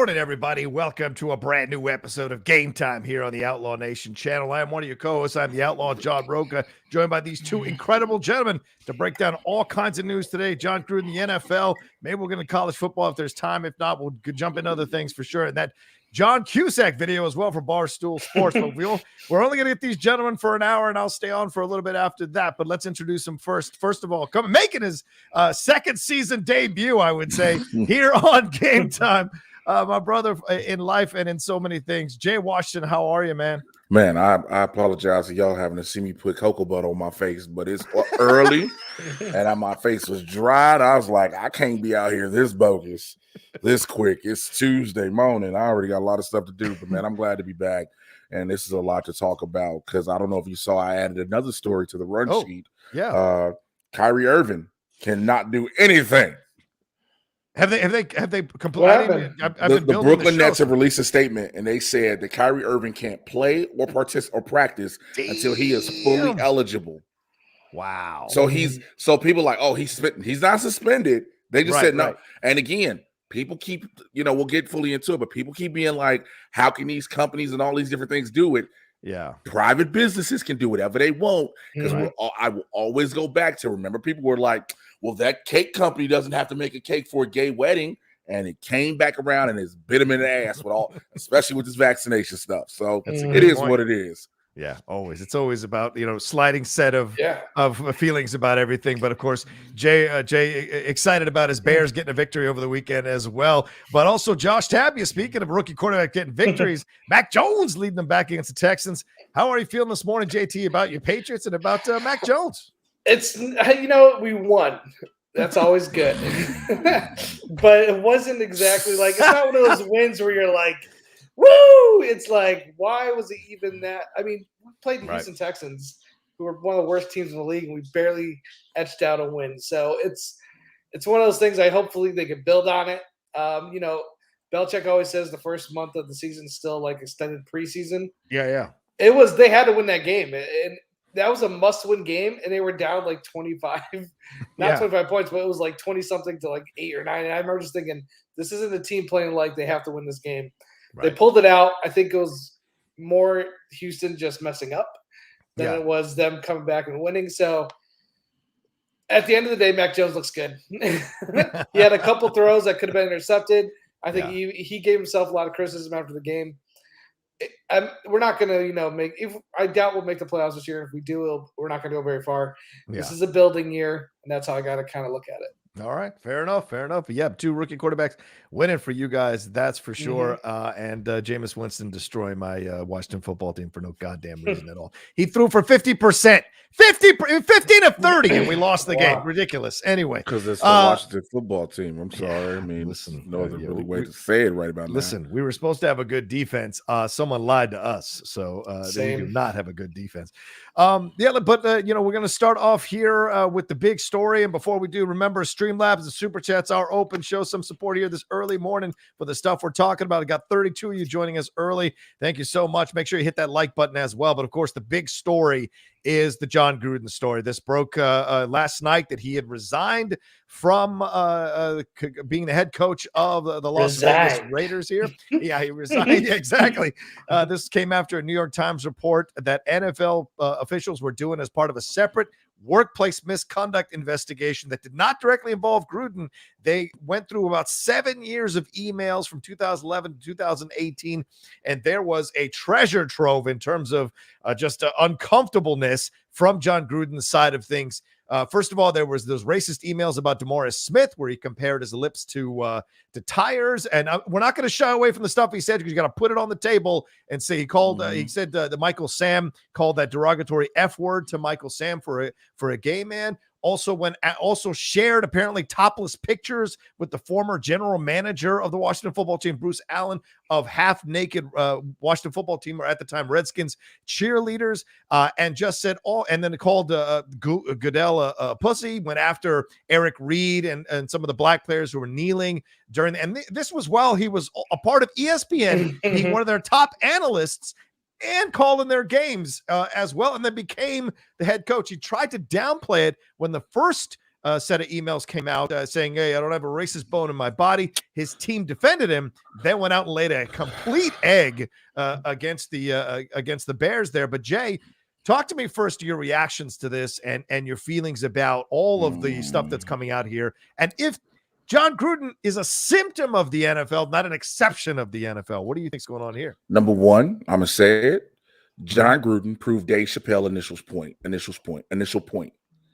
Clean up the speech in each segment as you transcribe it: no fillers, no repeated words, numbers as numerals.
morning, everybody. Welcome to a brand new episode of Game Time here on the Outlaw Nation channel. I am one of your co-hosts. I'm the Outlaw John Rocha, joined by these two incredible gentlemen to break down all kinds of news today. Jon Gruden, the NFL. Maybe we'll get into college football if there's time. If not, we'll jump into other things for sure. And that John Cusack video as well for Barstool Sports. But we're only going to get these gentlemen for an hour, and I'll stay on for a little bit after that. But let's introduce them first. First of all, making his second season debut, I would say, here on Game Time. My brother in life and in so many things. Jay Washington, how are you, man? Man, I apologize to y'all having to see me put cocoa butter on my face, but it's early and my face was dried. I was like, I can't be out here this bogus, this quick. It's Tuesday morning. I already got a lot of stuff to do, but man, I'm glad to be back. And this is a lot to talk about because I don't know if you saw, I added another story to the run sheet. Yeah. Kyrie Irving cannot do anything. Have they completely? The Brooklyn Nets have released a statement, and they said that Kyrie Irving can't play or practice until he is fully eligible. Wow. So people are like, oh, he's not suspended. They just said no. Right. And again, people keep, we'll get fully into it, but people keep being like, how can these companies and all these different things do it? Yeah. Private businesses can do whatever they want. Because I will always go back to, remember, people were like, well, that cake company doesn't have to make a cake for a gay wedding. And it came back around and it's bit him in the ass with all, especially with this vaccination stuff. So it is what it is. Yeah, always. It's always about, sliding set of feelings about everything. But of course, Jay excited about his Bears getting a victory over the weekend as well. But also Josh Tapia, speaking of rookie quarterback getting victories, Mac Jones leading them back against the Texans. How are you feeling this morning, JT, about your Patriots and about Mac Jones? It's, we won. That's always good. But it wasn't exactly like, it's not one of those wins where you're like, woo! It's like, why was it even that? I mean, we played the Houston Texans, who were one of the worst teams in the league, and we barely etched out a win. So it's one of those things. Hopefully they can build on it. Belichick always says the first month of the season is still like extended preseason. Yeah. They had to win that game, and that was a must-win game, and they were down like 25, 25 points, but it was like 20-something to like 8 or 9. And I remember just thinking, this isn't a team playing like they have to win this game. Right. They pulled it out. I think it was more Houston just messing up than it was them coming back and winning. So at the end of the day, Mac Jones looks good. He had a couple throws that could have been intercepted. I think he gave himself a lot of criticism after the game. We're not going to, I doubt we'll make the playoffs this year. If we do, we're not going to go very far. Yeah. This is a building year, and that's how I got to kind of look at it. All right. Fair enough. Yeah. 2 rookie quarterbacks winning for you guys. That's for sure. And Jameis Winston destroying my Washington football team for no goddamn reason at all. He threw for 50%, 15 of 30, and we lost the game. Ridiculous. Anyway. Because it's the Washington football team. I'm sorry. I mean, listen, no other really way to say it right about now. Listen, we were supposed to have a good defense. Someone lied to us. So they do not have a good defense. But we're going to start off here with the big story. And before we do, remember, Streamlabs and SuperChats are open. Show some support here this early morning for the stuff we're talking about. I got 32 of you joining us early. Thank you so much. Make sure you hit that like button as well. But of course, the big story is the Jon Gruden story. This broke last night that he had resigned from being the head coach of the Las Vegas Raiders here. Yeah, he resigned. Yeah, exactly. This came after a New York Times report that NFL officials were doing as part of a separate workplace misconduct investigation that did not directly involve Gruden. They went through about 7 years of emails from 2011 to 2018, and there was a treasure trove in terms of just uncomfortableness from Jon Gruden's side of things. First of all, there was those racist emails about DeMaurice Smith where he compared his lips to tires. And we're not going to shy away from the stuff he said because you got to put it on the table and say he called. He said the Michael Sam called that derogatory F word to Michael Sam for a gay man. Also shared apparently topless pictures with the former general manager of the Washington football team, Bruce Allen, of half-naked Washington football team, or at the time Redskins cheerleaders, and just said and then called Goodell a pussy. Went after Eric Reed and some of the black players who were kneeling during. This was while he was a part of ESPN, being one of their top analysts, and calling their games as well, and then became the head coach. He tried to downplay it when the first set of emails came out saying, hey, I don't have a racist bone in my body. His team defended him, then went out and laid a complete egg against the Bears there. But Jay, talk to me first your reactions to this and your feelings about all of the stuff that's coming out here. And if Jon Gruden is a symptom of the NFL, not an exception of the NFL, what do you think's going on here? Number one, I'm going to say it. Jon Gruden proved Dave Chappelle's initial point.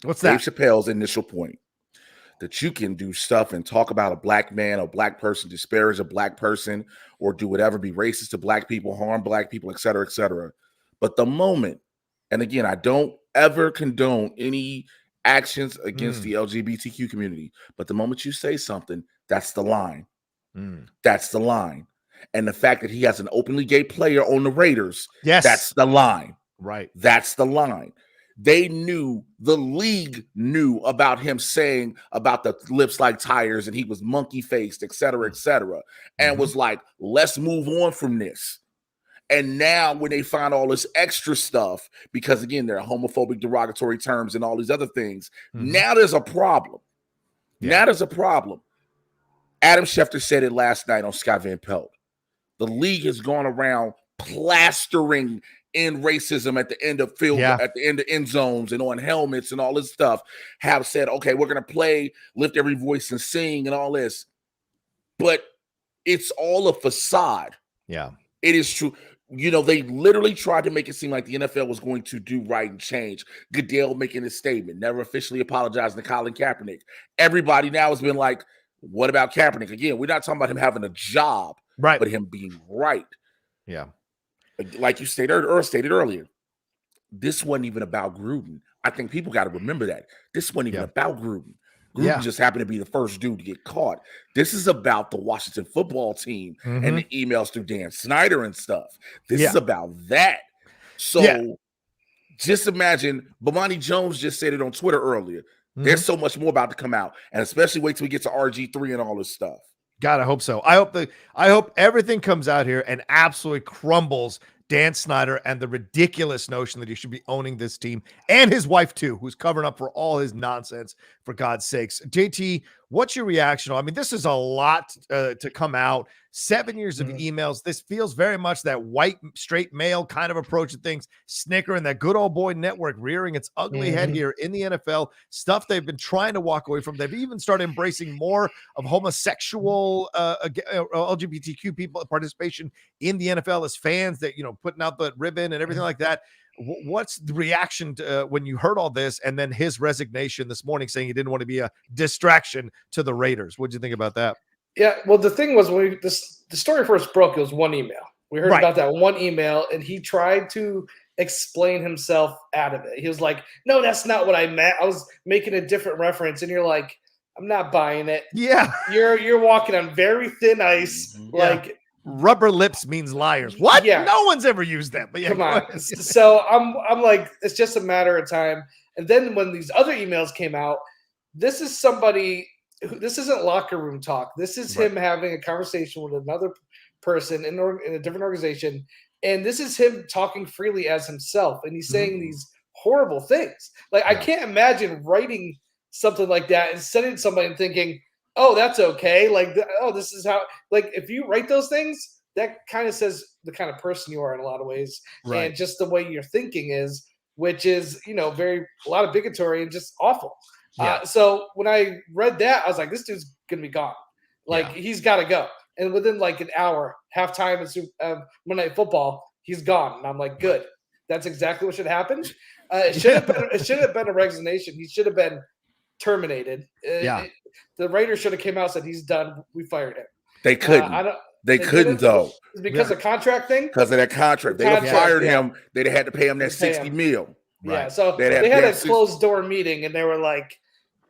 What's that? Dave Chappelle's initial point. That you can do stuff and talk about a black man or black person, disparage a black person, or do whatever, be racist to black people, harm black people, et cetera, et cetera. But the moment, and again, I don't ever condone any actions against the LGBTQ community, but the moment you say something, that's the line. That's the line. And the fact that he has an openly gay player on the Raiders, yes, that's the line. Right. That's the line. They knew, the league knew about him saying about the lips like tires and he was monkey faced, et cetera, and was like, let's move on from this. And now when they find all this extra stuff, because again, there are homophobic derogatory terms and all these other things, now there's a problem. Now there's a problem. Adam Schefter said it last night on Scott Van Pelt. The league has gone around plastering in racism at the end of field, at the end of end zones and on helmets and all this stuff, have said, okay, we're going to play, lift every voice and sing and all this. But it's all a facade. Yeah. It is true. You know, they literally tried to make it seem like the NFL was going to do right and change. Goodell making a statement, never officially apologizing to Colin Kaepernick. Everybody now has been like, what about Kaepernick? Again, we're not talking about him having a job, right, but him being right. Yeah. Like you stated earlier, this wasn't even about Gruden. I think people got to remember that. This wasn't even about Gruden. Gruden just happened to be the first dude to get caught. This is about the Washington football team and the emails through Dan Snyder and stuff. This is about that. So just imagine, Bomani Jones just said it on Twitter earlier. There's so much more about to come out, and especially wait till we get to RG3 and all this stuff. God, I hope so. I hope everything comes out here and absolutely crumbles Dan Snyder and the ridiculous notion that he should be owning this team, and his wife too, who's covering up for all his nonsense, for God's sakes. JT, what's your reaction? I mean, this is a lot to come out. 7 years of emails. This feels very much that white, straight male kind of approach to things. Snicker and that good old boy network rearing its ugly head here in the NFL. Stuff they've been trying to walk away from. They've even started embracing more of homosexual LGBTQ people participation in the NFL as fans, that, you know, putting out the ribbon and everything like that. What's the reaction to, when you heard all this, and then his resignation this morning saying he didn't want to be a distraction to the Raiders? What'd you think about that? Yeah, well, the thing was, when the story first broke, it was one email. We heard about that one email, and he tried to explain himself out of it. He was like, no, that's not what I meant. I was making a different reference. And you're like, I'm not buying it. Yeah. You're walking on very thin ice. Like, rubber lips means liars. What? Yeah. No one's ever used that. But come on. So I'm like, it's just a matter of time. And then when these other emails came out, this is somebody. This isn't locker room talk. This is him having a conversation with another person in a different organization. And this is him talking freely as himself. And he's saying these horrible things. Like, I can't imagine writing something like that and sending it to somebody and thinking, oh, that's okay. Like, oh, this is how, like, if you write those things, that kind of says the kind of person you are in a lot of ways. Right. And just the way your thinking is, which is, you know, a lot of bigotry and just awful. Yeah. So when I read that, I was like, this dude's going to be gone. Like, he's got to go. And within like an hour, halftime of Monday Night Football, he's gone. And I'm like, good. That's exactly what should happen. It should have been a resignation. He should have been terminated. The Raiders should have came out and said, he's done. We fired him. They couldn't. They couldn't, though. Because of contract thing? Because of that contract. They fired him. They'd have had to pay him that $60 million. Right. Yeah, so they had a closed door meeting, and they were like,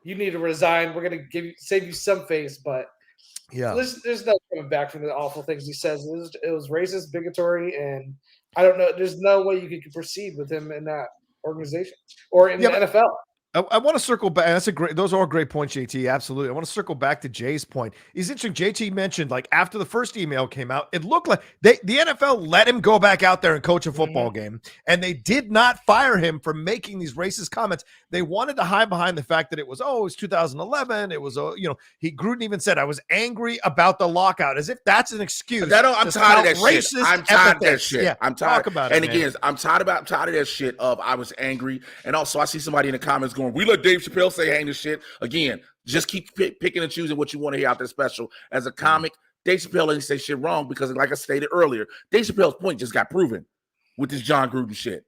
you need to resign. We're going to save you some face, but there's no coming back from the awful things he says. It was racist, bigotry, and I don't know. There's no way you could proceed with him in that organization or in the NFL. I want to circle back. Those are great points, JT. Absolutely. I want to circle back to Jay's point. It's interesting. JT mentioned, like, after the first email came out, it looked like the NFL let him go back out there and coach a football game, and they did not fire him for making these racist comments. They wanted to hide behind the fact that it was 2011. It was, Gruden even said, I was angry about the lockout, as if that's an excuse. I'm tired of that shit. I'm tired of that shit. Yeah, I'm tired. Talk about and it, again, man. I'm tired of that shit of I was angry. And also, I see somebody in the comments going, we let Dave Chappelle say hang this shit. Again, just keep picking and choosing what you want to hear out there special. As a comic, Dave Chappelle didn't say shit wrong because, like I stated earlier, Dave Chappelle's point just got proven with this Jon Gruden shit.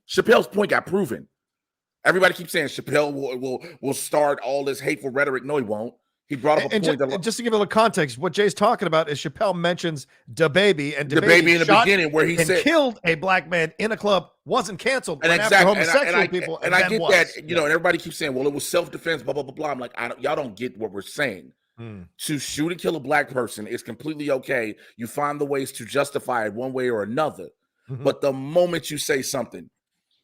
Chappelle's point got proven. Everybody keeps saying Chappelle will start all this hateful rhetoric. No, he won't. He brought up a point. Just to give a little context, what Jay's talking about is Chappelle mentions DaBaby, and DaBaby in the beginning where he said killed a black man in a club, wasn't canceled. And exactly, homosexual people, and I get that, and everybody keeps saying, well, it was self-defense, blah blah blah blah. I'm like, y'all don't get what we're saying. To shoot and kill a black person is completely okay. You find the ways to justify it one way or another. But the moment you say something,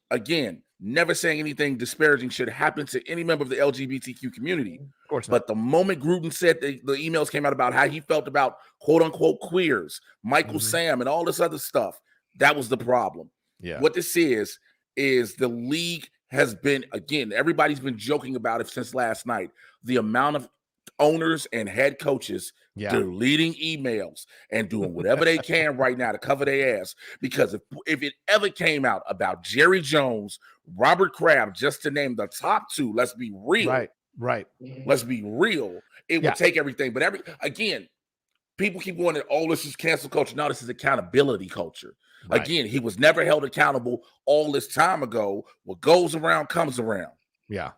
again, never saying anything disparaging should happen to any member of the LGBTQ community. Of course not. But the moment Gruden said the emails came out about how he felt about quote unquote queers, Michael Sam, and all this other stuff, that was the problem. Yeah. What this is the league has been, again, everybody's been joking about it since last night. The amount of owners and head coaches deleting emails and doing whatever they can right now to cover their ass. Because if it ever came out about Jerry Jones, Robert Kraft, just to name the top two, let's be real. Right. Let's be real. It would take everything. But again, people keep going, this is cancel culture. No, this is accountability culture. Right. Again, he was never held accountable all this time ago. What goes around comes around. Yeah.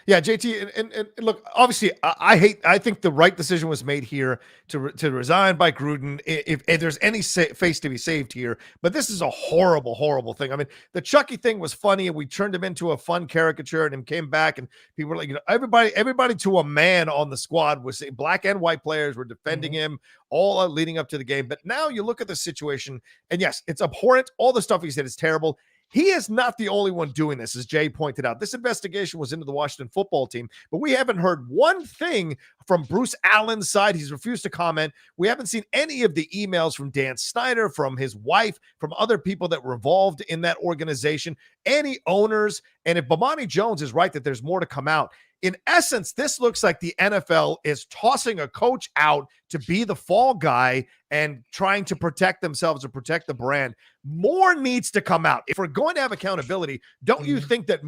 Yeah, JT, and look, obviously, I think the right decision was made here to resign by Gruden. If there's any face to be saved here, but this is a horrible, horrible thing. I mean, the Chucky thing was funny, and we turned him into a fun caricature, and him came back, and people were like, everybody to a man on the squad was saying, black and white players were defending him all leading up to the game. But now you look at the situation, and yes, it's abhorrent. All the stuff he said is terrible. He is not the only one doing this, as Jay pointed out. This investigation was into the Washington football team, but we haven't heard one thing from Bruce Allen's side. He's refused to comment. We haven't seen any of the emails from Dan Snyder, from his wife, from other people that were involved in that organization, any owners. And if Bomani Jones is right that there's more to come out, in essence, this looks like the NFL is tossing a coach out to be the fall guy and trying to protect themselves or protect the brand. More needs to come out. If we're going to have accountability, don't you think that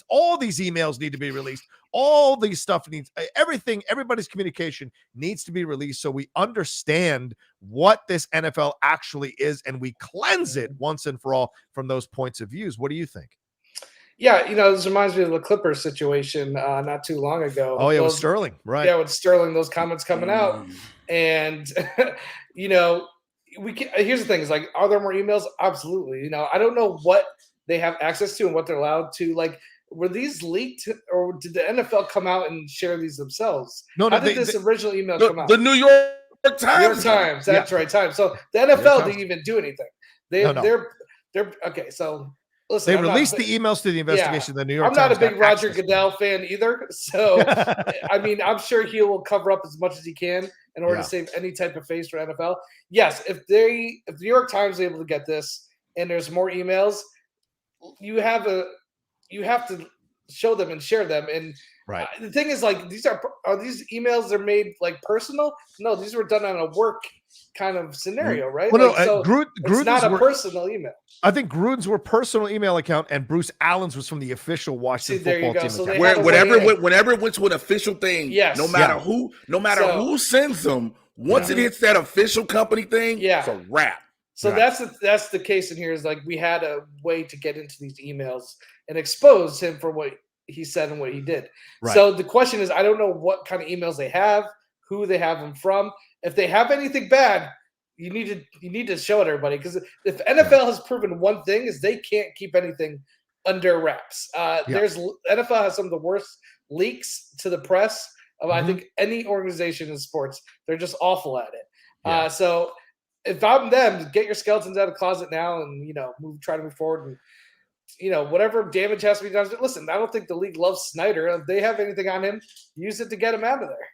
all these emails need to be released? All these stuff everybody's communication needs to be released so we understand what this NFL actually is and we cleanse it once and for all from those points of views. What do you think? Yeah, this reminds me of the Clippers situation not too long ago. Oh, yeah, with Sterling, right? Yeah, with Sterling, those comments coming out. And, here's the thing, is like, are there more emails? Absolutely. I don't know what they have access to and what they're allowed to. Like, were these leaked, or did the NFL come out and share these themselves? No, How did this original email come out? The New York Times. New York Times, that's right, Times. So the NFL didn't even do anything. They're okay, so... Listen, they released the emails to the investigation. The New York Times. I'm not a big Roger Goodell fan either. So, I mean, I'm sure he will cover up as much as he can in order to save any type of face for NFL. Yes, if the New York Times is able to get this and there's more emails, you have to show them and share them. And the thing is, like, are these emails they're made like personal? No, these were done on a work kind of scenario, right? Well, it's not a personal email. I think Gruden's were personal email account, and Bruce Allen's was from the official Washington football team so account. Whenever it went to an official thing, no matter who sends them, once it hits that official company thing, it's a wrap. So that's the case in here, is like we had a way to get into these emails and expose him for what he said and what he did. Right. So the question is, I don't know what kind of emails they have, who they have them from. If they have anything bad, you need to show it to everybody, because if NFL has proven one thing, is they can't keep anything under wraps. NFL has some of the worst leaks to the press of I think any organization in sports. They're just awful at it. So if I'm them, get your skeletons out of the closet now and try to move forward and whatever damage has to be done. Listen, I don't think the league loves Snyder. If they have anything on him, use it to get him out of there.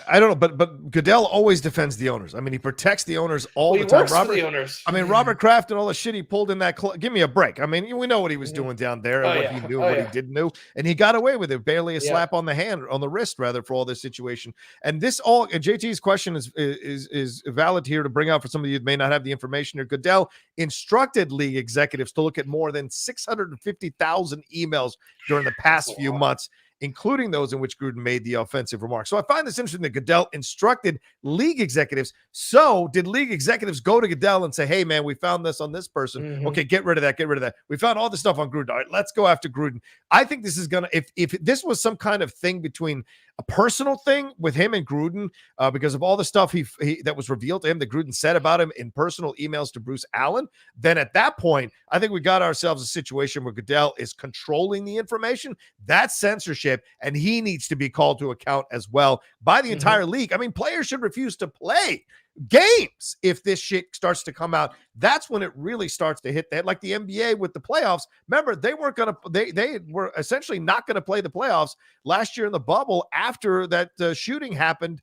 I don't know, but Goodell always defends the owners. I mean, he protects the owners all the time. He works for the owners. I mean, Robert Kraft and all the shit he pulled in that give me a break. I mean, we know what he was doing down there, and what he knew, what he didn't know, and he got away with it. Barely a slap on the wrist, rather, for all this situation. And this all JT's question is valid here to bring out for some of you that may not have the information here. Goodell instructed league executives to look at more than 650,000 emails during the past few months, including those in which Gruden made the offensive remarks. So I find this interesting that Goodell instructed league executives. So did league executives go to Goodell and say, hey, man, we found this on this person. Mm-hmm. Okay, get rid of that. Get rid of that. We found all this stuff on Gruden. All right, let's go after Gruden. I think this is going to, if this was some kind of thing between a personal thing with him and Gruden, because of all the stuff he that was revealed to him that Gruden said about him in personal emails to Bruce Allen, then at that point, I think we got ourselves a situation where Goodell is controlling the information. That's censorship, and he needs to be called to account as well by the entire league. I mean, players should refuse to play games if this shit starts to come out. That's when it really starts to hit that, like the NBA with the playoffs. Remember, they weren't gonna they were essentially not going to play the playoffs last year in the bubble after that shooting happened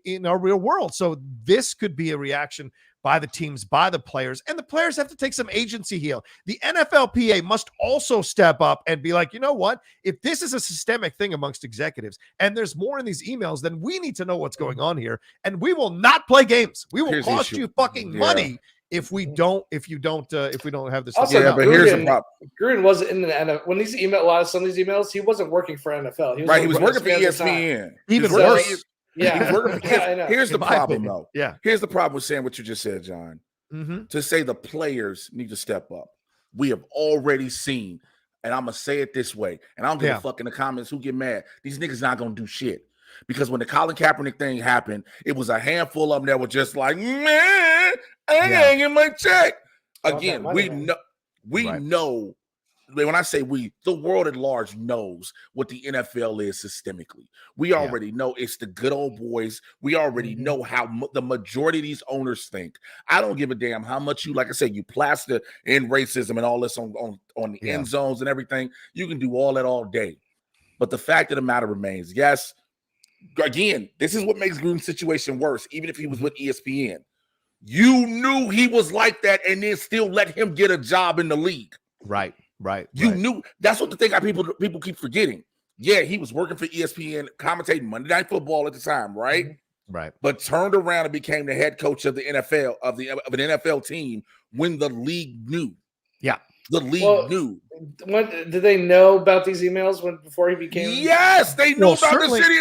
in our real world. So this could be a reaction by the teams, by the players, and the players have to take some agency here. The NFLPA must also step up and be like, you know what? If this is a systemic thing amongst executives and there's more in these emails, then we need to know what's going on here. And we will not play games. We will cost you fucking money if we don't have this. Also, but here's the problem. Gruden wasn't in the NFL when these some of these emails. He wasn't working for NFL. He was working for ESPN. Even worse. Here's the problem, though. Yeah. Here's the problem with saying what you just said, John. Mm-hmm. To say the players need to step up. We have already seen, and I'm going to say it this way, and I don't give a fuck in the comments who get mad. These niggas not going to do shit. Because when the Colin Kaepernick thing happened, it was a handful of them that were just like, man, I ain't getting my check. Again, we know. When I say we, the world at large knows what the NFL is systemically. We already know it's the good old boys. We already know how the majority of these owners think. I don't give a damn how much you, like I said, you plaster in racism and all this on the end zones and everything. You can do all that all day. But the fact of the matter remains, yes, again, this is what makes Gruden's situation worse, even if he was with ESPN. You knew he was like that and then still let him get a job in the league. Right. You knew. That's what the thing people keep forgetting. Yeah, he was working for ESPN, commentating Monday Night Football at the time, right? Right. But turned around and became the head coach of the NFL of an NFL team when the league knew. Yeah, the league knew. When did they know about these emails before he became? Yes, they knew about the city.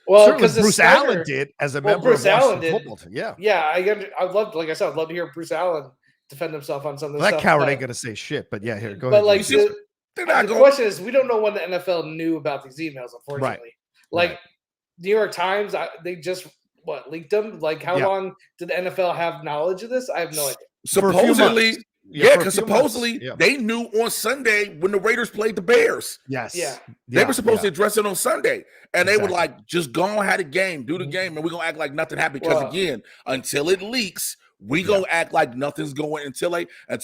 Well, because Bruce Allen did as a member of Washington football team. Yeah. I'd love to hear Bruce Allen defend himself on something. That coward ain't gonna say shit, but here, go ahead. But like, the question is, we don't know when the NFL knew about these emails. Unfortunately, New York Times, they just leaked them. Like, how long did the NFL have knowledge of this? I have no idea. Supposedly, because supposedly they knew on Sunday when the Raiders played the Bears. Yes, they were supposed to address it on Sunday, and they were like, "Just go and have a game, do the game, and we're gonna act like nothing happened." Because again, until it leaks. We gonna act like nothing's going until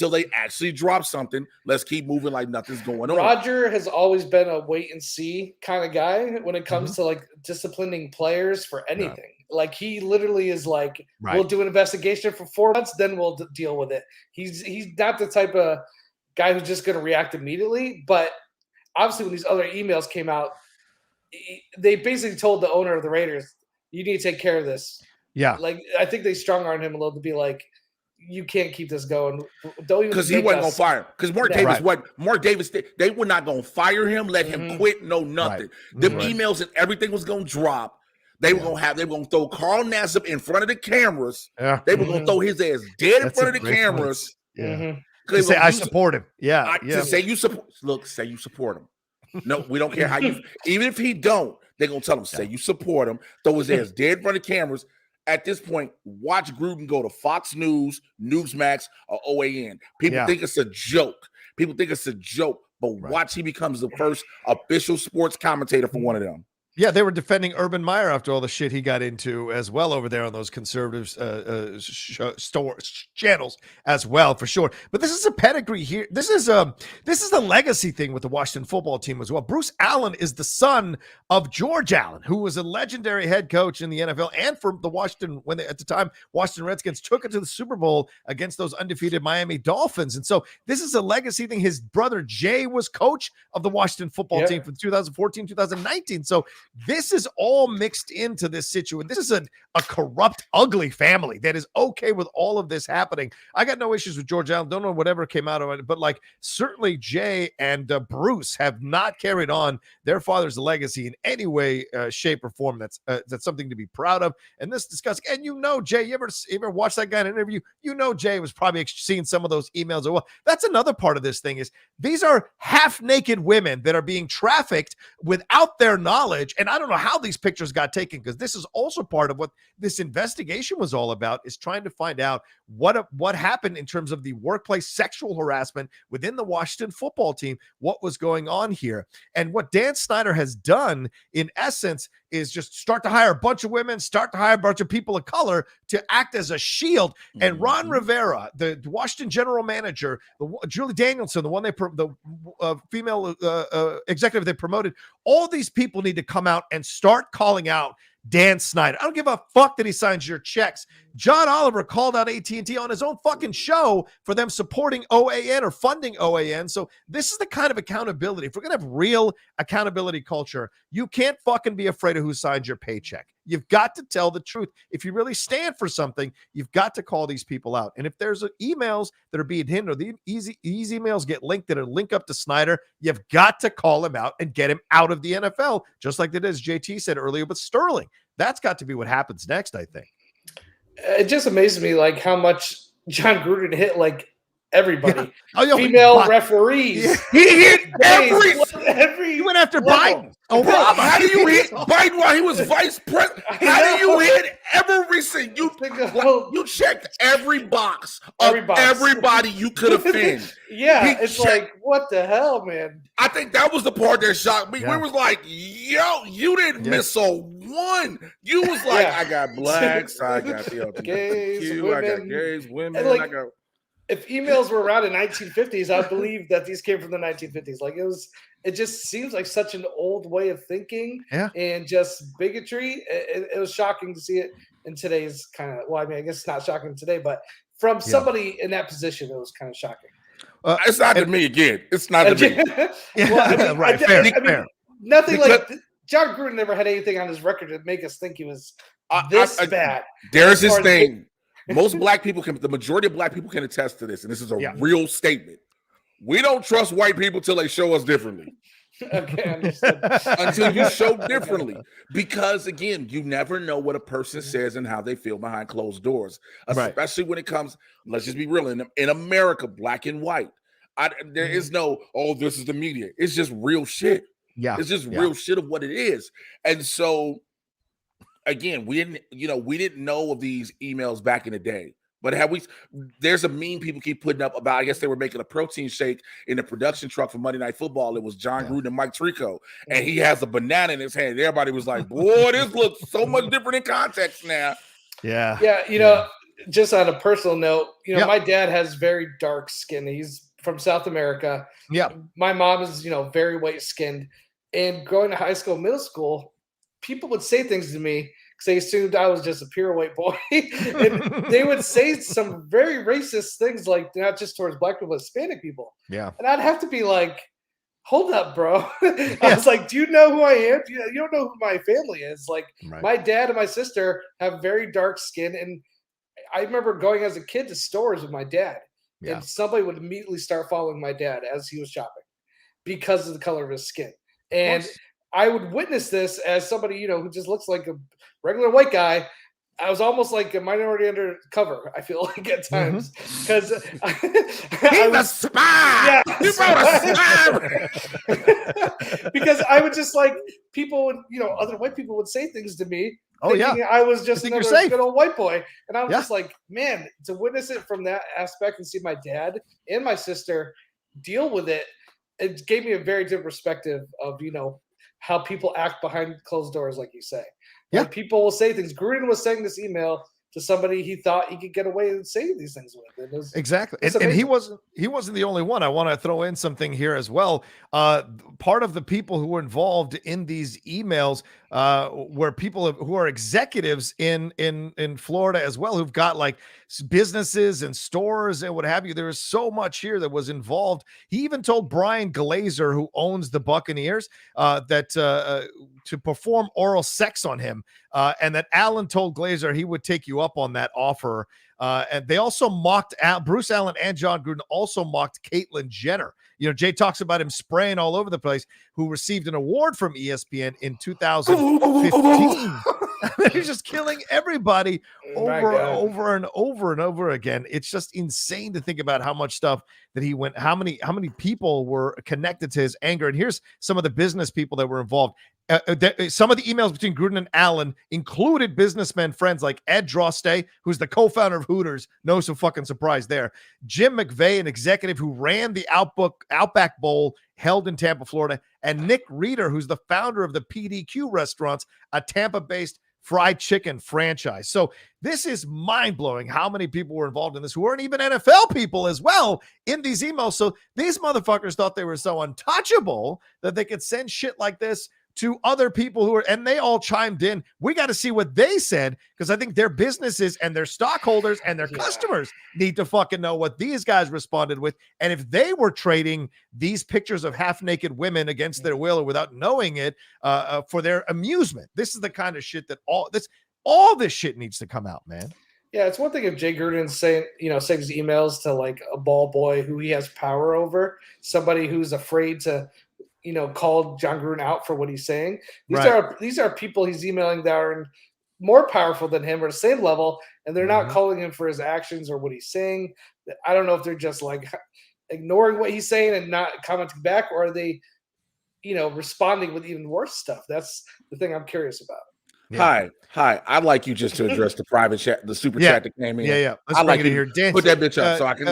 they actually drop something. Let's keep moving like nothing's going on. Roger has always been a wait and see kind of guy when it comes to like disciplining players for anything. Like he literally is like, we'll do an investigation for 4 months, then we'll deal with it. He's not the type of guy who's just gonna react immediately. But obviously, when these other emails came out, they basically told the owner of the Raiders, "You need to take care of this." Yeah, like I think they strung on him a little to be like, you can't keep this going. Don't even because he wasn't gonna fire him. Because Mark Davis, they were not gonna fire him, let him quit, no nothing. Them emails and everything was gonna drop. They were gonna throw Carl Nassib in front of the cameras. They were gonna throw his ass dead in front of the cameras. To say I support him. To say you support. Look, say you support him. No, we don't care how you. Even if he don't, they're gonna tell him say you support him. Throw his ass dead in front of the cameras. At this point, watch Gruden go to Fox News, Newsmax, or OAN. People think it's a joke. But watch he becomes the first official sports commentator for one of them. Yeah, they were defending Urban Meyer after all the shit he got into as well over there on those conservative channels as well, for sure. But this is a pedigree here. This is a legacy thing with the Washington football team as well. Bruce Allen is the son of George Allen, who was a legendary head coach in the NFL and for the Washington, when they, at the time, Washington Redskins took it to the Super Bowl against those undefeated Miami Dolphins. And so this is a legacy thing. His brother Jay was coach of the Washington football team from 2014, 2019. So this is all mixed into this situation. This is a corrupt, ugly family that is okay with all of this happening. I got no issues with George Allen. Don't know whatever came out of it, but like certainly Jay and Bruce have not carried on their father's legacy in any way, shape, or form. That's something to be proud of. And this disgusting. And you know, Jay, you ever watch that guy in an interview? You know, Jay was probably seeing some of those emails. Well, that's another part of this thing is these are half-naked women that are being trafficked without their knowledge. And I don't know how these pictures got taken, because this is also part of what this investigation was all about, is trying to find out what happened in terms of the workplace sexual harassment within the Washington football team, what was going on here. And what Dan Snyder has done in essence is just start to hire a bunch of women, start to hire a bunch of people of color to act as a shield. And Ron Rivera, the Washington general manager, Julie Danielson, the one the female executive they promoted, all these people need to come out and start calling out Dan Snyder. I don't give a fuck that he signs your checks. John Oliver called out AT&T on his own fucking show for them supporting OAN or funding OAN. So this is the kind of accountability. If we're going to have real accountability culture, you can't fucking be afraid of who signs your paycheck. You've got to tell the truth. If you really stand for something, you've got to call these people out. And if there's emails that are being hidden, or these emails get linked that are linked up to Snyder, you've got to call him out and get him out of the NFL, just like they did, as JT said earlier, with Sterling. That's got to be what happens next, I think. It just amazes me, like, how much Jon Gruden hit, like, everybody. Yeah. Female referees. Yeah. He hit every. He went after level. Biden. Oh, Bro, how do you hit Biden while he was vice president? How do you hit every single? You checked every box of everybody you could offend. Yeah, it's like, what the hell, man? I think that was the part that shocked me. Yeah. We was like, yo, you didn't miss a one. You was like, I got blacks, I got LGBTQ, I got gays, women, like, I got. If emails were around in 1950s, I believe that these came from the 1950s. Like, it just seems like such an old way of thinking and just bigotry. It was shocking to see it in today's kind of, well, I mean, I guess it's not shocking today, but from somebody in that position, it was kind of shocking. It's not to me again. It's not to me. Well, I mean, right, fair. Nothing like Jon Gruden never had anything on his record to make us think he was this bad. There's this thing. Most black people the majority of black people can attest to this, and this is a real statement. We don't trust white people till they show us differently. Okay, understood. Until you show differently. Because again, you never know what a person says and how they feel behind closed doors. Especially when it comes, let's just be real, in America, black and white. There is no, this is the media. It's just real shit. Yeah. It's just real shit of what it is. And so again, we didn't know of these emails back in the day, but there's a meme people keep putting up about, I guess they were making a protein shake in the production truck for Monday Night Football. It was Jon Gruden and Mike Tirico, and he has a banana in his hand. Everybody was like, boy, this looks so much different in context now. Yeah. Yeah. You know, just on a personal note, my dad has very dark skin. He's from South America. Yeah. My mom is, very white skinned, and going to high school, middle school, people would say things to me because they assumed I was just a pure white boy. And they would say some very racist things, like not just towards black people, but Hispanic people. Yeah. And I'd have to be like, hold up, bro. I was like, do you know who I am? You don't know who my family is. Like, my dad and my sister have very dark skin. And I remember going as a kid to stores with my dad. Yeah. And somebody would immediately start following my dad as he was shopping because of the color of his skin. And I would witness this as somebody, who just looks like a regular white guy. I was almost like a minority undercover, I feel like, at times. Because he's a spy! Yeah, you brought a spy! Because I would just like, people would, other white people would say things to me. Thinking I was just another good old white boy. And I was just like, man, to witness it from that aspect and see my dad and my sister deal with it, it gave me a very different perspective of, how people act behind closed doors, like you say. Yeah. Like people will say things. Gruden was sending this email to somebody he thought he could get away with saying these things with. Exactly. And he wasn't the only one. I want to throw in something here as well. Part of the people who were involved in these emails were people who are executives in Florida as well, who've got like businesses and stores and what have you. There was so much here that was involved. He even told Brian Glazer, who owns the Buccaneers, that to perform oral sex on him, and that Allen told Glazer he would take you up on that offer. And they also mocked Bruce Allen and Jon Gruden also mocked Caitlyn Jenner. You know, Jay talks about him spraying all over the place, who received an award from ESPN in 2015. He's just killing everybody over and over again. It's just insane to think about how much stuff that he went, how many people were connected to his anger. And here's some of the business people that were involved. Some of the emails between Gruden and Allen included businessmen friends like Ed Droste, who's the co-founder of Hooters. No fucking surprise there. Jim McVeigh, an executive who ran the Outback Bowl held in Tampa, Florida, and Nick Reeder, who's the founder of the PDQ Restaurants, a Tampa-based fried chicken franchise. So this is mind-blowing how many people were involved in this who weren't even NFL people as well in these emails. So these motherfuckers thought they were so untouchable that they could send shit like this to other people who are, and they all chimed in. We got to see what they said, because I think their businesses and their stockholders and their customers need to fucking know what these guys responded with. And if they were trading these pictures of half-naked women against their will or without knowing it for their amusement, this is the kind of shit that all this shit needs to come out, man. Yeah, it's one thing if Jay Gruden's saying sends emails to like a ball boy who he has power over, somebody who's afraid to called Jon Gruden out for what he's saying. These are people he's emailing that are more powerful than him or the same level, and they're not calling him for his actions or what he's saying. I don't know if they're just like ignoring what he's saying and not commenting back, or are they, responding with even worse stuff? That's the thing I'm curious about. Yeah. Hi. I'd like you just to address the private chat, the super chat that came in. Yeah. I'd like it here. Put that bitch up so I can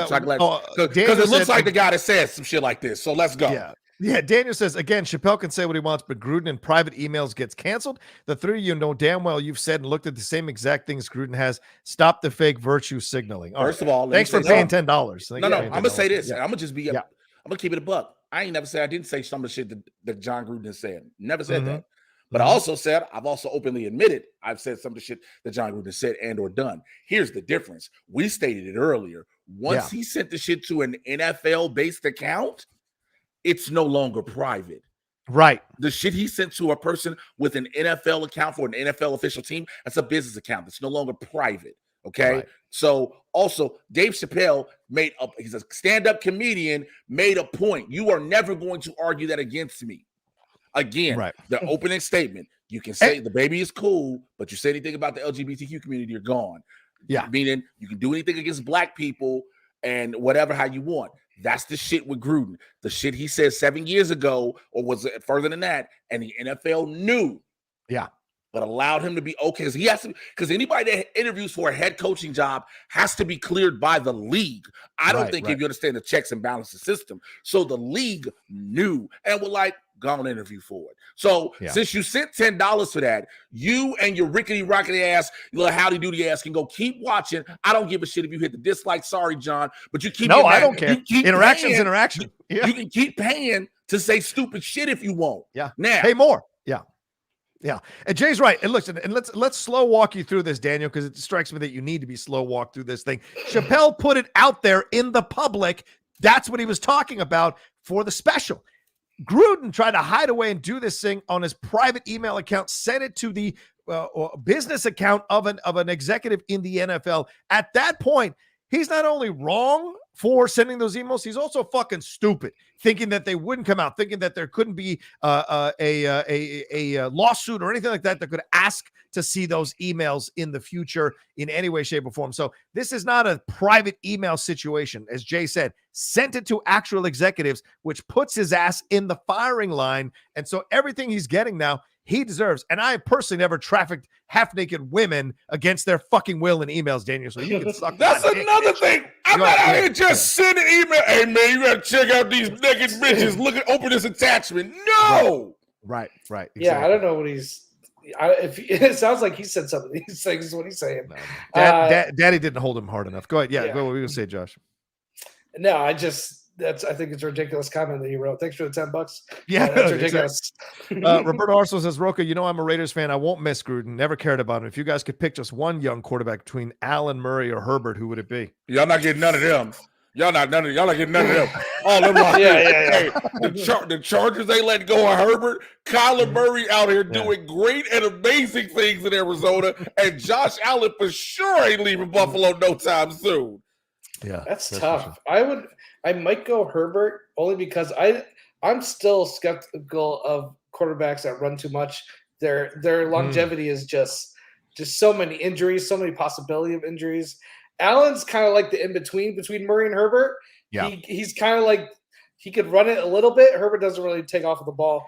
because it looks like the guy that says some shit like this. So let's go. Yeah, Daniel says, again, Chappelle can say what he wants, but Gruden in private emails gets canceled. The three of you know damn well you've said and looked at the same exact things Gruden has. Stop the fake virtue signaling. First of all, thanks for paying $10. No, I'm going to say this. I'm going to just be I'm going to keep it a buck. I ain't never said I didn't say some of the shit that Jon Gruden said. Never said that. But I also said, I've also openly admitted I've said some of the shit that Jon Gruden said and or done. Here's the difference. We stated it earlier. Once he sent the shit to an NFL-based account, it's no longer private. Right. The shit he sent to a person with an NFL account for an NFL official team, that's a business account. It's no longer private. Okay. Right. So also Dave Chappelle he's a stand-up comedian, made a point. You are never going to argue that against me. Again, the opening statement, you can say the baby is cool, but you say anything about the LGBTQ community, you're gone. Yeah. Meaning you can do anything against black people and whatever, how you want. That's the shit with Gruden. The shit he said 7 years ago, or was it further than that? And the NFL knew. Yeah. But allowed him to be okay. Because he has to, because anybody that interviews for a head coaching job has to be cleared by the league. I don't think if you understand the checks and balances system. So the league knew and were like, go on interview for it. So since you sent $10 for that, you and your rickety ass, little howdy doody ass can go keep watching. I don't give a shit if you hit the dislike. Sorry, John, but you keep. No, I don't care. Interaction's interaction. Yeah. You can keep paying to say stupid shit if you want. Yeah. Now pay more. Yeah. And Jay's right. And listen, and let's slow walk you through this, Daniel, because it strikes me that you need to be slow walk through this thing. Chappelle put it out there in the public. That's what he was talking about for the special. Gruden tried to hide away and do this thing on his private email account, sent it to the business account of an executive in the NFL. At that point, he's not only wrong for sending those emails, he's also fucking stupid, thinking that they wouldn't come out, thinking that there couldn't be a lawsuit or anything like that could ask to see those emails in the future in any way, shape, or form. So this is not a private email situation. As Jay said, sent it to actual executives, which puts his ass in the firing line. And so everything he's getting now, he deserves. And I personally never trafficked half-naked women against their fucking will in emails, Daniel. So you can suck. That's another thing. I'm not out here just sending email. Hey man, you gotta check out these naked bitches. Look at open this attachment. No. Right. Exactly. Yeah, I don't know what he's. It sounds like he said some of these things. Is what he's saying. No. Daddy didn't hold him hard enough. Go ahead. Yeah. Go. What were you gonna say, Josh? No, I think it's a ridiculous comment that he wrote. Thanks for the $10. Yeah, that's ridiculous. Roberto Arso says, Rocha, I'm a Raiders fan. I won't miss Gruden. Never cared about him. If you guys could pick just one young quarterback between Allen, Murray, or Herbert, who would it be? Y'all not getting none of them. Y'all not getting none of them. All them like Hey, the Chargers they let go of Herbert. Kyler Murray out here doing great and amazing things in Arizona, and Josh Allen for sure ain't leaving Buffalo no time soon. Yeah, that's tough. Sure. I might go Herbert only because I'm still skeptical of quarterbacks that run too much. Their longevity is just so many injuries, so many possibility of injuries. Allen's kind of like the in-between between Murray and Herbert. Yeah. He's kind of like he could run it a little bit. Herbert doesn't really take off of the ball.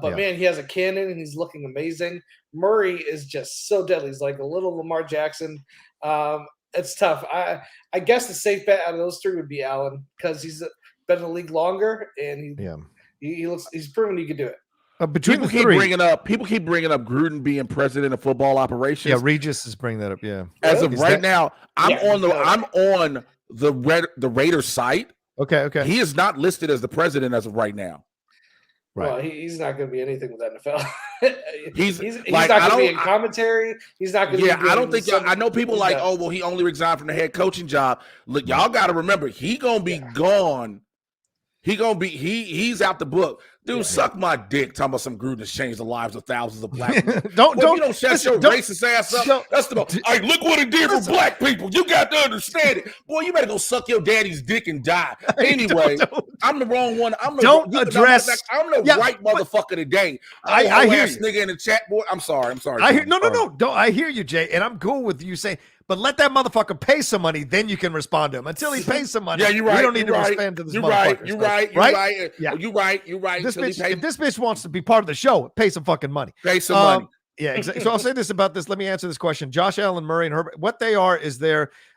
But man, he has a cannon and he's looking amazing. Murray is just so deadly. He's like a little Lamar Jackson. It's tough. I guess the safe bet out of those three would be Allen because he's been in the league longer and he's proven he could do it. People keep bringing up Gruden being president of football operations. Yeah, Regis is bringing that up. Yeah. As of right now, I'm on the Raiders site. Okay. He is not listed as the president as of right now. Right. Well, he's not going to be anything with NFL. he's not going to be in commentary. He's not going to. Yeah, I don't think. I know people like, oh, well, he only resigned from the head coaching job. Look, y'all got to remember, he gonna be gone. He's out the book. Dude, suck my dick. Talking about some Gruden has changed the lives of thousands of black people. don't shut your racist ass up. That's the most. Hey, look what it did for black people. You got to understand it. Boy, you better go suck your daddy's dick and die. Anyway, I'm the wrong one. I'm the right motherfucker today. I hear you. Nigga in the chat, boy. I'm sorry. No. I hear you, Jay, and I'm cool with you saying. But let that motherfucker pay some money, then you can respond to him. Until he pays some money, you're right. We don't need to respond to this motherfucker. You're right. Yeah. You're right. If this bitch wants to be part of the show, pay some fucking money. Pay some money. Yeah, exactly. So I'll say this about this. Let me answer this question. Josh Allen, Murray, and Herbert, what they are is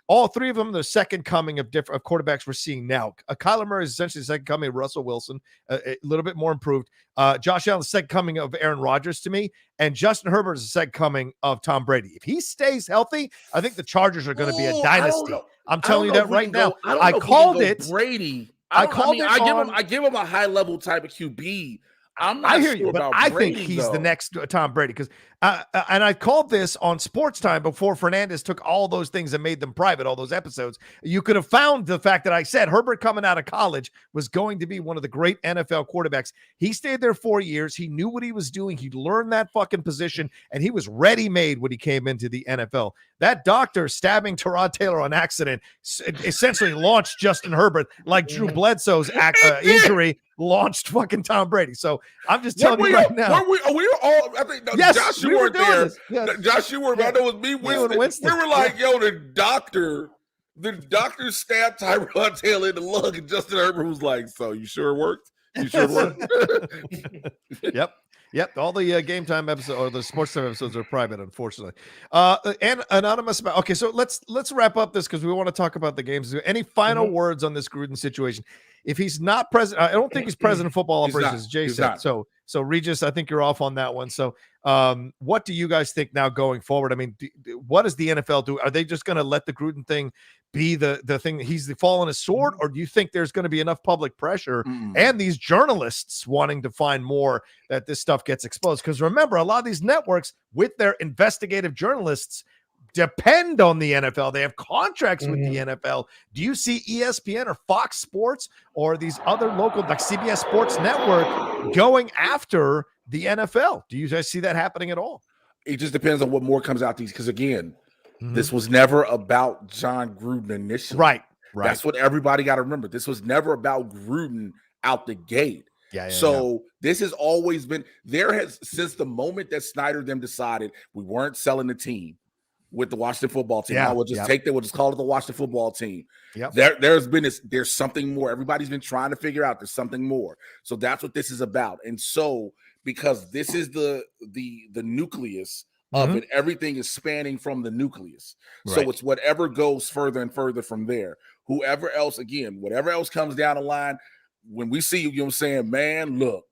all three of them, the second coming of quarterbacks we're seeing now. Kyler Murray is essentially the second coming of Russell Wilson, a little bit more improved. Josh Allen is the second coming of Aaron Rodgers to me, and Justin Herbert is the second coming of Tom Brady. If he stays healthy, I think the Chargers are going to be a dynasty. I'm telling you that right now. I called it. Brady. I give him a high level type of QB. I'm not sure about Brady, I think he's the next Tom Brady because and I called this on Sports Time before Fernandez took all those things and made them private, all those episodes. You could have found the fact that I said Herbert coming out of college was going to be one of the great NFL quarterbacks. He stayed there 4 years. He knew what he was doing. He learned that fucking position, and he was ready-made when he came into the NFL. That doctor stabbing Tyrod Taylor on accident essentially launched Justin Herbert like Drew Bledsoe's injury launched fucking Tom Brady. So I'm just telling you right now. We were all, I think, yes, Josh, you weren't there. Yes. Josh, you were, I know it was me, Winston. We were like, yo, the doctor stabbed Tyrod Taylor in the lung, and Justin Herbert was like, so you sure it worked? You sure it worked? Yep. All the game time episodes or the sports time episodes are private, unfortunately. And anonymous about. Okay, so let's wrap up this because we want to talk about the games. Any final words on this Gruden situation? If he's not president, I don't think he's president of football operations. Jay said so. So Regis, I think you're off on that one. So, what do you guys think now going forward? I mean, what does the NFL do? Are they just going to let the Gruden thing be the thing? He's the fall on his sword, or do you think there's going to be enough public pressure and these journalists wanting to find more that this stuff gets exposed? Because remember, a lot of these networks with their investigative journalists depend on the NFL. They have contracts with the NFL. Do you see ESPN or Fox Sports or these other local, like CBS Sports Network, going after the NFL? Do you guys see that happening at all? It just depends on what more comes out these. Because again, this was never about Jon Gruden initially. Right. That's what everybody got to remember. This was never about Gruden out the gate. This has always been there. Since the moment that Snyder them decided we weren't selling the team with the Washington football team. I will just we'll just call it the Washington football team. There's something more. Everybody's been trying to figure out there's something more. So that's what this is about. And so because this is the nucleus of it, everything is spanning from the nucleus. So it's whatever goes further and further from there. Whatever else comes down the line, when we see you know what I'm saying, man, look,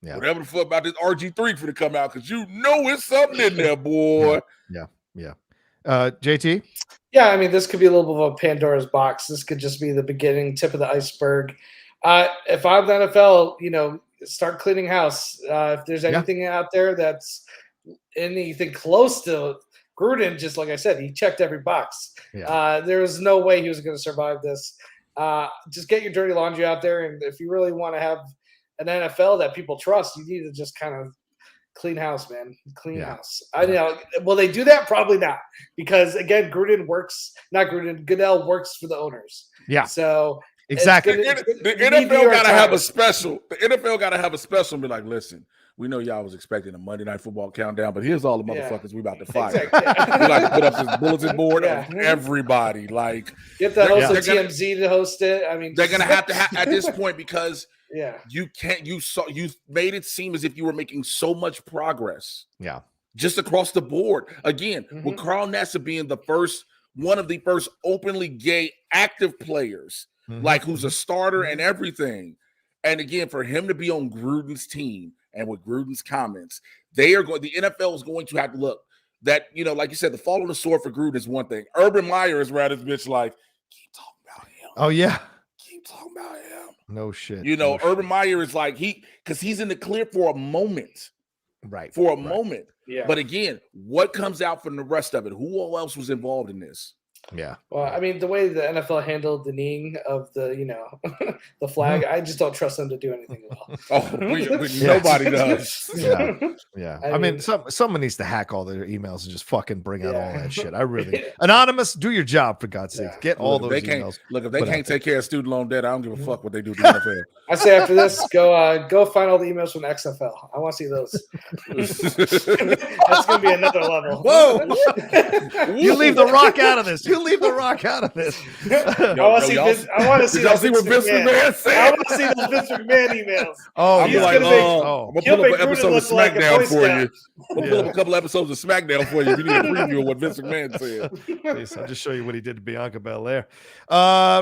Yeah. Whatever the fuck about this RG3 for to come out, because you know it's something in there, boy. Yeah. JT? Yeah, I mean, this could be a little bit of a Pandora's box. This could just be the beginning, tip of the iceberg. If I'm the NFL, start cleaning house. If there's anything out there that's anything close to Gruden, just like I said, he checked every box. There was no way he was going to survive this. Just get your dirty laundry out there, and if you really want to have an NFL that people trust, you need to just kind of clean house, man. Clean house. Will they do that? Probably not, because again, Goodell works for the owners. Yeah. So exactly. The NFL got to have a special. The NFL got to have a special and be like, listen, we know y'all was expecting a Monday Night Football countdown, but here's all the motherfuckers we about to fire. Exactly. We like to put up this bulletin board of everybody. Like, get the host of TMZ to host it. I mean, they're gonna have to at this point, because you can't. You made it seem as if you were making so much progress. Yeah, just across the board. Again, with Carl Nassib being one of the first openly gay active players, like who's a starter and everything. And again, for him to be on Gruden's team and with Gruden's comments, the NFL is going to have to look that, like you said, the fall on the sword for Gruden is one thing. Urban Meyer is around this bitch like, keep talking about him. Oh, yeah. Keep talking about him. No shit. Urban Meyer is like, because he's in the clear for a moment. Right. For a moment. Yeah. But again, what comes out from the rest of it? Who else was involved in this? Yeah. Well, I mean, the way the NFL handled the kneeing of the, the flag, I just don't trust them to do anything well. Nobody does. Yeah. I mean, someone needs to hack all their emails and just fucking bring out all that shit. I really Anonymous, do your job, for God's sake. Get all those emails. Look, if they can't take care of student loan debt, I don't give a fuck what they do to the NFL. I say after this, go find all the emails from the XFL. I want to see those. That's gonna be another level. Whoa! You leave the Rock out of this. I want to see y'all see what Vince McMahon said. I want to see those Vince McMahon emails. I'm gonna pull up an episode of SmackDown for you. We'll pull up a couple episodes of SmackDown for you if you need a preview of what Vince McMahon said. Please, I'll just show you what he did to Bianca Belair.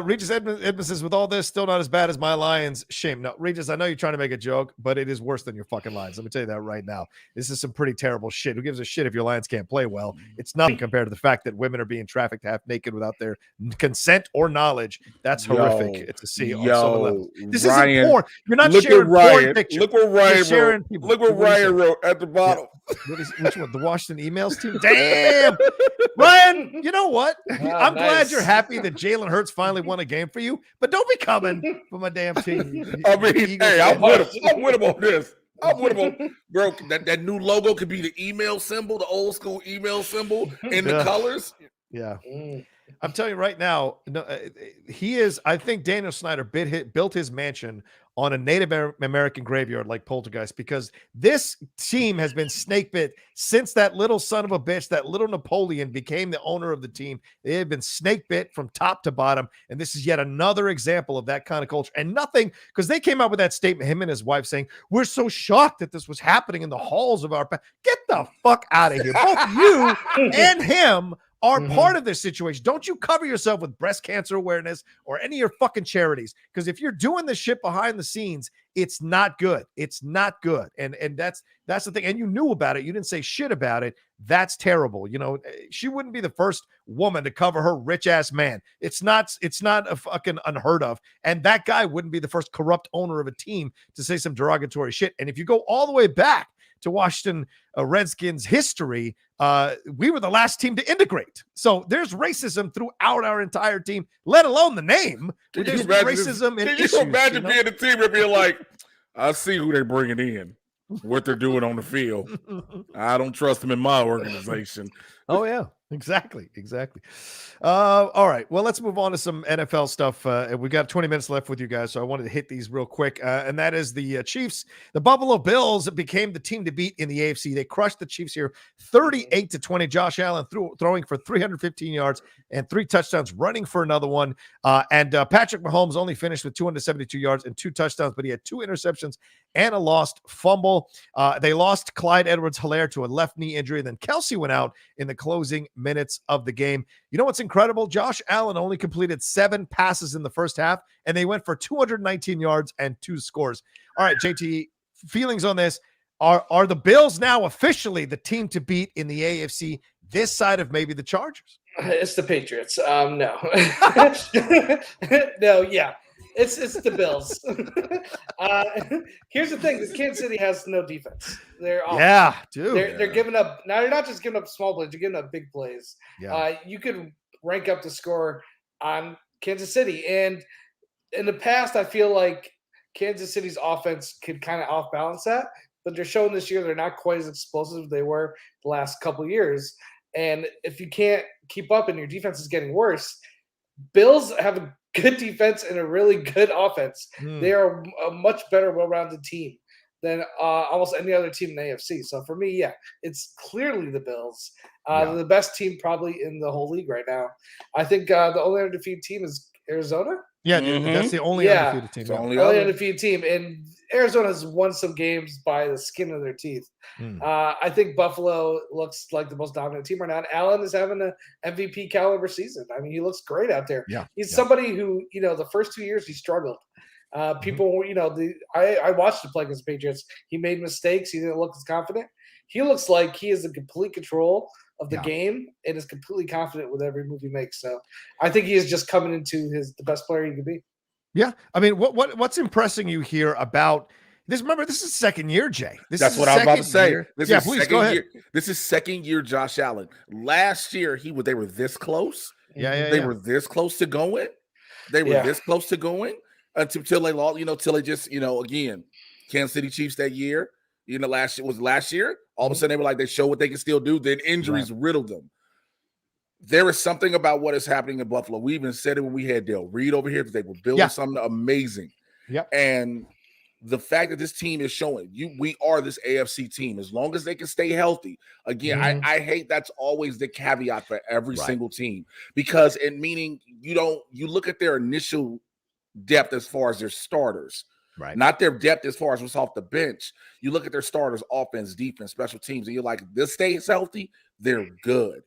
Regis Edmonds says, with all this, still not as bad as my Lions. Shame. No, Regis, I know you're trying to make a joke, but it is worse than your fucking Lions. Let me tell you that right now. This is some pretty terrible shit. Who gives a shit if your Lions can't play well? It's nothing compared to the fact that women are being trafficked half naked without their consent or knowledge. That's horrific to see on some level. This isn't porn. You're not sharing porn pictures. Look what Ryan wrote. Look what Ryan wrote at the bottom. Which one? The Washington emails team? Damn! Ryan, you know what? I'm glad you're happy that Jalen Hurts finally won a game for you, but don't be coming for my damn team. I mean, hey, I'm with him on this. Bro, that new logo could be the email symbol, the old school email symbol in the colors. Yeah. I'm telling you right now, he is. I think Daniel Snyder built his mansion on a Native American graveyard like Poltergeist, because this team has been snake bit since that little son of a bitch, that little Napoleon, became the owner of the team. They have been snake bit from top to bottom, and this is yet another example of that kind of culture. And nothing, because they came out with that statement, him and his wife, saying, "We're so shocked that this was happening in the halls of our." Get the fuck out of here, both you and him are part of this situation. Don't you cover yourself with breast cancer awareness or any of your fucking charities, because if you're doing this shit behind the scenes, it's not good. It's not good. And that's the thing. And you knew about it. You didn't say shit about it. That's terrible. She wouldn't be the first woman to cover her rich ass man. It's not a fucking unheard of. And that guy wouldn't be the first corrupt owner of a team to say some derogatory shit. And if you go all the way back to Washington Redskins history, we were the last team to integrate. So there's racism throughout our entire team, let alone the name. There's racism and issues. Can you imagine being a team and being like, I see who they're bringing in, what they're doing on the field. I don't trust them in my organization. Oh, yeah. Exactly. All right. Well, let's move on to some NFL stuff. We've got 20 minutes left with you guys, so I wanted to hit these real quick. And that is the Chiefs. The Buffalo Bills became the team to beat in the AFC. They crushed the Chiefs here 38-20. Josh Allen throwing for 315 yards and 3 touchdowns, running for another one. And Patrick Mahomes only finished with 272 yards and 2 touchdowns, but he had 2 interceptions and a lost fumble. They lost Clyde Edwards-Helaire to a left knee injury. Then Kelsey went out in the closing minutes of the game. You know what's incredible? Josh Allen only completed 7 passes in the first half, and they went for 219 yards and 2 scores. All right, JT, feelings on this. Are the Bills now officially the team to beat in the AFC this side of maybe the Chargers? It's the Patriots. No. No, yeah. It's the Bills. Here's the thing: this Kansas City has no defense. They're awful. Yeah, dude. They're giving up. Now they're not just giving up small plays; they're giving up big plays. Yeah. You could rank up the score on Kansas City, and in the past, I feel like Kansas City's offense could kind of off balance that, but they're showing this year they're not quite as explosive as they were the last couple of years. And if you can't keep up and your defense is getting worse, Bills have a good defense and a really good offense. They are a much better, well-rounded team than almost any other team in the AFC. So for me, yeah, it's clearly the Bills. They're the best team probably in the whole league right now. I think the only undefeated team is Arizona. Yeah, that's the only undefeated team. The only undefeated team. And Arizona has won some games by the skin of their teeth. I think Buffalo looks like the most dominant team right now. And Allen is having an MVP caliber season. I mean, he looks great out there. He's somebody who, the first 2 years he struggled. People, I watched him play against the Patriots. He made mistakes. He didn't look as confident. He looks like he is in complete control of the game and is completely confident with every move he makes. So I think he is just coming into the best player he could be. Yeah. I mean, what's impressing you here about this? Remember, this is second year, Jay. That's what I was about to say. This is second year Josh Allen. Last year, they were this close. They were this close to going. They were this close to going until they lost, till they just, again, Kansas City Chiefs that year. Last year. All of a sudden, they were like, they show what they can still do. Then injuries riddled them. There is something about what is happening in Buffalo. We even said it when we had Dale Reed over here, because they were building something amazing. And the fact that this team is showing we are this AFC team, as long as they can stay healthy. Again, I hate that's always the caveat for every single team, because meaning you look at their initial depth as far as their starters. Right. Not their depth as far as what's off the bench. You look at their starters, offense, defense, special teams, and you're like, this stays healthy, they're good.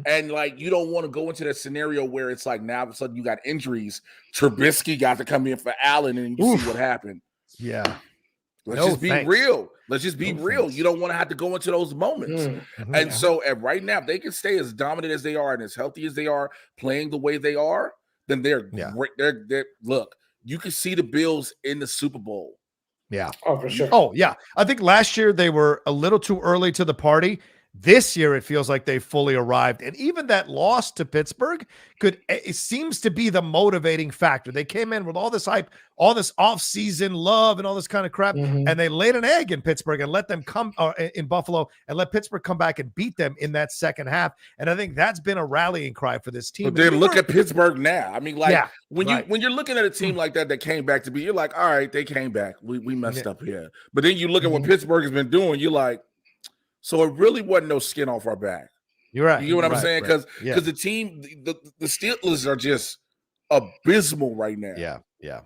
And you don't want to go into that scenario where it's like now all of a sudden you got injuries. Trubisky got to come in for Allen, and you see what happened. Yeah. Let's just be real. Let's just be real. Thanks. You don't want to have to go into those moments. And so right now, if they can stay as dominant as they are and as healthy as they are, playing the way they are, then they're great. They're look. You can see the Bills in the Super Bowl. Yeah. Oh, for sure. Oh, yeah. I think last year they were a little too early to the party. This year, it feels like they fully arrived. And even that loss to Pittsburgh it seems to be the motivating factor. They came in with all this hype, all this off-season love and all this kind of crap, and they laid an egg in Pittsburgh and let them come in Buffalo and let Pittsburgh come back and beat them in that second half. And I think that's been a rallying cry for this team. But then look at Pittsburgh now. I mean, when you're looking at a team like that came back to be, you're like, all right, they came back. We messed up here. But then you look at what Pittsburgh has been doing, you're like, so it really wasn't no skin off our back. You're right. You know what I'm saying? Because the team, the Steelers are just abysmal right now. Yeah.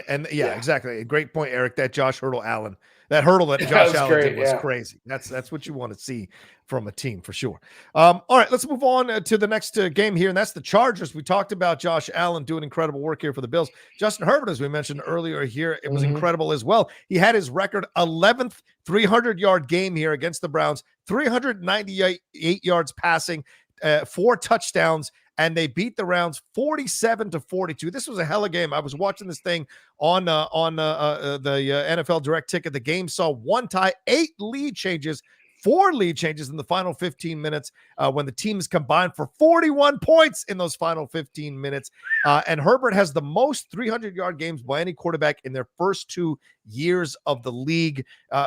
And exactly. A great point, Eric. That Josh Allen. That hurdle that Josh Allen did was crazy. That's what you want to see from a team for sure. All right, let's move on to the next game here, and that's the Chargers. We talked about Josh Allen doing incredible work here for the Bills. Justin Herbert, as we mentioned earlier here, it was incredible as well. He had his record 11th 300-yard game here against the Browns, 398 yards passing, 4 touchdowns, and they beat the Browns 47-42. This was a hella game. I was watching this thing on the NFL Direct Ticket. The game saw 1 tie, 4 lead changes in the final 15 minutes when the teams combined for 41 points in those final 15 minutes. And Herbert has the most 300-yard games by any quarterback in their first 2 years of the league.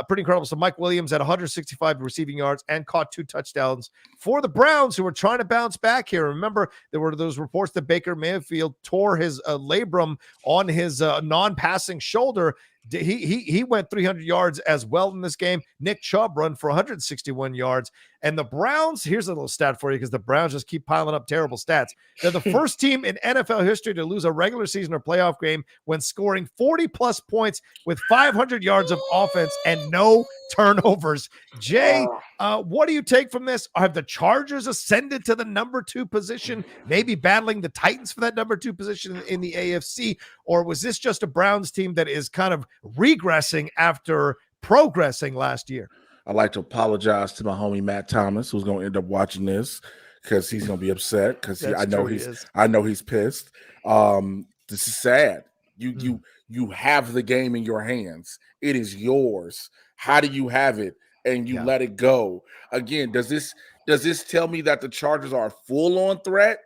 Pretty incredible. So Mike Williams had 165 receiving yards and caught 2 touchdowns for the Browns, who were trying to bounce back here. Remember, there were those reports that Baker Mayfield tore his labrum on his non-passing shoulder. He went 300 yards as well in this game. Nick Chubb run for 161 yards. And the Browns, here's a little stat for you because the Browns just keep piling up terrible stats. They're the first team in NFL history to lose a regular season or playoff game when scoring 40-plus points with 500 yards of offense and no turnovers. Jay, what do you take from this? Have the Chargers ascended to the number 2 position, maybe battling the Titans for that number 2 position in the AFC? Or was this just a Browns team that is kind of regressing after progressing last year? I'd like to apologize to my homie Matt Thomas, who's going to end up watching this because he's going to be upset because I know he's pissed. This is sad. You have the game in your hands. It is yours. How do you have it and you let it go? Again, does this tell me that the Chargers are a full-on threat?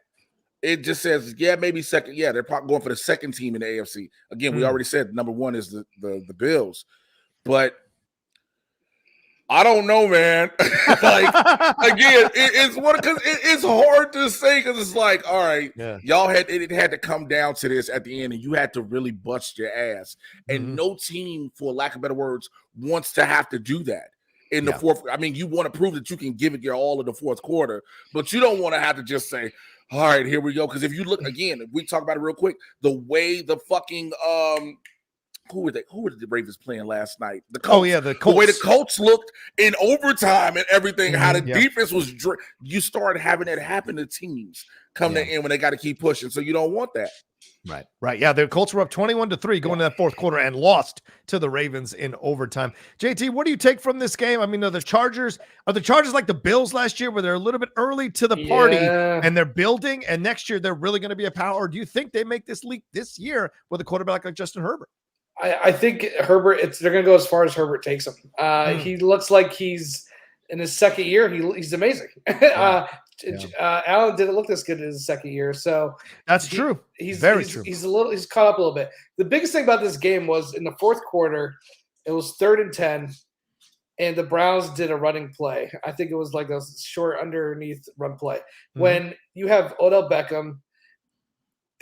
It just says, maybe second. Yeah, they're probably going for the second team in the AFC. Again, we already said number 1 is the Bills. But I don't know, man. Like, again, it's one because it's hard to say because it's like, all right, y'all had to come down to this at the end, and you had to really bust your ass. And no team, for lack of better words, wants to have to do that in the fourth. I mean, you want to prove that you can give it your all in the fourth quarter, but you don't want to have to just say, all right, here we go. Because if you look again, if we talk about it real quick, the way the fucking who were the Ravens playing last night? The Colts. The Colts. The way the Colts looked in overtime and everything, how the defense was. You started having it happen to teams come to end when they got to keep pushing. So you don't want that. Right. Yeah, the Colts were up 21-3 going to that fourth quarter and lost to the Ravens in overtime. JT, what do you take from this game? I mean, are the Chargers like the Bills last year where they're a little bit early to the party and they're building, and next year they're really going to be a power? Or do you think they make this leap this year with a quarterback like Justin Herbert? I think Herbert, they're going to go as far as Herbert takes him. He looks like he's in his second year. He's amazing. Allen didn't look this good in his second year, so that's true. He's true. He's caught up a little bit. The biggest thing about this game was in the fourth quarter, it was 3rd and 10, and the Browns did a running play. I think it was like a short underneath run play. When you have Odell Beckham,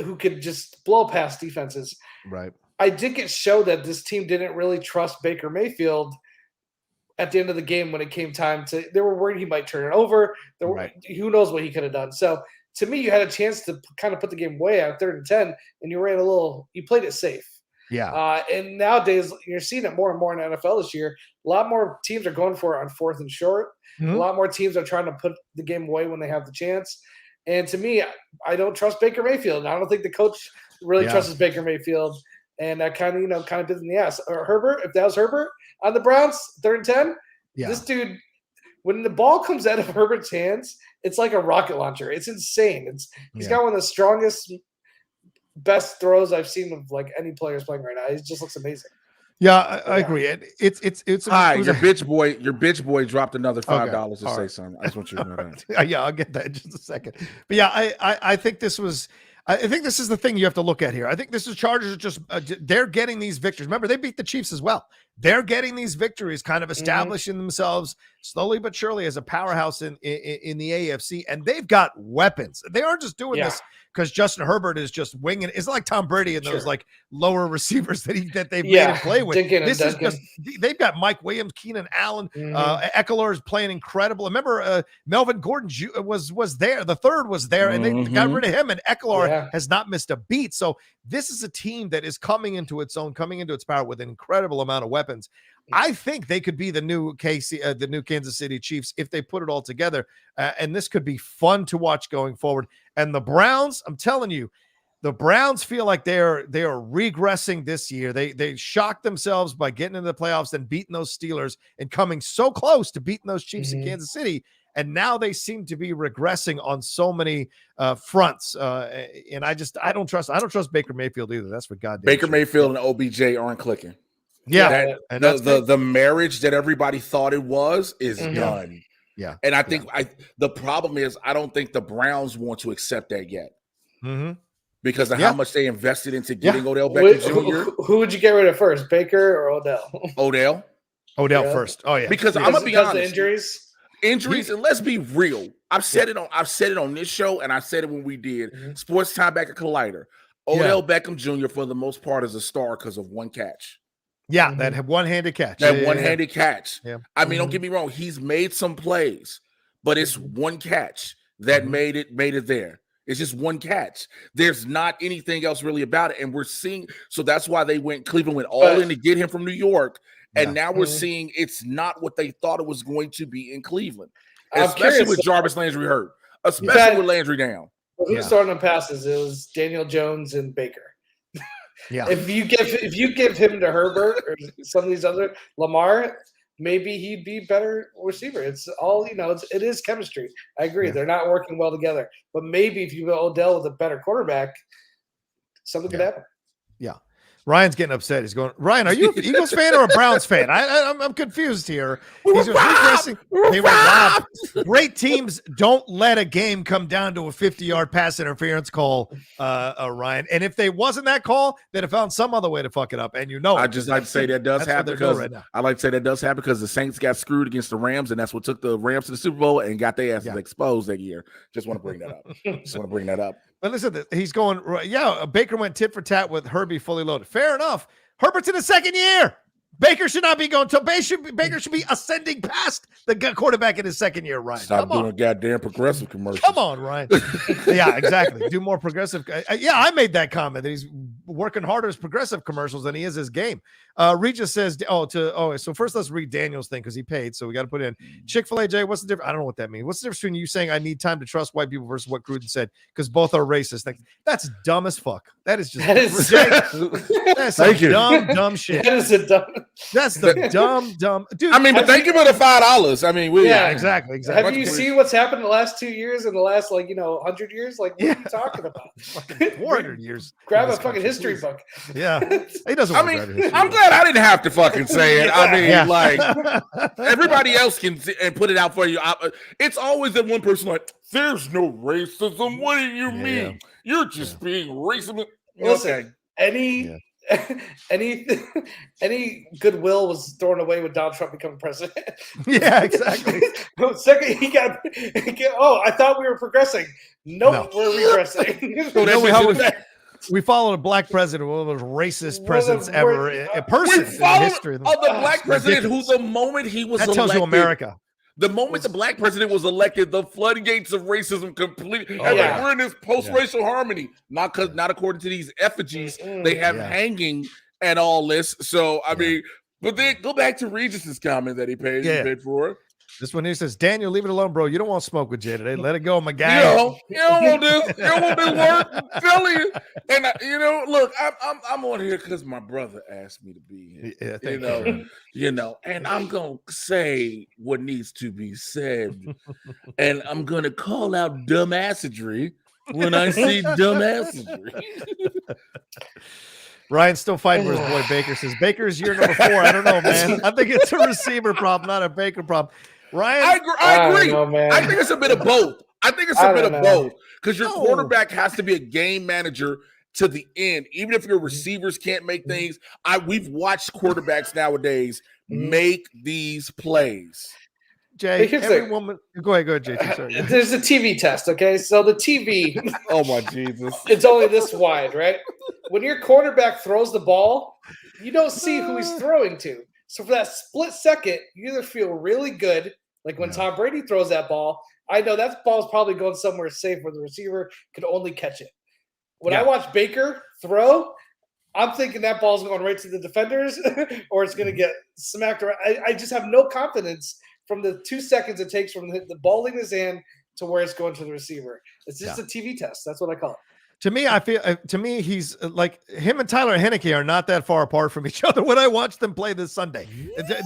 who could just blow past defenses, right? I think it showed that this team didn't really trust Baker Mayfield at the end of the game when it came time to – they were worried he might turn it over. Who knows what he could have done. So, to me, you had a chance to kind of put the game way out, 3rd and 10, and you played it safe. Yeah. And nowadays, you're seeing it more and more in the NFL this year. A lot more teams are going for it on 4th and short. A lot more teams are trying to put the game away when they have the chance. And to me, I don't trust Baker Mayfield. I don't think the coach really trusts Baker Mayfield. And that kind of bit in the ass. Or Herbert, if that was Herbert on the Browns, 3rd and 10, this dude, when the ball comes out of Herbert's hands, it's like a rocket launcher. It's insane. He's got one of the strongest, best throws I've seen of like any players playing right now. He just looks amazing. Yeah, I agree. It's hi. Your bitch boy dropped another $5 to say something. I just want you to know that. Yeah, I'll get that in just a second. But yeah, I think this was. I think this is the thing you have to look at here. I think this is Chargers are just they're getting these victories. Remember, they beat the Chiefs as well. They're getting these victories, kind of establishing themselves slowly but surely as a powerhouse in the AFC, and they've got weapons. They aren't just doing this because Justin Herbert is just winging. It's like Tom Brady and those like lower receivers that they've made him play with. This is just they've got Mike Williams, Keenan Allen, Eckler is playing incredible. Remember, Melvin Gordon was there. The third was there, and they got rid of him. And Eckler has not missed a beat. So this is a team that is coming into its own, coming into its power with an incredible amount of weapons. I think they could be the new Kansas City Chiefs if they put it all together. And this could be fun to watch going forward. And the Browns, I'm telling you, the Browns feel like they are regressing this year. They shocked themselves by getting into the playoffs and beating those Steelers and coming so close to beating those Chiefs in Kansas City. And now they seem to be regressing on so many fronts. And I don't trust Baker Mayfield either. That's for goddamn Baker Mayfield and OBJ aren't clicking. Yeah. And the marriage that everybody thought it was is done. Yeah. And I think the problem is I don't think the Browns want to accept that yet. Because of how much they invested into getting Odell Beckham Jr. Who would you get rid of first, Baker or Odell? Odell first. Oh yeah. Because I'm gonna be honest. Injuries, and let's be real. I've said it on this show, and I said it when we did Sports Time back at Collider. Odell Beckham Jr. for the most part is a star because of one catch. Yeah, that one-handed catch. That one-handed catch. Yeah. I mean, don't get me wrong. He's made some plays, but it's one catch that made it there. It's just one catch. There's not anything else really about it. And we're seeing, so that's why Cleveland went all in to get him from New York. And now we're seeing it's not what they thought it was going to be in Cleveland. Especially with Jarvis Landry hurt. Especially with Landry down. Who's starting on passes? It was Daniel Jones and Baker. Yeah. If you give him to Herbert or some of these other Lamar, maybe he'd be better receiver. It's all it is chemistry. I agree. They're not working well together. But maybe if you go Odell with a better quarterback, something could happen. Yeah. Ryan's getting upset. He's going, Ryan, are you an Eagles fan or a Browns fan? I'm confused here. He's regressing. They were robbed. Great teams don't let a game come down to a 50-yard pass interference call, Ryan. And if they wasn't that call, they'd have found some other way to fuck it up. And I just like to say that does happen because I like to say that does happen because the Saints got screwed against the Rams, and that's what took the Rams to the Super Bowl and got their asses exposed that year. Just want to bring that up. But listen, he's going, Baker went tit for tat with Herbie fully loaded. Fair enough. Herbert's in his second year. Baker should not be going to Baker should be ascending past the quarterback in his second year, Ryan. Stop doing goddamn progressive commercials. Come on, Ryan. Yeah, exactly. Do more progressive. I made that comment that he's working harder as progressive commercials than he is his game. Regis says, so first let's read Daniel's thing because he paid, so we got to put it in. Chick-fil-A, Jay, what's the difference? I don't know what that means. What's the difference between you saying I need time to trust white people versus what Gruden said? Because both are racist things. That's dumb as fuck. That's dumb shit. That is a dumb. That's the dumb dude. I mean, but thank you for the $5. I mean, exactly. Have you seen what's happened in the last 2 years and the last 100 years? Like, what are you talking about? 400 years. Grab a fucking history book. Yeah, he doesn't. I'm glad I didn't have to fucking say it. I mean, everybody else can and put it out for you. It's always that one person like, there's no racism. What do you mean? You're just being racist. Listen, any goodwill was thrown away with Donald Trump becoming president. Yeah, exactly. Second, I thought we were progressing. Nope, we're regressing. We followed a black president, one of those racist presidents ever, a person in the history. The black president who the moment he was elected. That tells you America. The moment the black president was elected, the floodgates of racism completely. We're in this post-racial harmony, not according to these effigies they have hanging and all this. So I mean, but then go back to Regis's comment that he paid for. This one here says, Daniel, leave it alone, bro. You don't want to smoke with Jay today. Let it go, my guy. You don't want this. You don't want this work. I'm telling you. And look, I'm on here because my brother asked me to be here. Yeah, and I'm gonna say what needs to be said, and I'm gonna call out dumbassery when I see dumbassery. Ryan's still fighting for his boy Baker. Says Baker's year number 4. I don't know, man. I think it's a receiver problem, not a Baker problem. Ryan, I agree. I think it's a bit of both. Because your quarterback has to be a game manager to the end. Even if your receivers can't make things, we've watched quarterbacks nowadays make these plays. Jay, go ahead, Jay. Sorry. There's a TV test, okay? So the TV. Oh my Jesus! It's only this wide, right? When your quarterback throws the ball, you don't see who he's throwing to. So for that split second, you either feel really good. Like when Tom Brady throws that ball, I know that ball's probably going somewhere safe where the receiver could only catch it. When I watch Baker throw, I'm thinking that ball's going right to the defenders or it's going to get smacked around. I just have no confidence from the 2 seconds it takes from the ball in his hand to where it's going to the receiver. It's just a TV test. That's what I call it. To me, he's like him and Tyler Heineke are not that far apart from each other. When I watched them play this Sunday,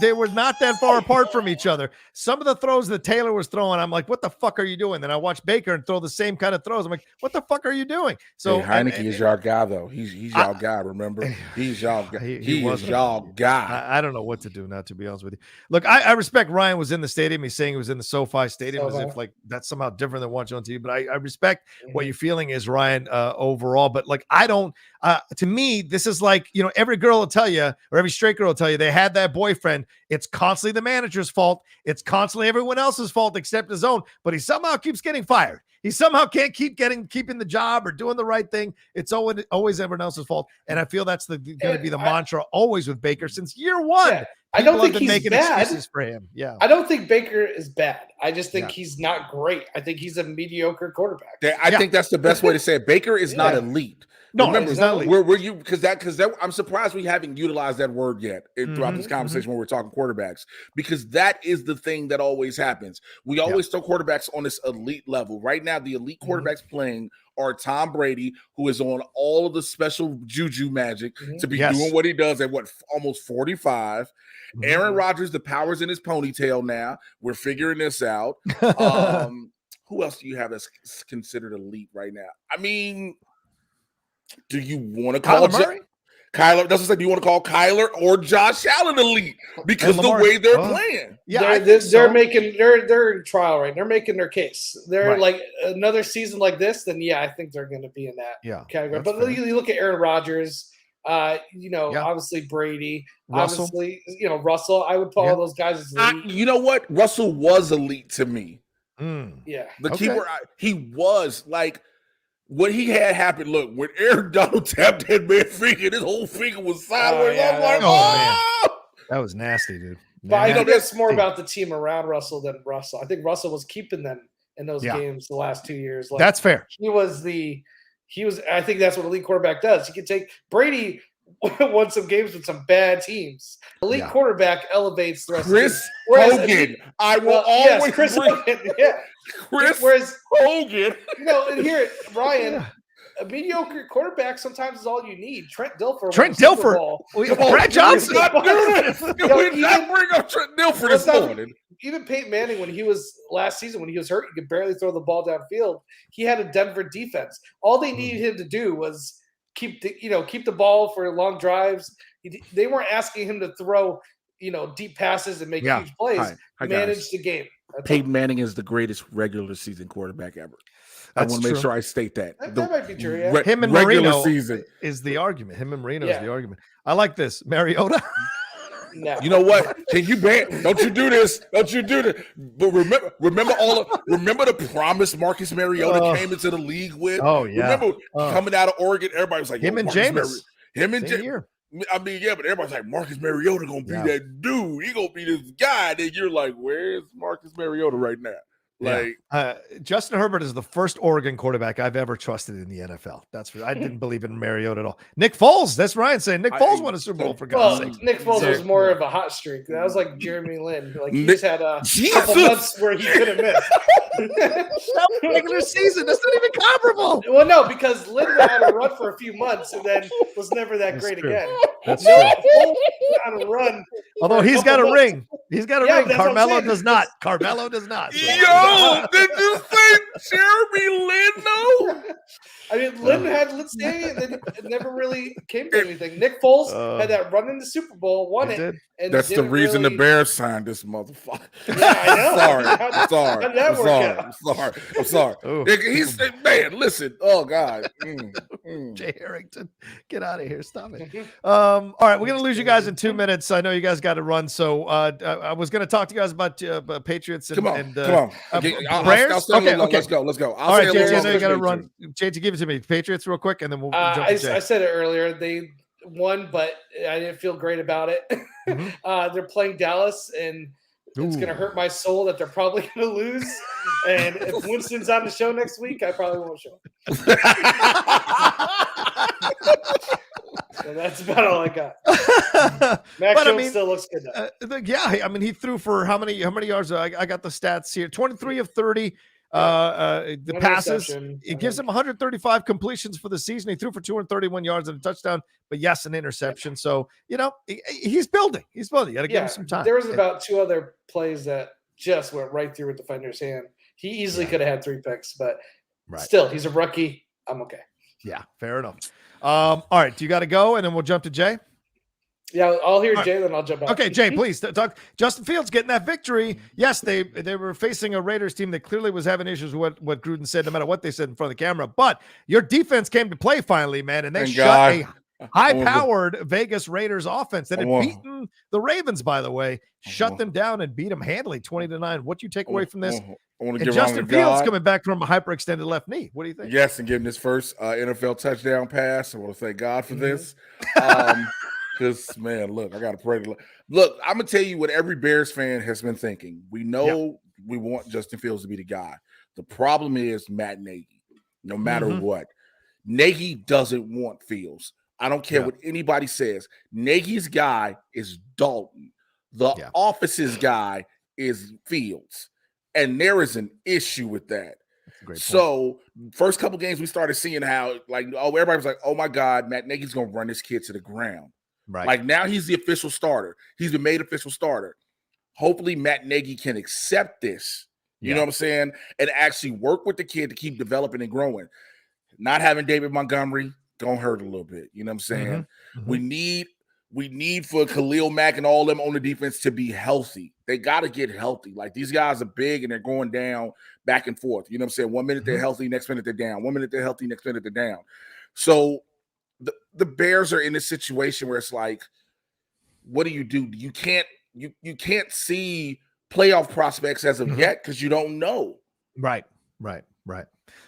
they were not that far apart from each other. Some of the throws that Taylor was throwing, I'm like, what the fuck are you doing? Then I watched Baker and throw the same kind of throws. I'm like, what the fuck are you doing? So Heineke is y'all guy, though. He's y'all guy. Remember, he's y'all guy. He is y'all guy. I don't know what to do now, to be honest with you. Look, I respect Ryan was in the stadium. He's saying he was in the SoFi Stadium as if like that's somehow different than watching on TV. But I respect what you're feeling is, Ryan, overall. But like, I don't, to me, this is like, every girl will tell you, or every straight girl will tell you they had that boyfriend. It's constantly the manager's fault. It's constantly everyone else's fault except his own, but he somehow keeps getting fired. He somehow can't keeping the job or doing the right thing. It's always everyone else's fault. And I feel that's going to be the mantra always with Baker since year one. I don't think he's making bad. excuses for him. Yeah. I don't think Baker is bad. I just think he's not great. I think he's a mediocre quarterback. I think that's the best way to say it. Baker is not elite. No, remember, he's not elite. Were you because I'm surprised we haven't utilized that word yet throughout this conversation when we're talking quarterbacks, because that is the thing that always happens. We always throw quarterbacks on this elite level. Right now, the elite quarterbacks playing are Tom Brady, who is on all of the special juju magic to be doing what he does at almost 45. Aaron Rodgers, the power's in his ponytail now. We're figuring this out. Who else do you have that's considered elite right now? I mean, do you want to call Kyler? That's what I said. Do you want to call Kyler or Josh Allen elite because the way they're playing? Yeah, they're making they're in trial, right? They're making their case. They're like another season like this, then I think they're going to be in that category. But you look at Aaron Rodgers, obviously Brady, Russell. obviously Russell. I would call all those guys as elite. You know what? Russell was elite to me. Yeah, the keyword he was like. What he had happened, look, when Aaron Donald tapped that man finger, his whole finger was sideways. I was like, man. That was nasty, dude. But I think it's more about the team around Russell than Russell. I think Russell was keeping them in those games the last 2 years. Like, that's fair. He was. I think that's what elite quarterback does. He can take Brady. Won some games with some bad teams. Elite quarterback elevates the rest. Chris Hogan. I will always Chris Hogan. Yeah. Chris Hogan. And here, Ryan, a mediocre quarterback sometimes is all you need. Trent Dilfer. Brad Johnson. We're not bring up Trent Dilfer this morning. Even Peyton Manning, when he was last season, when he was hurt, he could barely throw the ball downfield. He had a Denver defense. All they needed him to do was keep the ball for long drives. They weren't asking him to throw, deep passes and make huge plays. Manage the game. Peyton Manning is the greatest regular season quarterback ever. I want to make sure I state that. That might be true. Yeah. Him and Marino is the argument. Him and Marino is the argument. I like this. Mariota. No. You know what? Can you ban? Don't you do this? Don't you do this? But remember the promise Marcus Mariota came into the league with. Oh yeah. Remember coming out of Oregon, everybody was like him and Jameis. I mean, but everybody's like Marcus Mariota gonna be that dude. He gonna be this guy. Then you're like, where's Marcus Mariota right now? Like Justin Herbert is the first Oregon quarterback I've ever trusted in the NFL. I didn't believe in Mariota at all. Nick Foles, that's Ryan saying Nick Foles won a Super Bowl for God's sake. Nick Foles was more of a hot streak. That was like Jeremy Lin. Like he just had a couple months where he couldn't miss. That was regular season. That's not even comparable. Well, no, because Lin had a run for a few months and then was never that great again. That's true. On a run. Although he's got a ring. He's got a ring. Carmelo does not. Carmelo does not. Yo, did you say Jeremy Lin though? I mean, Lin had Lin standing and then it never really came to anything. Nick Foles had that run in the Super Bowl, won it. And that's the reason the Bears signed this motherfucker. Yeah, I know. I'm sorry. He's man, listen. Oh God. Jay Harrington, get out of here. Stop it. All right, we're gonna lose you guys in 2 minutes. I know you guys got to run. So I was gonna talk to you guys about Patriots and come on. Bears. Okay. Let's go. All right, JJ, I know you got to run. JJ, give it to me. Patriots real quick, and then we'll jump to Jay. I said it earlier. They won, but I didn't feel great about it. They're playing Dallas, and it's going to hurt my soul that they're probably going to lose. And if Winston's on the show next week, I probably won't show up. So that's about all I got. Mac Jones still looks good though. He threw for how many yards? I got the stats here. 23 of 30. The passes. It gives him 135 completions for the season. He threw for 231 yards and a touchdown, but an interception. So he's building. You got to give him some time. There was about 2 other plays that just went right through a defender's hand. He easily could have had 3 picks, but still, he's a rookie. I'm okay. Yeah, fair enough. All right, you got to go, and then we'll jump to Jay. Yeah, I'll hear Jay, then I'll jump out. Okay, Jay, please talk. Justin Fields getting that victory. Yes, they were facing a Raiders team that clearly was having issues with what Gruden said, no matter what they said in front of the camera. But your defense came to play finally, man, and they shut a high-powered Vegas Raiders offense that had beaten the Ravens, by the way, shut them down and beat them handily, 20-9. What do you take away from this? And Justin Fields coming back from a hyperextended left knee. What do you think? Yes, and getting his first NFL touchdown pass. I want to thank God for this. Because, man, look, I got to pray. Look, I'm going to tell you what every Bears fan has been thinking. We know we want Justin Fields to be the guy. The problem is Matt Nagy, no matter what. Nagy doesn't want Fields. I don't care what anybody says. Nagy's guy is Dalton. The office's guy is Fields. And there is an issue with that. So first couple games, we started seeing how, like, everybody was like, oh, my God, Matt Nagy's going to run this kid to the ground. Right. Like, now he's the official starter. He's been made official starter. Hopefully Matt Nagy can accept this, you know what I'm saying, and actually work with the kid to keep developing and growing. Not having David Montgomery don't hurt a little bit. You know what I'm saying? We need for Khalil Mack and all them on the defense to be healthy. They got to get healthy. Like, these guys are big and they're going down back and forth. You know what I'm saying? 1 minute they're healthy, next minute they're down. 1 minute they're healthy, next minute they're down. So the Bears are in this situation where it's like, what do? You can't see playoff prospects as of yet because you don't know. Right.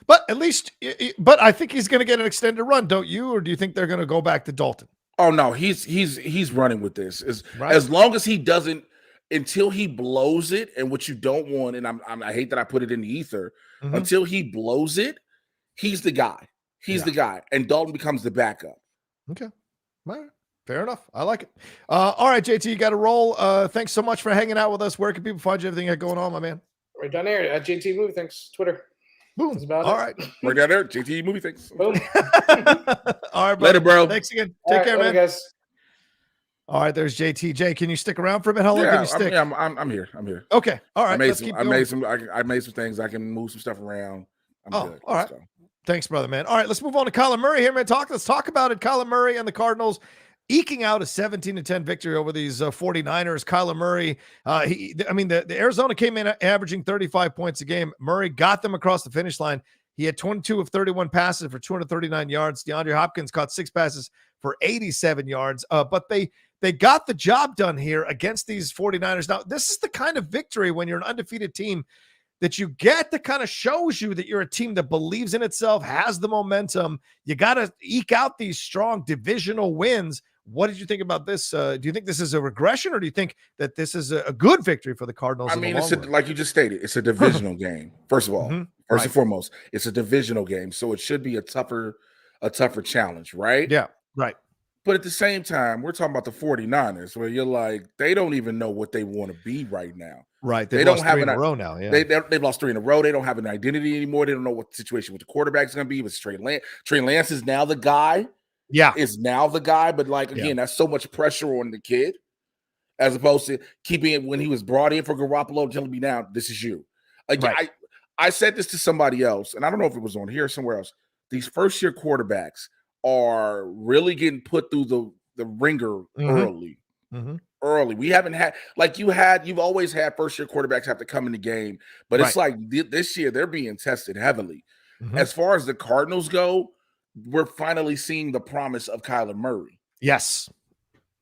But at least, but I think he's going to get an extended run, don't you? Or do you think they're going to go back to Dalton? Oh no, he's running with this. As long as he doesn't, until he blows it, and what you don't want, and I hate that I put it in the ether, until he blows it, he's the guy. He's the guy, and Dalton becomes the backup. Okay, all right. Fair enough. I like it. All right, JT, you got to roll. Thanks so much for hanging out with us. Where can people find you? Everything you got going on, my man? Right down there at JT Movie. Thanks, Twitter. Boom. All right. Right down there, JT Movie. Thanks. Boom. All right, later, bro. Thanks again. Take care, man. Guys. All right, there's JTJ. Can you stick around for a minute? How long can you stick? I'm here. Okay. All right. I made some things. I can move some stuff around. I'm good. All right. Thanks, brother, man. All right, let's move on to Kyler Murray here, man. Let's talk about it. Kyler Murray and the Cardinals eking out a 17-10 victory over these 49ers. Kyler Murray, the Arizona came in averaging 35 points a game. Murray got them across the finish line. He had 22 of 31 passes for 239 yards. DeAndre Hopkins caught 6 passes for 87 yards. But they got the job done here against these 49ers. Now, this is the kind of victory when you're an undefeated team that you get that kind of shows you that you're a team that believes in itself, has the momentum. You got to eke out these strong divisional wins. What did you think about this? Do you think this is a regression, or do you think that this is a good victory for the Cardinals? I mean, like you just stated, it's a divisional game. First of all, first and foremost, it's a divisional game, so it should be a tougher challenge, right? Yeah, right. But at the same time, we're talking about the 49ers, where you're like, they don't even know what they want to be right now. Right. They don't have 3 in a row now. Yeah. They've lost 3 in a row. They don't have an identity anymore. They don't know what the situation with the quarterback is going to be. With Trey Lance is now the guy. Yeah. Is now the guy. But like, again, that's so much pressure on the kid as opposed to keeping it when he was brought in for Garoppolo, telling me now, this is you. Again, right. I said this to somebody else, and I don't know if it was on here or somewhere else. These first-year quarterbacks are really getting put through the ringer early. Early. We haven't had, like you've always had first-year quarterbacks have to come in the game, but it's like this year they're being tested heavily. As far as the Cardinals go, we're finally seeing the promise of Kyler Murray. Yes.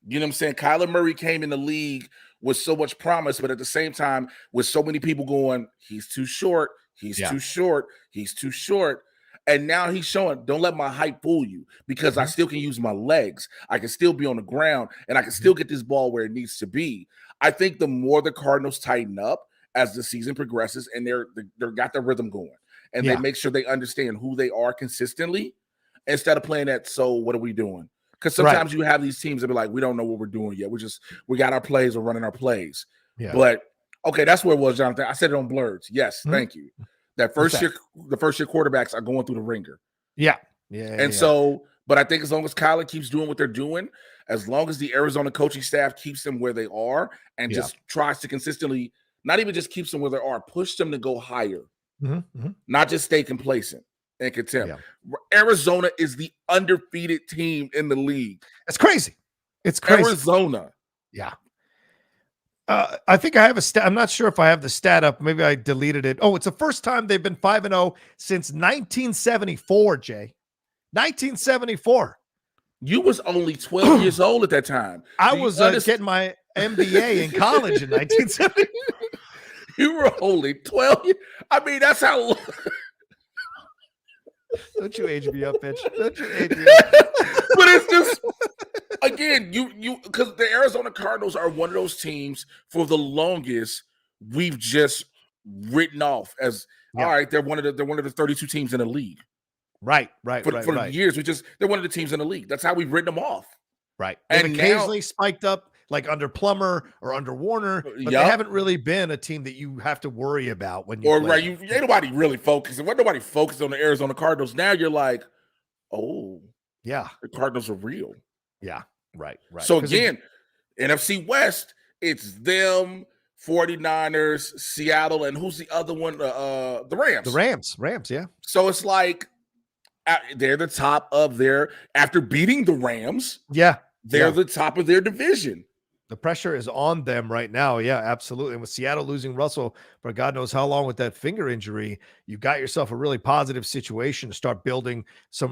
You know what I'm saying? Kyler Murray came in the league with so much promise, but at the same time, with so many people going, he's too short, he's too short, he's too short. And now he's showing, don't let my hype fool you, because I still can use my legs. I can still be on the ground, and I can still get this ball where it needs to be. I think the more the Cardinals tighten up as the season progresses, and they're got their rhythm going, and they make sure they understand who they are consistently, instead of playing that, so what are we doing? Because sometimes you have these teams that be like, we don't know what we're doing yet. We got our plays, we're running our plays. Yeah. But, okay, that's where it was, Jonathan. I said it on Blurs. Yes, thank you. That the first year quarterbacks are going through the ringer. Yeah. So, but I think as long as Kyler keeps doing what they're doing, as long as the Arizona coaching staff keeps them where they are and just tries to consistently, not even just keeps them where they are, push them to go higher, not just stay complacent and content. Yeah. Arizona is the undefeated team in the league. It's crazy. It's crazy. Arizona. Yeah. I think I have a stat. I'm not sure if I have the stat up. Maybe I deleted it. Oh, it's the first time they've been 5-0 since 1974, Jay. 1974. You was only 12 years old at that time. I was getting my MBA in college in 1970. You were only 12 years. I mean, that's how. Don't you age me up, bitch. Don't you age me up. But it's just. again, you because the Arizona Cardinals are one of those teams for the longest we've just written off as all right. They're one of the 32 teams in the league. Right. For years, they're one of the teams in the league. That's how we've written them off. Right. They've occasionally spiked up like under Plummer or under Warner, but they haven't really been a team that you have to worry about when you play. Ain't nobody really focused. When nobody focused on the Arizona Cardinals, now you're like, oh, yeah, the Cardinals are real. Yeah, right. So again, NFC West, it's them, 49ers, Seattle, and who's the other one? The Rams. The Rams, yeah. So it's like they're the top of after beating the Rams. Yeah. They're the top of their division. The pressure is on them right now. Yeah, absolutely. And with Seattle losing Russell for God knows how long with that finger injury, you got yourself a really positive situation to start building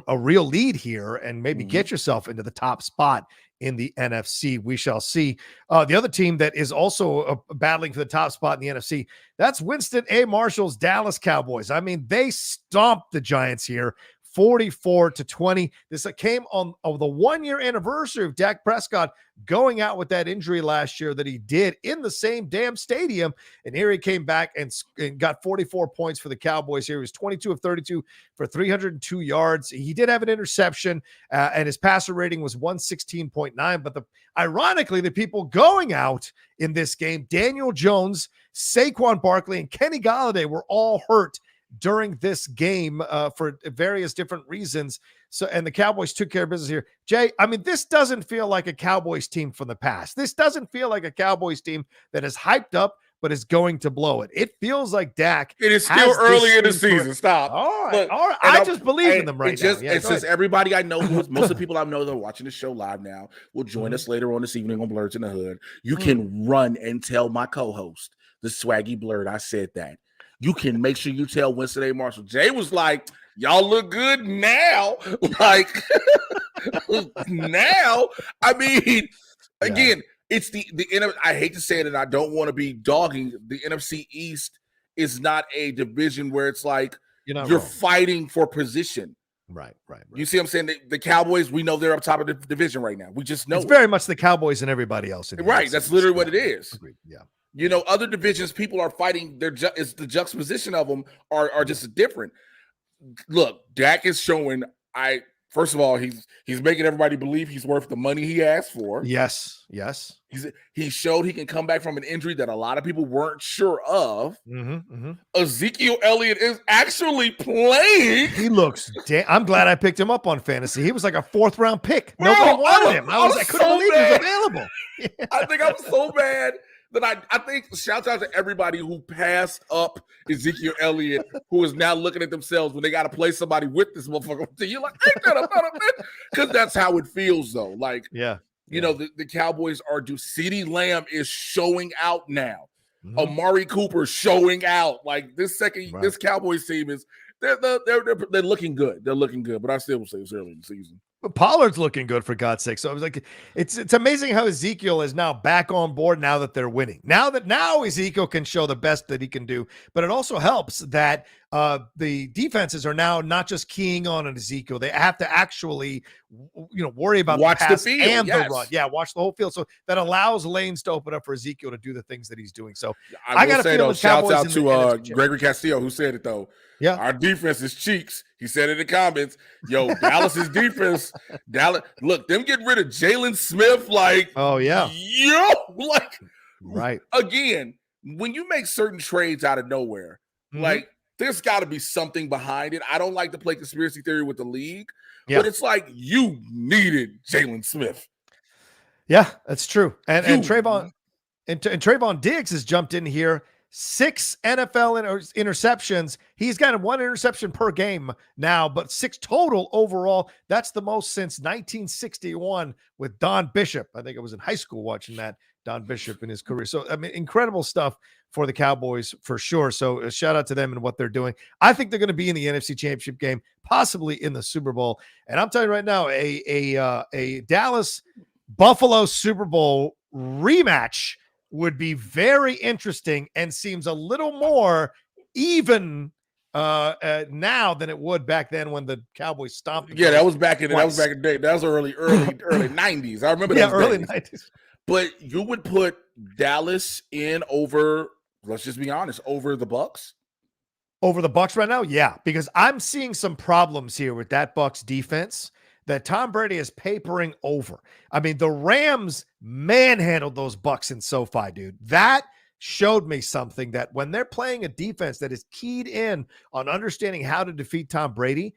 a real lead here and maybe get yourself into the top spot in the NFC. We shall see. The other team that is also battling for the top spot in the NFC, that's Winston A. Marshall's Dallas Cowboys. I mean, they stomped the Giants here. 44-20. This came on the 1-year anniversary of Dak Prescott going out with that injury last year that he did in the same damn stadium. And here he came back and got 44 points for the Cowboys here. He was 22 of 32 for 302 yards. He did have an interception and his passer rating was 116.9. But ironically, the people going out in this game, Daniel Jones, Saquon Barkley, and Kenny Golladay were all hurt during this game for various different reasons. So, and the Cowboys took care of business here. Jay, I mean, this doesn't feel like a Cowboys team from the past. This doesn't feel like a Cowboys team that is hyped up, but is going to blow it. It feels like Dak. It is still early in the season. Stop. All right. I just believe in them right now. It's just everybody I know, most of the people I know that are watching the show live now will join us later on this evening on Blurs in the Hood. You can run and tell my co-host, the Swaggy Blurred, I said that. You can make sure you tell Winston A. Marshall. Jay was like, y'all look good now. Like, now. I mean, again, it's the I hate to say it, and I don't want to be dogging. The NFC East is not a division where it's like you're fighting for position. Right. You see what I'm saying? The Cowboys, we know they're up top of the division right now. We just know it's very much the Cowboys and everybody else. Right. That's literally what it is. Agreed. Yeah. You know, other divisions, people are fighting. It's the juxtaposition of them are just different. Look, Dak is showing. First of all, he's making everybody believe he's worth the money he asked for. Yes. He showed he can come back from an injury that a lot of people weren't sure of. Ezekiel Elliott is actually playing. He looks. I'm glad I picked him up on fantasy. He was like a 4th round pick. Nobody wanted him. I couldn't believe he was available. I think I was so mad. That I think shout out to everybody who passed up Ezekiel Elliott, who is now looking at themselves when they got to play somebody with this motherfucker. You're like, ain't that a better man? Because that's how it feels, though. Like, you know, the Cowboys are due. CeeDee Lamb is showing out now. Amari Cooper showing out. Like this Cowboys team is they're looking good. They're looking good, but I still will say it's early in the season. But Pollard's looking good, for God's sake. So I was like, it's amazing how Ezekiel is now back on board now that they're winning. Now Ezekiel can show the best that he can do. But it also helps that the defenses are now not just keying on an Ezekiel. They have to actually, worry about watch the pass the field, and the run. Yeah, watch the whole field. So that allows lanes to open up for Ezekiel to do the things that he's doing. So I got to say, shout out to Gregory Castillo, who said it though. Yeah, our defense is cheeks. He said in the comments, "Yo, Dallas's defense. Dallas, look, them getting rid of Jalen Smith. Like, right. Again, when you make certain trades out of nowhere, like there's got to be something behind it. I don't like to play conspiracy theory with the league, but it's like you needed Jalen Smith. Yeah, that's true. And Trayvon and Trayvon Diggs has jumped in here. 6 NFL interceptions. He's got 1 interception per game now, but 6 total overall. That's the most since 1961 with Don Bishop. I think I was in high school watching that, Don Bishop in his career. So, I mean, incredible stuff for the Cowboys for sure. So a shout out to them and what they're doing. I think they're going to be in the NFC Championship game, possibly in the Super Bowl. And I'm telling you right now, a Dallas Buffalo Super Bowl rematch would be very interesting and seems a little more even now than it would back then when the Cowboys stomped. Yeah, that was back in the day. That was early 90s. I remember that. Early 90s. But you would put Dallas in over, let's just be honest, over the Bucs? Over the Bucs right now? Yeah, because I'm seeing some problems here with that Bucs defense that Tom Brady is papering over. I mean, the Rams manhandled those Bucs in SoFi, dude. That showed me something, that when they're playing a defense that is keyed in on understanding how to defeat Tom Brady,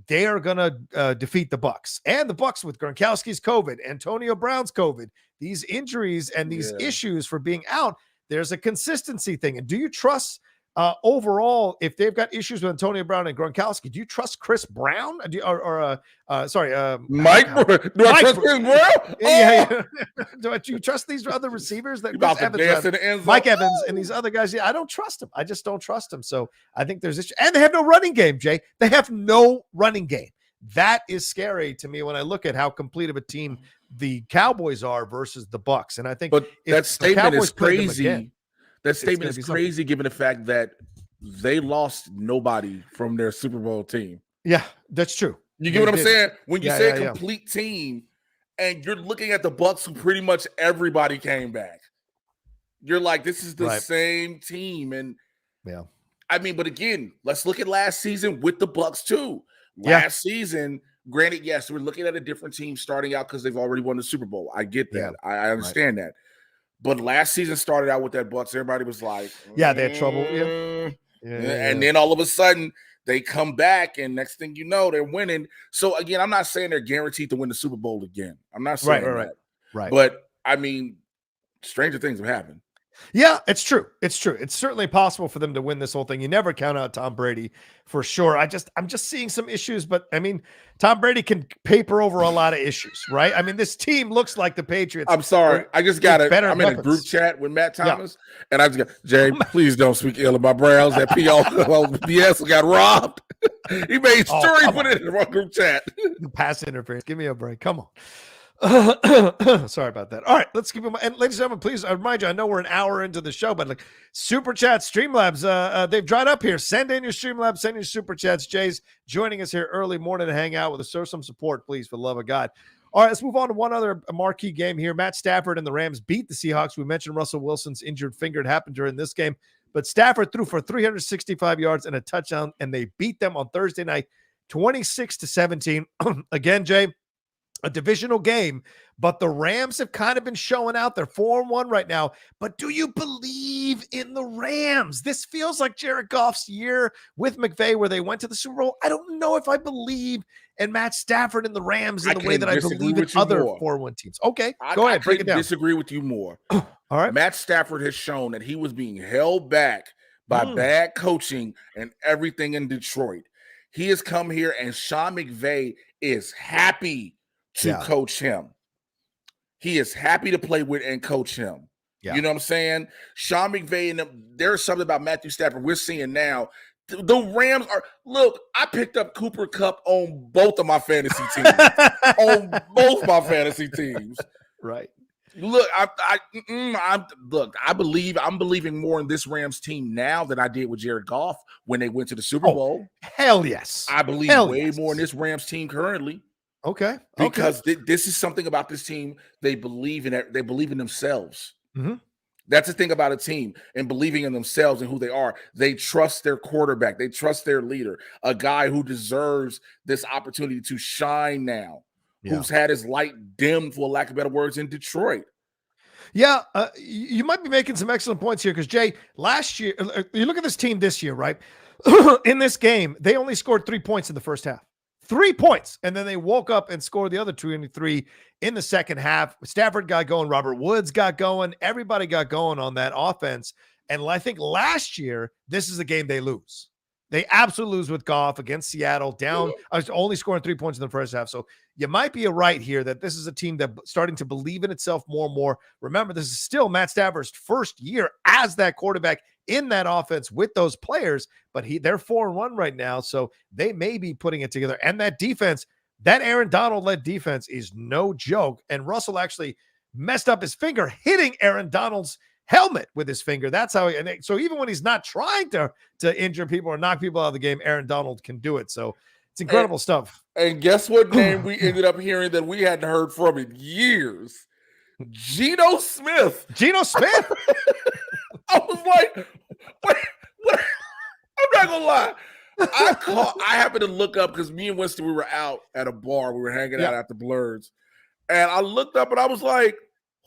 they are going to defeat the Bucs. And the Bucs with Gronkowski's COVID, Antonio Brown's COVID, these injuries and these issues for being out, there's a consistency thing. And do you trust overall, if they've got issues with Antonio Brown and Gronkowski, do you trust Chris Brown? Mike? Do I trust Chris Brown? Yeah. Do you trust these other receivers that Mike Evans and these other guys? Yeah, I don't trust them. I just don't trust them. So I think there's issue, and they have no running game, Jay. They have no running game. That is scary to me when I look at how complete of a team the Cowboys are versus the Bucs. And I think, but that statement is crazy. That statement is crazy given the fact that they lost nobody from their Super Bowl team. Yeah, that's true. You get what I'm saying? When you say a complete team and you're looking at the Bucs, who pretty much everybody came back, you're like, this is the same team. And I mean, but again, let's look at last season with the Bucs too. Last season, granted, yes, we're looking at a different team starting out because they've already won the Super Bowl. I get that. I understand that. But last season started out with that Bucs. Everybody was like, they had trouble. And then all of a sudden they come back, and next thing you know, they're winning. So again, I'm not saying they're guaranteed to win the Super Bowl again. I'm not saying that. Right. But I mean, stranger things have happened. Yeah, it's true. It's true. It's certainly possible for them to win this whole thing. You never count out Tom Brady for sure. I'm just seeing some issues, but I mean, Tom Brady can paper over a lot of issues, right? I mean, this team looks like the Patriots. I'm sorry. I just got I'm in a group chat with Matt Thomas, and I just got, Jay, please don't speak ill of my Browns. That BS got robbed. He made sure he put it in the wrong group chat. Pass interference. Give me a break. Come on. Sorry about that. All right, let's keep them. And ladies and gentlemen, please, I remind you, I know we're an hour into the show, but like Super Chat, Streamlabs, they've dried up here. Send in your Streamlabs, send in your Super Chats. Jay's joining us here early morning to hang out with us. Show some support, please, for the love of God. All right, let's move on to one other marquee game here. Matt Stafford and the Rams beat the Seahawks. We mentioned Russell Wilson's injured finger. It happened during this game, but Stafford threw for 365 yards and a touchdown, and they beat them on Thursday night, 26-17. Again, Jay, a divisional game, but the Rams have kind of been showing out. They're 4-1 right now, but do you believe in the Rams? This feels like Jared Goff's year with McVay where they went to the Super Bowl. I don't know if I believe in Matt Stafford and the Rams in the way that I believe in other 4-1 teams. Okay, go ahead, break it down. I disagree with you more. All right. Matt Stafford has shown that he was being held back by bad coaching and everything in Detroit. He has come here, and Sean McVay is happy to coach him. He is happy to play with and coach him. You know what I'm saying? Sean McVay, and there's something about Matthew Stafford we're seeing now. The Rams are, look, I picked up Cooper Kupp on both of my fantasy teams. On both my fantasy teams. Right. Look, I'm believing more in this Rams team now than I did with Jared Goff when they went to the Super Bowl. Hell yes. I believe way more in this Rams team currently. Okay. Because this is something about this team. They believe in it. They believe in themselves. Mm-hmm. That's the thing about a team and believing in themselves and who they are. They trust their quarterback. They trust their leader, a guy who deserves this opportunity to shine now, who's had his light dimmed, for lack of better words, in Detroit. Yeah, you might be making some excellent points here because, Jay, last year, you look at this team this year, right? In this game, they only scored 3 points in the first half. 3 points. And then they woke up and scored the other 23 in the second half. Stafford got going. Robert Woods got going. Everybody got going on that offense. And I think last year, this is a game they lose. They absolutely lose with Goff against Seattle down. I was only scoring 3 points in the first half. So you might be right here that this is a team that's starting to believe in itself more and more. Remember, this is still Matt Stafford's first year as that quarterback in that offense with theyose players, but they're 4-1 right now, so they may be putting it together. And that defense, that Aaron Donald-led defense is no joke. And Russell actually messed up his finger hitting Aaron Donald's helmet with his finger. That's how so even when he's not trying to injure people or knock people out of the game, Aaron Donald can do it. So it's incredible stuff. And guess what name we ended up hearing that we hadn't heard from in years? Geno Smith. Geno Smith. I was like, what? I'm not gonna lie. I happened to look up because me and Winston, we were out at a bar. We were hanging out at the Blurs. And I looked up and I was like,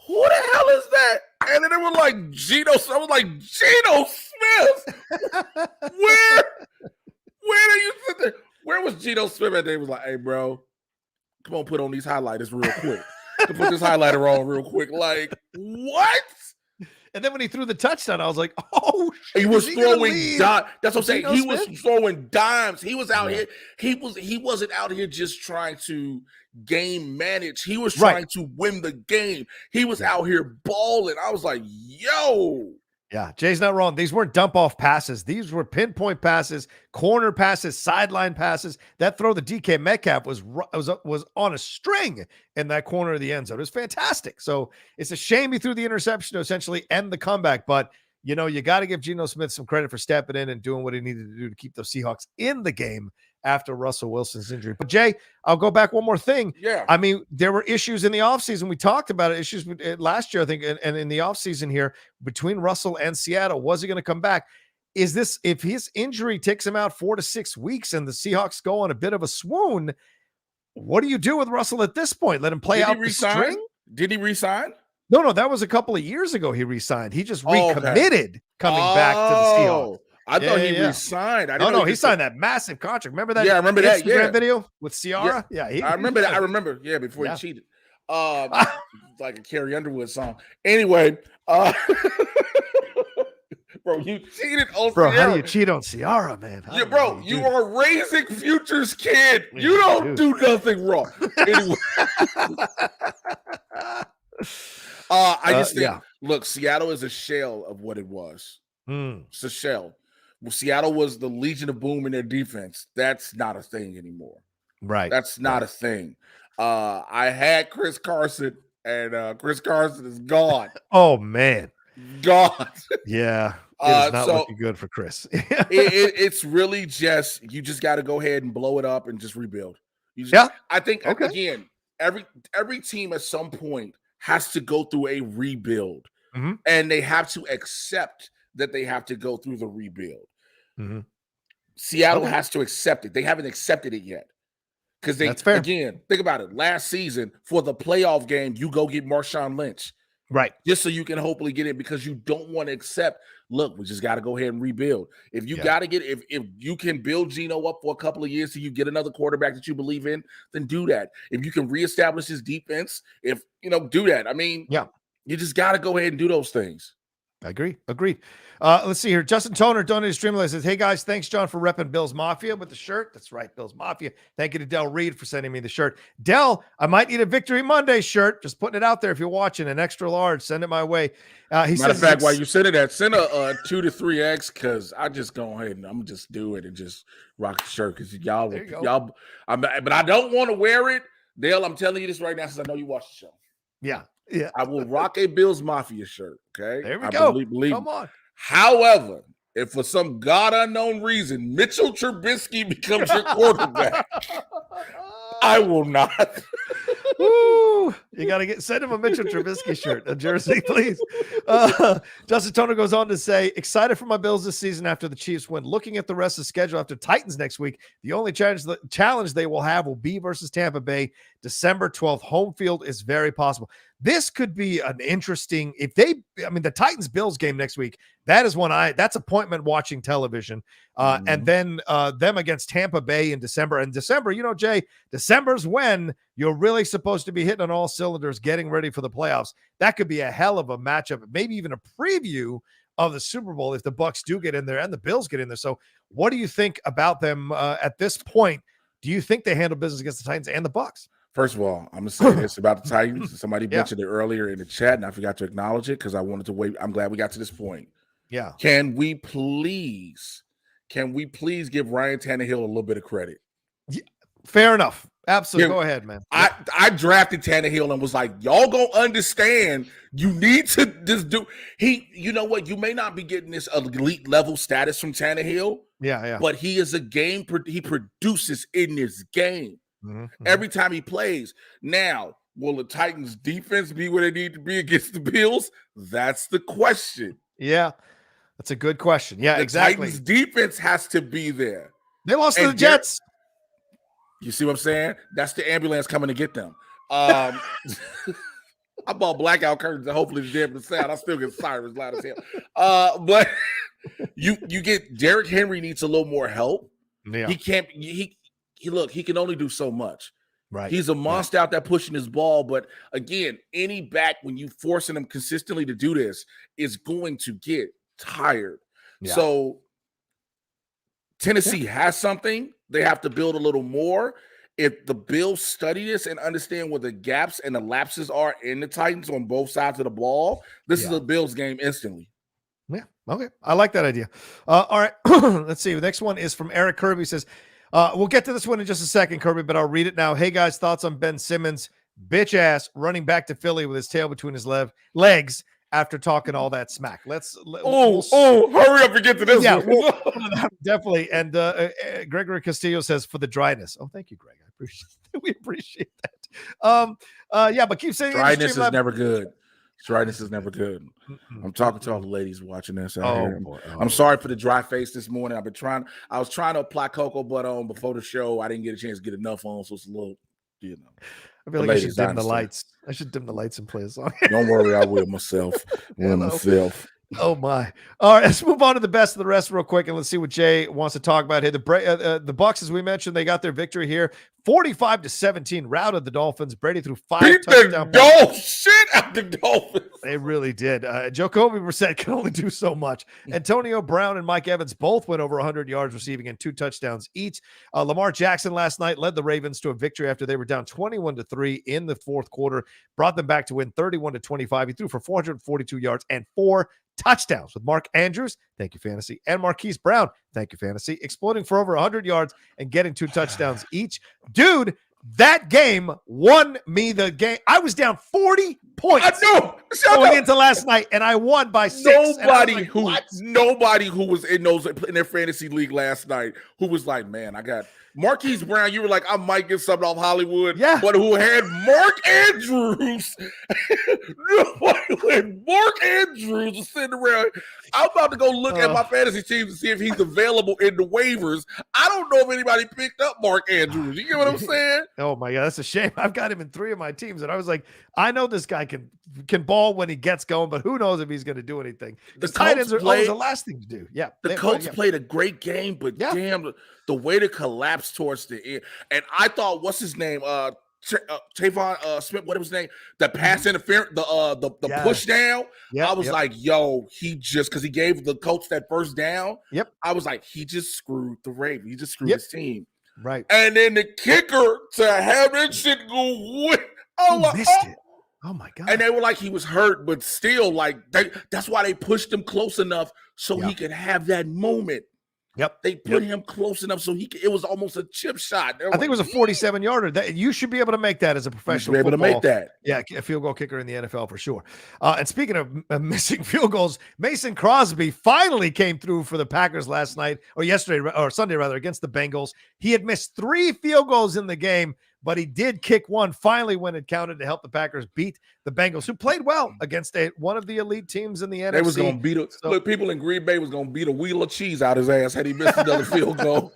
who the hell is that? And then they were like, Geno. I was like, Geno Smith. Where are you sitting? Where was Geno Smith? And they was like, hey, bro, come on, put on these highlighters real quick. Put this highlighter on real quick. Like, what? And then when he threw the touchdown, I was like, oh, shit, he was throwing dimes. That's what I'm saying. He Smith? was throwing dimes. He was out here. He wasn't out here just trying to game manage. He was trying to win the game. He was out here balling. I was like, yo. Yeah, Jay's not wrong. These weren't dump off passes. These were pinpoint passes, corner passes, sideline passes. That throw to DK Metcalf was on a string in that corner of the end zone. It was fantastic. So it's a shame he threw the interception to essentially end the comeback. But, you know, you got to give Geno Smith some credit for stepping in and doing what he needed to do to keep those Seahawks in the game after Russell Wilson's injury. But Jay, I'll go back one more thing. Yeah. I mean, there were issues in the offseason. We talked about it, issues last year, I think, and in the offseason here between Russell and Seattle. Was he going to come back? Is this, if his injury takes him out 4 to 6 weeks and the Seahawks go on a bit of a swoon, what do you do with Russell at this point? Let him play out the string? Did he resign? No, that was a couple of years ago he resigned. He just recommitted coming back to the Seahawks. I thought he resigned. No, he signed that massive contract. Remember that? Yeah, I remember that. Instagram video with Ciara. Yeah, I remember that. I remember. Yeah, before he cheated, like a Carrie Underwood song. Anyway, bro, you cheated on Ciara. How do you cheat on Ciara, man? Yeah, bro, you are raising Future's kid. You don't do nothing wrong. Anyway, I just think, look, Seattle is a shell of what it was. It's a shell. Well, Seattle was the Legion of Boom in their defense. That's not a thing anymore. Right. That's not a thing. I had Chris Carson, and Chris Carson is gone. Oh, man. Gone. Yeah. It is not looking good for Chris. It's really just, you just got to go ahead and blow it up and just rebuild. I think, again, every team at some point has to go through a rebuild. And they have to accept that they have to go through the rebuild. Seattle has to accept it. They haven't accepted it yet. Because again, think about it. Last season, for the playoff game, you go get Marshawn Lynch. Right. Just so you can hopefully get it, because you don't want to accept, look, we just got to go ahead and rebuild. If you got to get, if you can build Geno up for a couple of years so you get another quarterback that you believe in, then do that. If you can reestablish his defense, do that. I mean, you just got to go ahead and do those things. I agree. Agreed. Let's see here. Justin Toner donated to Streamlabs, says, hey guys, thanks John for repping Bill's Mafia with the shirt. That's right, Bill's Mafia. Thank you to Del Reed for sending me the shirt. Del, I might need a Victory Monday shirt. Just putting it out there. If you're watching, an extra large, send it my way. Matter of fact, while you send it at, send a 2 to 3X, because I just go ahead and I'm just do it and just rock the shirt, because y'all, but I don't want to wear it. Dale, I'm telling you this right now, since I know you watch the show. Yeah. I will rock a Bills Mafia shirt. Okay. There we go. Believe Come on. However, if for some God unknown reason Mitchell Trubisky becomes your quarterback, I will not. Woo! You got to send him a Mitchell Trubisky shirt, a jersey, please. Justin Toner goes on to say, excited for my Bills this season after the Chiefs win. Looking at the rest of the schedule after Titans next week, the only challenge they will have will be versus Tampa Bay. December 12th, home field is very possible. This could be an interesting, the Titans-Bills game next week, that's appointment watching television. And then them against Tampa Bay in December. And December, Jay, December's when you're really supposed to be hitting on all cylinders, getting ready for the playoffs. That could be a hell of a matchup, maybe even a preview of the Super Bowl if the Bucs do get in there and the Bills get in there. So what do you think about them at this point? Do you think they handle business against the Titans and the Bucs? First of all, I'm going to say this about the Titans. Somebody mentioned it earlier in the chat, and I forgot to acknowledge it because I wanted to wait. I'm glad we got to this point. Yeah. Can we please give Ryan Tannehill a little bit of credit? Yeah, fair enough. Absolutely. Go ahead, man. I drafted Tannehill and was like, y'all gonna understand. You need to just do. You know what? You may not be getting this elite level status from Tannehill. Yeah. But he is a game. He produces in this game every time he plays. Now, will the Titans' defense be where they need to be against the Bills? That's the question. Yeah, that's a good question. Yeah, exactly. Titans' defense has to be there. They lost to the Jets. You see what I'm saying? That's the ambulance coming to get them. I bought blackout curtains and hopefully the damn sound. I still get sirens loud as hell. But you get Derrick Henry needs a little more help. Yeah. He can't. He can only do so much. Right. He's a monster out there pushing his ball. But again, any back when you forcing him consistently to do this is going to get tired. Yeah. So Tennessee has something. They have to build a little more. If the Bills study this and understand what the gaps and the lapses are in the Titans on both sides of the ball, this is a Bills game instantly. Yeah. Okay. I like that idea. All right. Let's see. The next one is from Eric Kirby. Says, we'll get to this one in just a second, Kirby, but I'll read it now. Hey, guys, thoughts on Ben Simmons, bitch ass, running back to Philly with his tail between his legs after talking all that smack. Hurry up and get to this one. Definitely. And Gregory Castillo says, for the dryness. Oh, thank you, Greg. I appreciate it. We appreciate that. But keep saying dryness is never good. Dryness is never good. I'm talking to all the ladies watching this out here. I'm sorry for the dry face this morning. I was trying to apply cocoa butter on before the show. I didn't get a chance to get enough on, so it's a little, I feel like I should dim the lights. I should dim the lights and play a song. Don't worry, I will myself. Oh my! All right, let's move on to the best of the rest real quick, and let's see what Jay wants to talk about here. The Bucs, as we mentioned, they got their victory here, 45-17, routed the Dolphins. Brady threw 5 touchdowns. Shit out the Dolphins. They really did. Jacoby Brissett can only do so much. Antonio Brown and Mike Evans both went over 100 yards receiving and 2 touchdowns each. Lamar Jackson last night led the Ravens to a victory after they were down 21-3 in the fourth quarter, brought them back to win 31-25. He threw for 442 yards and 4 touchdowns with Mark Andrews, thank you, Fantasy, and Marquise Brown, thank you, Fantasy, exploding for over 100 yards and getting 2 touchdowns each. Dude, that game won me the game. I was down 40 points. I know. Going into last night, and I won by 6. Nobody who was in their fantasy league last night who was like, man, I got Marquise Brown. You were like, I might get something off Hollywood. Yeah. But who had Mark Andrews? Mark Andrews was sitting around. I'm about to go look at my fantasy team to see if he's available in the waivers. I don't know if anybody picked up Mark Andrews. You get what I'm saying? Oh my God, that's a shame. I've got him in 3 of my teams, and I was like, I know this guy can ball when he gets going, but who knows if he's going to do anything. The tight ends are always the last thing to do. Yeah, the Colts played a great game, but damn, the way to collapse towards the end. And I thought, what's his name? Tavon Smith, what was his name? The pass interference, the push down. I was like, yo, because he gave the Colts that first down. Yep. I was like, he just screwed the Ravens. He just screwed his team. Right. And then the kicker to have that shit go win. Missed it. Oh my God. And they were like, he was hurt, but still, like, that's why they pushed him close enough so he could have that moment. Yep. They put him close enough so it was almost a chip shot. I think it was a 47-yarder. You should be able to make that as a professional. You should be able to make that. Yeah, a field goal kicker in the NFL for sure. And speaking of missing field goals, Mason Crosby finally came through for the Packers last night, or Sunday rather, against the Bengals. He had missed 3 field goals in the game, but he did kick one finally when it counted to help the Packers beat the Bengals, who played well against one of the elite teams in the NFC. They was going to beat people in Green Bay was going to beat a wheel of cheese out his ass had he missed another field goal.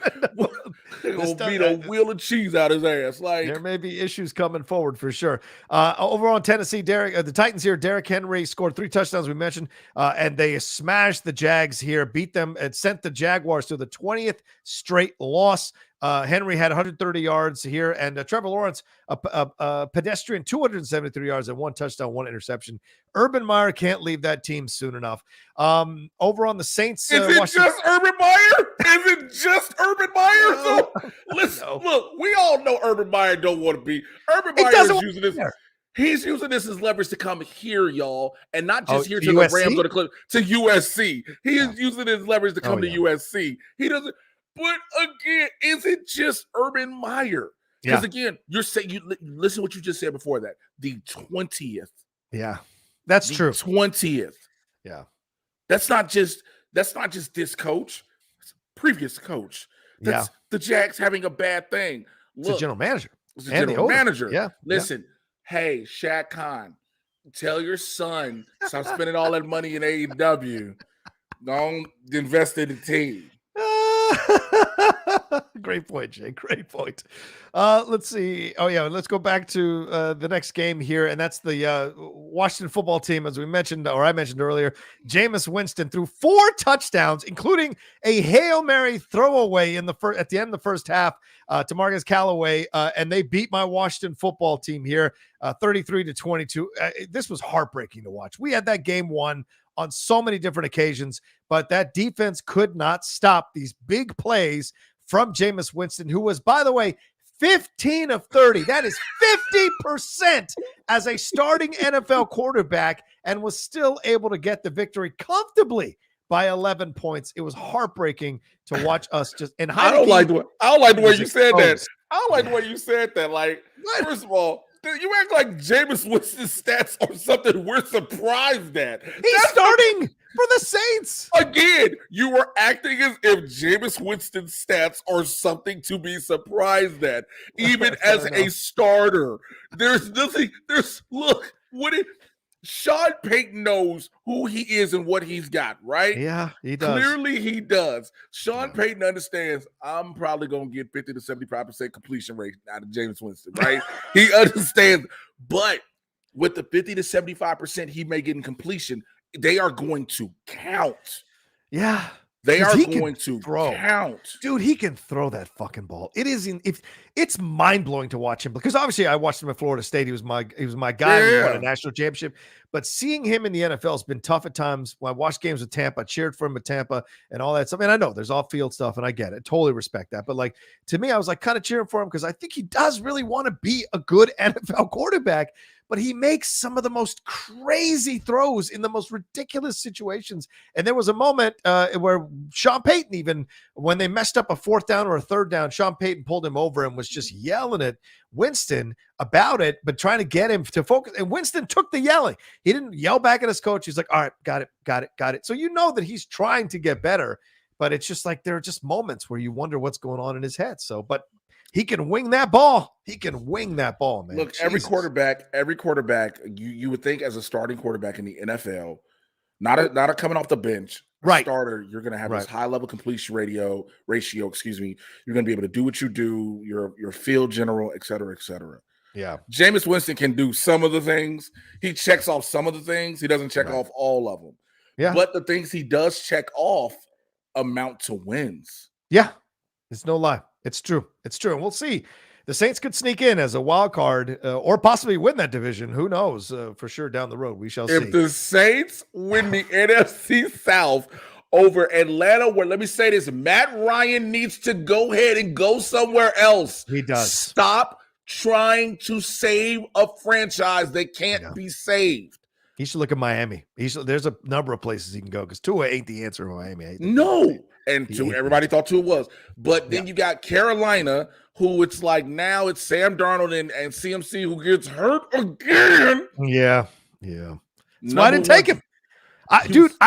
They're going to beat a wheel of cheese out his ass. Like, there may be issues coming forward for sure. Overall in Tennessee, the Titans here, Derrick Henry scored 3 touchdowns, we mentioned, and they smashed the Jags here, beat them, and sent the Jaguars to the 20th straight loss. Henry had 130 yards here, and Trevor Lawrence, a pedestrian 273 yards and 1 touchdown, 1 interception. Urban Meyer can't leave that team soon enough. Over on the Saints, is it just Urban Meyer? Is it just Urban Meyer? No. Listen, look, we all know Urban Meyer don't want to be. Urban Meyer is using this. He's using this as leverage to come here, y'all, and not just here to USC? The Rams or the Clippers, to USC. He is using his leverage to come to USC. He doesn't. But again, is it just Urban Meyer? Because again, you're saying listen to what you just said before that. The 20th. Yeah, that's true. 20th. Yeah, that's not just this coach. It's previous coach. That's the Jags having a bad thing. Look, it's a general manager. It's a general manager. Yeah. Listen, hey, Shaq Khan, tell your son stop spending all that money in AEW. Don't invest in the team. Great point, Jay. Great point. Let's see. Oh, yeah. Let's go back to the next game here. And that's the Washington football team, as we mentioned, or I mentioned earlier. Jameis Winston threw 4 touchdowns, including a Hail Mary throwaway at the end of the first half to Marcus Callaway. And they beat my Washington football team here 33-22. This was heartbreaking to watch. We had that game won on so many different occasions, but that defense could not stop these big plays from Jameis Winston, who was, by the way, 15 of 30. That is 50% as a starting NFL quarterback, and was still able to get the victory comfortably by 11 points. It was heartbreaking to watch us just. And I don't like the way you said that. I don't like the way you said that. Like, first of all, you act like Jameis Winston's stats are something we're surprised at. He's starting for the Saints. Again, you were acting as if Jameis Winston's stats are something to be surprised at, even as a starter. There's nothing. Look, Sean Payton knows who he is and what he's got, right? Yeah, he does. Clearly he does. Sean Payton understands I'm probably going to get 50 to 75% completion rate out of Jameis Winston, right? He understands. But with the 50 to 75% he may get in completion, they are going to count. Yeah. They are going to count. Dude, he can throw that fucking ball. It's mind-blowing to watch him, because obviously I watched him at Florida State. He was my guy. Yeah. We won a national championship. But seeing him in the NFL has been tough at times. When I watched games with Tampa, I cheered for him at Tampa and all that stuff. And I know there's off-field stuff, and I get it. Totally respect that. But like, to me, I was like kind of cheering for him because I think he does really want to be a good NFL quarterback. But he makes some of the most crazy throws in the most ridiculous situations. And there was a moment where Sean Payton, even when they messed up a 4th down or a 3rd down, Sean Payton pulled him over and was just yelling at Winston about it, but trying to get him to focus. And Winston took the yelling. He didn't yell back at his coach. He's like, all right, got it. So you know that he's trying to get better, but it's just like there are just moments where you wonder what's going on in his head. So, but he can wing that ball. He can wing that ball, man. Look, every quarterback, you would think as a starting quarterback in the NFL, not a coming off the bench, right? Starter, you're going to have this high level completion ratio. Excuse me. You're going to be able to do what you do. Your field general, et cetera, et cetera. Yeah. Jameis Winston can do some of the things. He checks off some of the things. He doesn't check off all of them. Yeah. But the things he does check off amount to wins. Yeah. It's no lie. It's true. And we'll see. The Saints could sneak in as a wild card or possibly win that division. Who knows? For sure down the road. We shall see. If the Saints win the NFC South over Atlanta, where, let me say this, Matt Ryan needs to go ahead and go somewhere else. He does. Stop trying to save a franchise that can't be saved. He should look at Miami. There's a number of places he can go because Tua ain't the answer in Miami. No. And everybody thought Tua was. But then you got Carolina, who it's like now it's Sam Darnold and CMC who gets hurt again. Yeah. That's why I didn't take him. I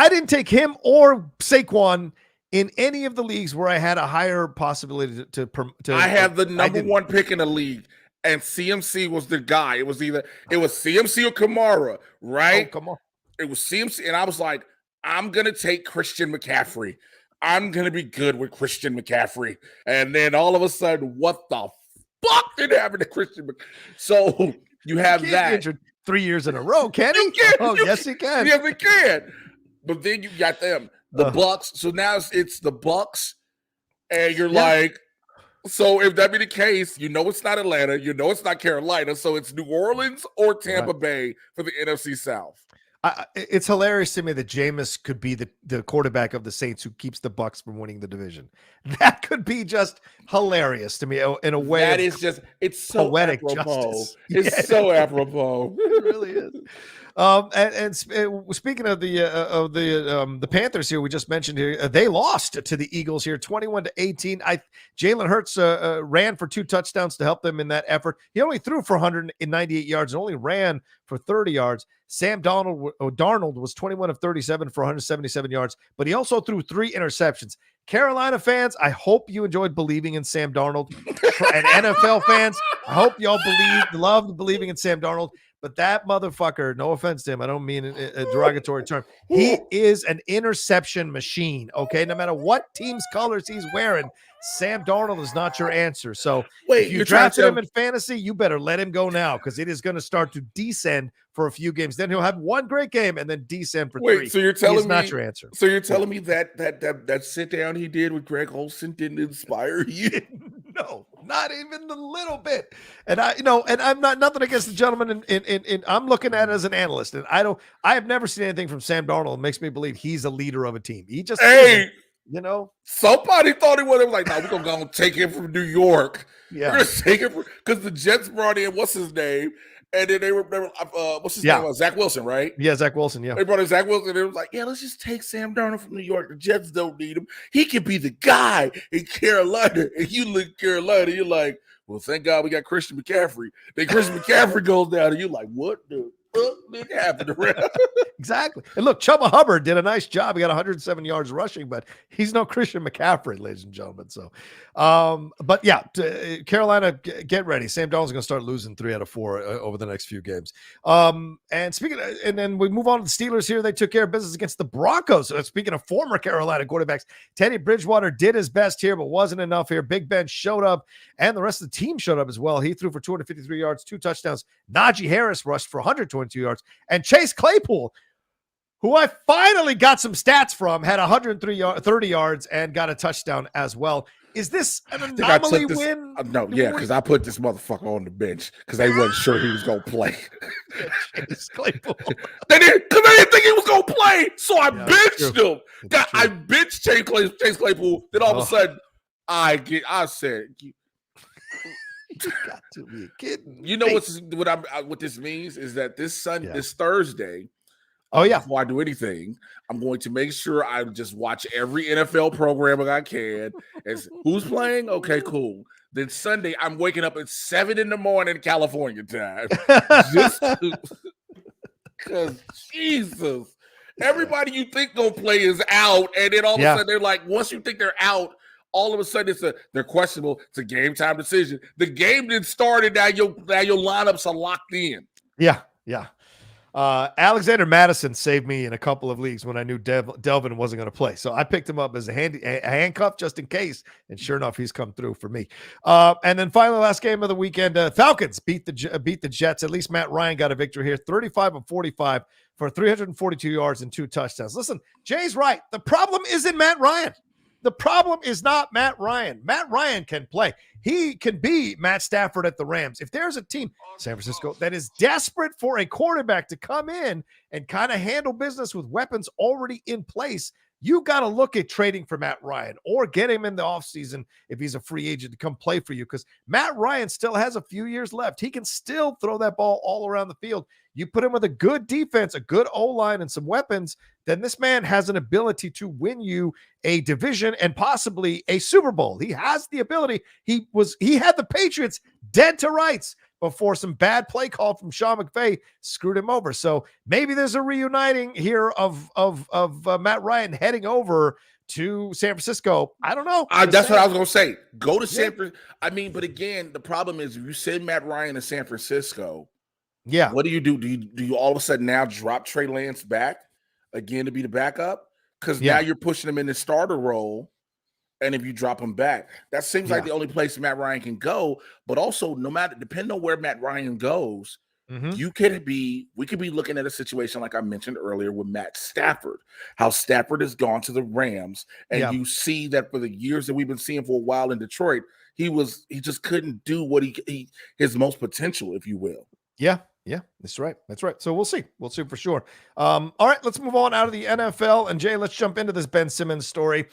didn't take him or Saquon in any of the leagues where I had a higher possibility to I have the number 1 pick in the league, and CMC was the guy. It was CMC or Kamara, right? Oh, come on. It was CMC, and I was like, I'm gonna take Christian McCaffrey. I'm going to be good with Christian McCaffrey. And then all of a sudden, what the fuck did happen to Christian McCaffrey? So you have that. 3 years in a row, can he? Yes, he can. Yes, he can. But then you got them, the Bucks. So now it's the Bucks. And you're like, so if that be the case, you know it's not Atlanta. You know it's not Carolina. So it's New Orleans or Tampa Bay for the NFC South. It's hilarious to me that Jameis could be the quarterback of the Saints who keeps the Bucks from winning the division. That could be just hilarious to me in a way. That is just, it's so poetic apropos. justice. It's so apropos. It really is. Speaking of the Panthers here, we just mentioned here, they lost to the Eagles here, 21-18. Jalen Hurts ran for 2 touchdowns to help them in that effort. He only threw for 198 yards and only ran for 30 yards. Sam Darnold was 21 of 37 for 177 yards, but he also threw 3 interceptions. Carolina fans, I hope you enjoyed believing in Sam Darnold. And NFL fans, I hope y'all loved believing in Sam Darnold. But that motherfucker, no offense to him, I don't mean a derogatory term. He is an interception machine, okay? No matter what team's colors he's wearing, Sam Darnold is not your answer. So if you drafted him in fantasy, you better let him go now because it is going to start to descend for a few games. Then he'll have 1 great game and then descend for 3. So you're telling me not your answer. So you're telling me that sit down he did with Greg Olsen didn't inspire you? No, not even a little bit. And I'm not nothing against the gentleman. I'm looking at it as an analyst, and I have never seen anything from Sam Darnold that makes me believe he's a leader of a team. He just somebody thought he was like, no, we're gonna go and take him from New York. Yeah, we're gonna take him because the Jets brought in what's his name, and then they were what's his name? Zach Wilson, right? Yeah, Zach Wilson. Yeah, they brought in Zach Wilson, and it was like, yeah, let's just take Sam Darnold from New York. The Jets don't need him. He can be the guy in Carolina. And you look at Carolina, you're like, well, thank God we got Christian McCaffrey. Then Christian McCaffrey goes down, and you're like, what the fuck happened around? Exactly. And look, Chubba Hubbard did a nice job. He got 107 yards rushing, but he's no Christian McCaffrey, ladies and gentlemen. So, but yeah, Carolina, get ready. Sam Darnold's going to start losing 3 out of 4 over the next few games. And then we move on to the Steelers here. They took care of business against the Broncos. Speaking of former Carolina quarterbacks, Teddy Bridgewater did his best here, but wasn't enough here. Big Ben showed up, and the rest of the team showed up as well. He threw for 253 yards, 2 touchdowns. Najee Harris rushed for 122 yards, and Chase Claypool, who I finally got some stats from, had 130 yards and got a touchdown as well. Is this an anomaly win? No, yeah, because I put this motherfucker on the bench because they wasn't sure he was going to play. Chase Claypool. Because they didn't think he was going to play, so I benched him. I benched Chase Claypool. Then all of a sudden, I said, you got to be kidding. You know what this means is that this Thursday. Oh yeah. Before I do anything, I'm going to make sure I just watch every NFL program I can. Who's playing? Okay, cool. Then Sunday, I'm waking up at 7 a.m. California time, just because Jesus, everybody you think gonna play is out, and then all of a sudden they're like, once you think they're out, all of a sudden they're questionable. It's a game time decision. The game didn't start, and now your lineups are locked in. Yeah. Alexander Madison saved me in a couple of leagues when I knew Delvin wasn't going to play. So I picked him up as a handcuff just in case. And sure enough, he's come through for me. And then finally, last game of the weekend, Falcons beat the Jets. At least Matt Ryan got a victory here, 35 of 45 for 342 yards and 2 touchdowns. Listen, Jay's right. The problem isn't Matt Ryan. The problem is not Matt Ryan. Matt Ryan can play. He can be Matt Stafford at the Rams. If there's a team, San Francisco, that is desperate for a quarterback to come in and kind of handle business with weapons already in place, you got to look at trading for Matt Ryan or get him in the offseason if he's a free agent to come play for you, because Matt Ryan still has a few years left. He can still throw that ball all around the field. You put him with a good defense, a good O-line, and some weapons, then this man has an ability to win you a division and possibly a Super Bowl. He has the ability. He had the Patriots dead to rights before some bad play call from Sean McVay screwed him over. So maybe there's a reuniting here of Matt Ryan heading over to San Francisco. I don't know. That's what I was going to say. Go to San Francisco. I mean, but again, the problem is if you send Matt Ryan to San Francisco, what do you do? Do you all of a sudden now drop Trey Lance back again to be the backup? Because now you're pushing him in the starter role. And if you drop him back, that seems like the only place Matt Ryan can go. But also, depending on where Matt Ryan goes, we could be looking at a situation like I mentioned earlier with Matt Stafford, how Stafford has gone to the Rams, and you see that for the years that we've been seeing for a while in Detroit, he just couldn't do what his most potential, if you will. Yeah, that's right. So we'll see for sure. All right, let's move on out of the NFL. And Jay, let's jump into this Ben Simmons story.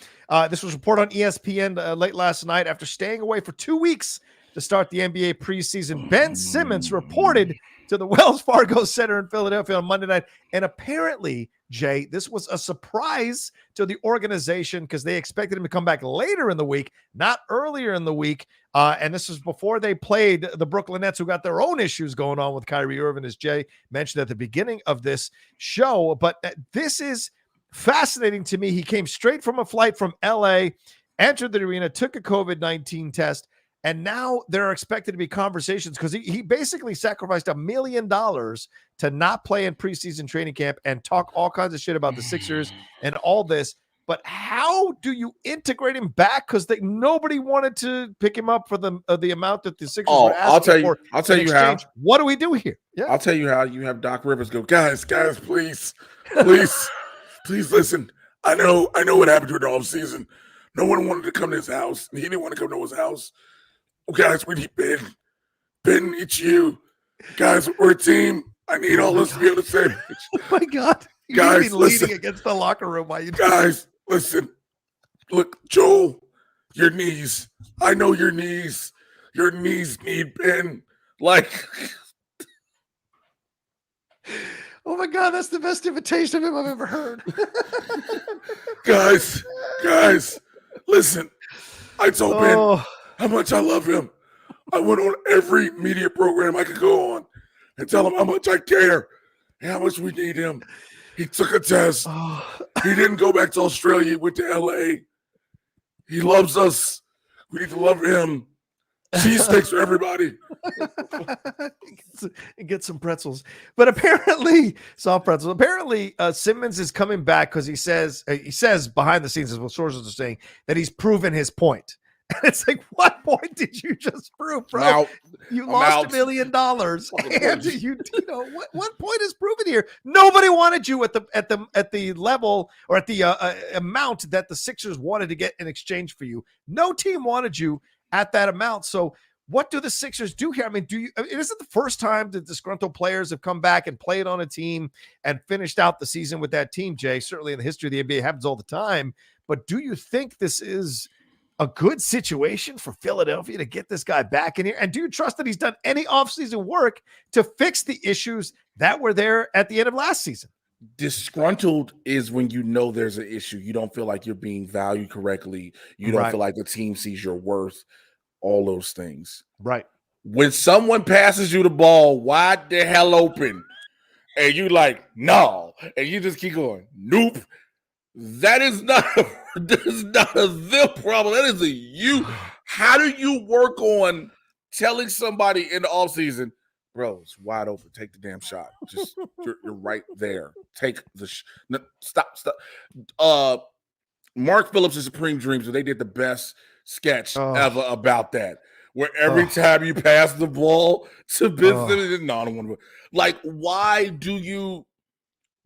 This was reported on ESPN late last night. After staying away for 2 weeks to start the NBA preseason. Ben Simmons reported to the Wells Fargo Center in Philadelphia on Monday night. And apparently, Jay, this was a surprise to the organization because they expected him to come back later in the week, not earlier in the week. And this was before they played the Brooklyn Nets, who got their own issues going on with Kyrie Irving, as Jay mentioned at the beginning of this show. But this is fascinating to me. He came straight from a flight from LA, entered the arena, took a COVID-19 test, and now there are expected to be conversations because he basically sacrificed $1 million to not play in preseason training camp and talk all kinds of shit about the Sixers and all this. But how do you integrate him back? Because nobody wanted to pick him up for the amount that the Sixers were asking for. I'll tell you how. What do we do here? Yeah. I'll tell you how. You have Doc Rivers go, guys, please listen. I know what happened during the offseason. No one wanted to come to his house, and he didn't want to come to his house. Oh, guys, we need Ben. Ben, it's you. Guys, we're a team. I need all us to be on the same page. Oh, my God. Guys, listen. Leaning against the locker room while you guys, listen. Look, Joel, your knees. I know your knees. Your knees need Ben. Like, oh my God, that's the best invitation of him I've ever heard. guys, listen. I told Ben how much I love him. I went on every media program I could go on and tell him how much I care and how much we need him. He took a test. He didn't go back to Australia. He went to LA. He loves us. We need to love him. Cheesesteaks for everybody. Get some pretzels. But apparently, soft pretzels. Apparently, Simmons is coming back because he says behind the scenes, as what sources are saying, that he's proven his point. And it's like, what point did you just prove, bro? You lost $1 million, and you know what point is proven here? Nobody wanted you at the level or at the amount that the Sixers wanted to get in exchange for you. No team wanted you at that amount. So what do the Sixers do here? I mean, is it the first time that disgruntled players have come back and played on a team and finished out the season with that team, Jay? Certainly in the history of the NBA, it happens all the time. But do you think this is a good situation for Philadelphia to get this guy back in here? And do you trust that he's done any offseason work to fix the issues that were there at the end of last season? Disgruntled is when you know there's an issue. You don't feel like you're being valued correctly. You don't feel like the team sees your worth. All those things. Right. When someone passes you the ball wide the hell open, and you like, no, and you just keep going, nope. That is not a them problem. That is a you. How do you work on telling somebody in the offseason, bro, it's wide open. Take the damn shot. Just you're right there. Take the stop. Mark Phillips and Supreme Dreams, they did the best sketch ever about that. Where every time you pass the ball to business, no, I don't want to. Like, why do you?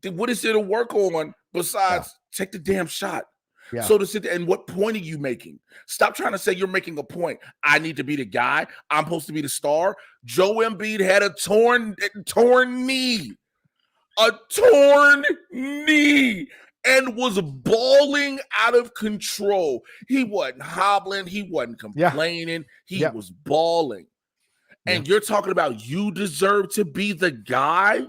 What is there to work on besides take the damn shot? Yeah. So to sit there, and what point are you making? Stop trying to say you're making a point. I need to be the guy. I'm supposed to be the star. Joe Embiid had a torn knee, and was balling out of control. He wasn't hobbling. He wasn't complaining. He was balling. And you're talking about you deserve to be the guy?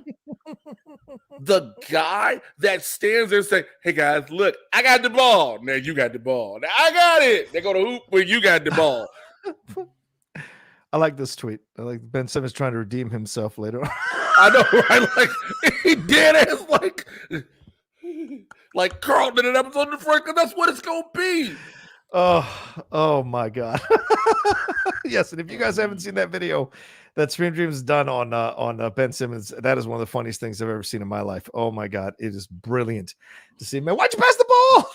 The guy that stands there and say, hey, guys, look, I got the ball. Now you got the ball. Now I got it. They go to hoop when you got the ball. I like this tweet. I like Ben Simmons trying to redeem himself later on. I know, right? Like, he did it. Like Carlton in an episode of Frank, that's what it's going to be. Oh my God. Yes, and if you guys haven't seen that video that Stream Dreams done on Ben Simmons, that is one of the funniest things I've ever seen in my life. Oh my God, it is brilliant to see. Man, why'd you pass the ball?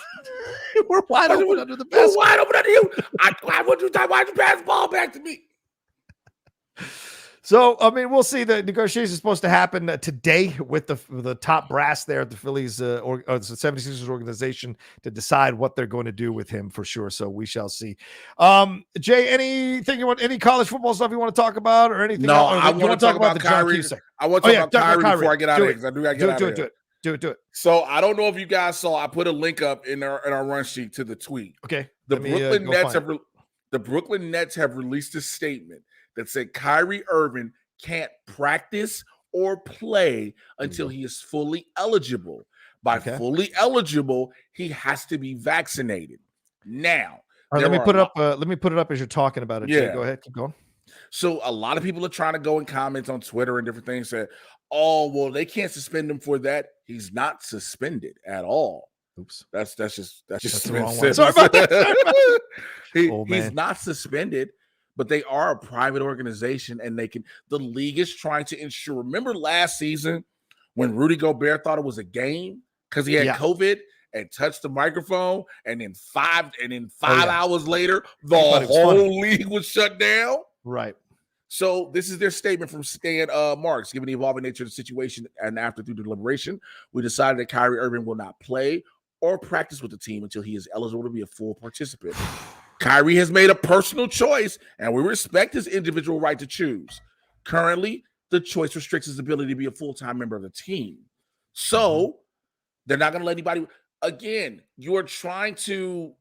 We're wide open under the basket. Wide open under you. Why'd you pass the ball back to me? So, I mean, we'll see. The negotiation is supposed to happen today with the top brass there at the Phillies or the 76ers organization to decide what they're going to do with him for sure. So we shall see. Jay, anything you want, any college football stuff you want to talk about or anything? No, I want to talk about Kyrie. I want to talk about Kyrie before I get out of here because I do got to get out of here. Do it. So I don't know if you guys saw, I put a link up in our run sheet to the tweet. Okay. The Brooklyn Nets have The Brooklyn Nets have released a statement that said Kyrie Irving can't practice or play until he is fully eligible. By fully eligible, he has to be vaccinated. Now, let me put it up. Let me put it up as you're talking about it. Yeah, Jay, go ahead, keep going. So a lot of people are trying to go in comments on Twitter and different things. Say, "Oh, well, they can't suspend him for that." He's not suspended at all. Oops, that's just the wrong one. Sorry about that. He's not suspended, but they are a private organization, and the league is trying to ensure. Remember last season when Rudy Gobert thought it was a game because he had COVID and touched the microphone, and then five hours later, the whole league was shut down. Right. So this is their statement from Stan Marks. Given the evolving nature of the situation and after through deliberation, we decided that Kyrie Irving will not play or practice with the team until he is eligible to be a full participant. Kyrie has made a personal choice, and we respect his individual right to choose. Currently, the choice restricts his ability to be a full-time member of the team. So they're not going to let anybody. Again, you are trying to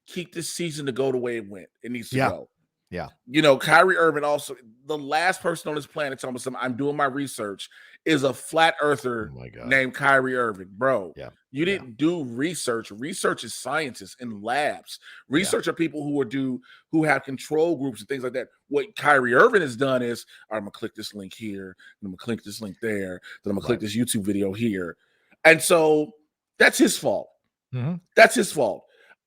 keep this season to go the way it went. It needs to go. Yeah. You know, Kyrie Irving also, the last person on this planet, I'm doing my research, is a flat earther named Kyrie Irving. Bro, you didn't do research. Research is scientists in labs. Research are people who have control groups and things like that. What Kyrie Irving has done is, I'm going to click this link here, and I'm going to click this link there, then I'm going to click this YouTube video here. And so that's his fault. That's his fault.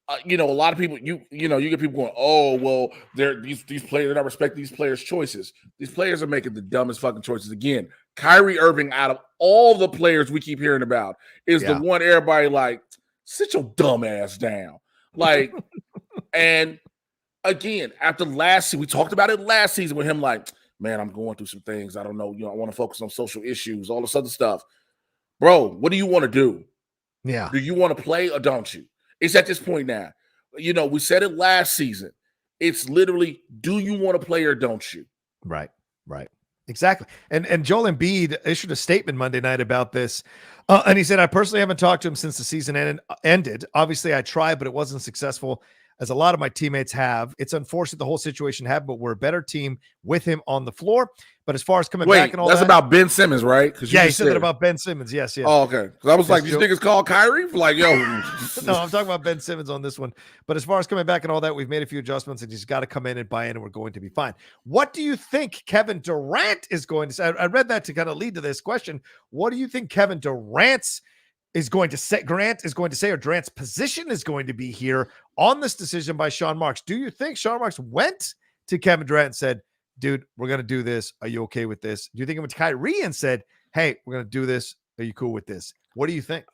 A lot of people, you get people going, oh, well, these players are not respecting these players' choices. These players are making the dumbest fucking choices. Again, Kyrie Irving, out of all the players we keep hearing about, is the one everybody like, sit your dumb ass down. Like, and again, after last season, we talked about it last season with him like, man, I'm going through some things. I don't know. I want to focus on social issues, all this other stuff. Bro, what do you want to do? Yeah. Do you want to play or don't you? It's at this point now. We said it last season. It's literally, do you want to play or don't you? Right. Exactly. And Joel Embiid issued a statement Monday night about this. And he said, I personally haven't talked to him since the season ended. Obviously, I tried, but it wasn't successful, as a lot of my teammates have. It's unfortunate the whole situation happened, but we're a better team with him on the floor. But as far as coming back and all that's about Ben Simmons, right? Yeah, he said that about Ben Simmons. Yes. Oh, okay. Because I was like, these niggas call Kyrie? Like, yo. No, I'm talking about Ben Simmons on this one. But as far as coming back and all that, we've made a few adjustments, and he's got to come in and buy in, and we're going to be fine. What do you think Kevin Durant is going to say? I read that to kind of lead to this question. What do you think Kevin Durant is going to say, or Durant's position is going to be here on this decision by Sean Marks? Do you think Sean Marks went to Kevin Durant and said, dude, we're going to do this. Are you okay with this? Do you think he went to Kyrie and said, hey, we're going to do this. Are you cool with this? What do you think?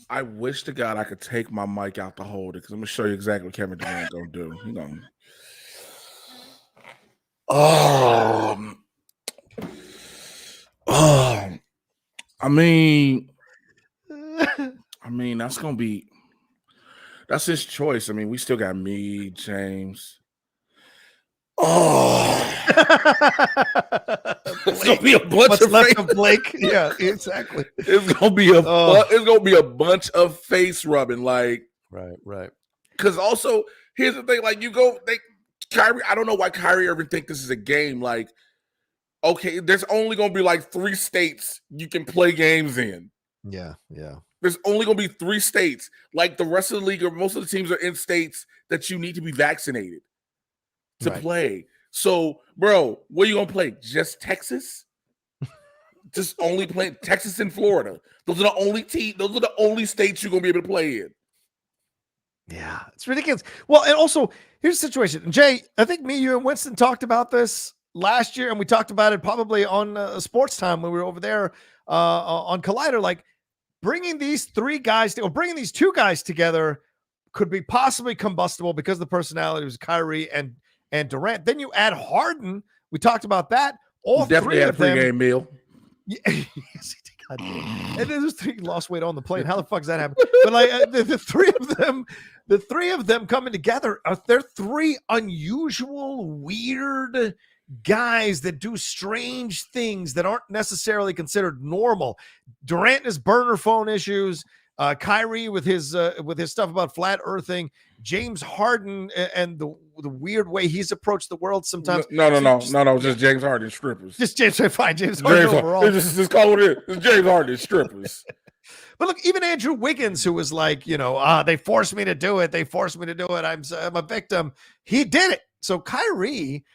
I wish to God I could take my mic out to hold it, because I'm going to show you exactly what Kevin Durant going to do. I mean, that's his choice. I mean, we still got me, James. It's gonna be a bunch of left of Blake. Yeah, exactly. It's gonna be a bunch of face rubbing. Like, right. Because also, here's the thing: like, Kyrie. I don't know why Kyrie Irving think this is a game. Like, okay, there's only gonna be like 3 states you can play games in. Yeah. There's only gonna be 3 states. Like the rest of the league, or most of the teams are in states that you need to be vaccinated to play. So, bro, where are you gonna play? Just Texas? Just only play Texas and Florida. Those are the only those are the only states you're gonna be able to play in. Yeah, it's ridiculous. Well, and also here's the situation. Jay, I think me, you, and Winston talked about this last year, and we talked about it probably on Sports Time when we were over there on Collider. Like, bringing these 3 guys or bringing these 2 guys together could be possibly combustible because of the personalities of Kyrie and Durant. Then you add Harden. We talked about that. All definitely 3 of them. Definitely had a pregame meal. Yes, he did. And then there's 3 lost weight on the plane. How the fuck does that happen? But like the 3 of them coming together, they're 3 unusual, weird guys that do strange things that aren't necessarily considered normal. Durant and his burner phone issues, Kyrie with his stuff about flat earthing, James Harden and the weird way he's approached the world sometimes. No. Just James Harden strippers. Just James Harden overall. Just call it it. It's James Harden strippers. But look, even Andrew Wiggins, who was like, they forced me to do it. I'm a victim. He did it. So Kyrie,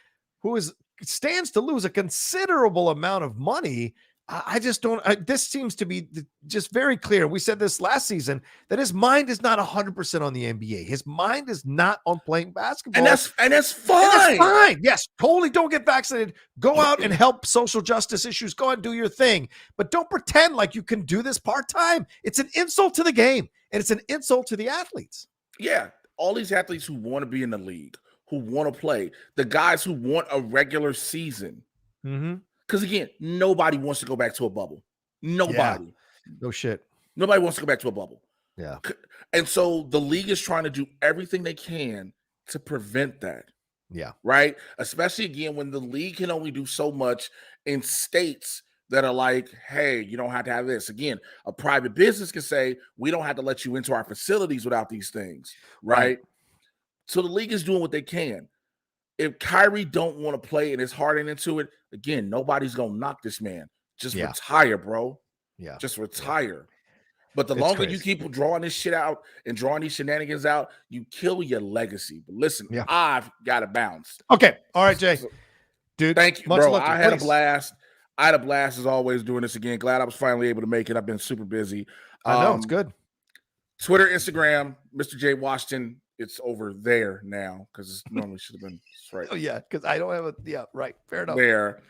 who stands to lose a considerable amount of money, I just don't. This seems to be just very clear. We said this last season that his mind is not 100% on the NBA. His mind is not on playing basketball, and that's fine. And that's fine. Yes, totally. Don't get vaccinated. Go out and help social justice issues. Go out and do your thing, but don't pretend like you can do this part time. It's an insult to the game, and it's an insult to the athletes. Yeah, all these athletes who want to be in the league, who want to play, the guys who want a regular season. Mm-hmm. Because again, nobody wants to go back to a bubble. Nobody. Yeah. No shit. Nobody wants to go back to a bubble. Yeah. And so the league is trying to do everything they can to prevent that. Yeah. Right? Especially again, when the league can only do so much in states that are like, hey, you don't have to have this. Again, a private business can say, we don't have to let you into our facilities without these things. Right? So the league is doing what they can. If Kyrie don't want to play and is hardened into it, again, nobody's going to knock this man. Just retire, bro. Yeah. Just retire. But the longer you keep drawing this shit out and drawing these shenanigans out, you kill your legacy. But listen, I've got to bounce. Okay. All right, Jay. Dude, thank you, bro. I had a blast. I had a blast as always doing this again. Glad I was finally able to make it. I've been super busy. I know. It's good. Twitter, Instagram, Mr. J. Washington. It's over there now because it normally should have been right. Oh, yeah, because I don't have a – yeah, right. Fair enough. There.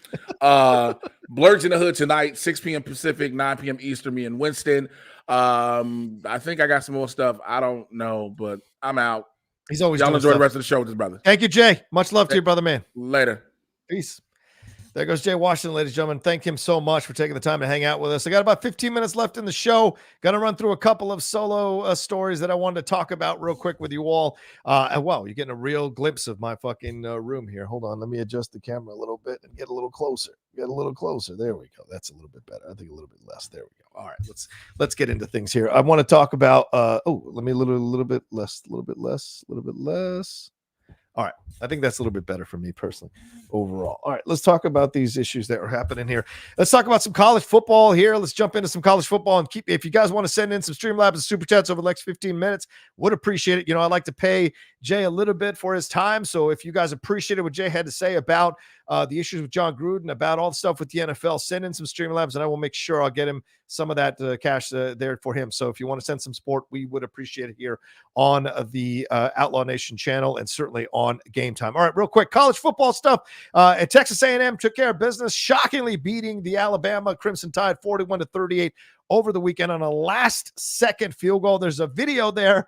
Blurge in the Hood tonight, 6 p.m. Pacific, 9 p.m. Eastern, me and Winston. I think I got some more stuff. I don't know, but I'm out. He's always Y'all enjoy the rest of the show with his brother. Thank you, Jay. Much love to you, brother, man. Later. Peace. There goes Jay Washington, ladies and gentlemen. Thank him so much for taking the time to hang out with us. I got about 15 minutes left in the show. Going to run through a couple of solo stories that I wanted to talk about real quick with you all. And wow, you're getting a real glimpse of my fucking room here. Hold on. Let me adjust the camera a little bit and get a little closer. Get a little closer. There we go. That's a little bit better. I think a little bit less. There we go. All right, let's get into things here. I want to talk about let me a little bit less. All right. I think that's a little bit better for me personally overall. All right. Let's talk about these issues that are happening here. Let's talk about some college football here. Let's jump into some college football and if you guys want to send in some Streamlabs and Super Chats over the next 15 minutes, would appreciate it. I like to pay Jay a little bit for his time. So if you guys appreciated what Jay had to say about the issues with Jon Gruden, about all the stuff with the NFL, send in some Streamlabs and I will make sure I'll get him some of that cash there for him. So if you want to send some support, we would appreciate it here on the Outlaw Nation channel and certainly on Game Time. All right, real quick, college football stuff. At Texas A&M took care of business, shockingly beating the Alabama Crimson Tide 41-38 over the weekend on a last-second field goal. There's a video there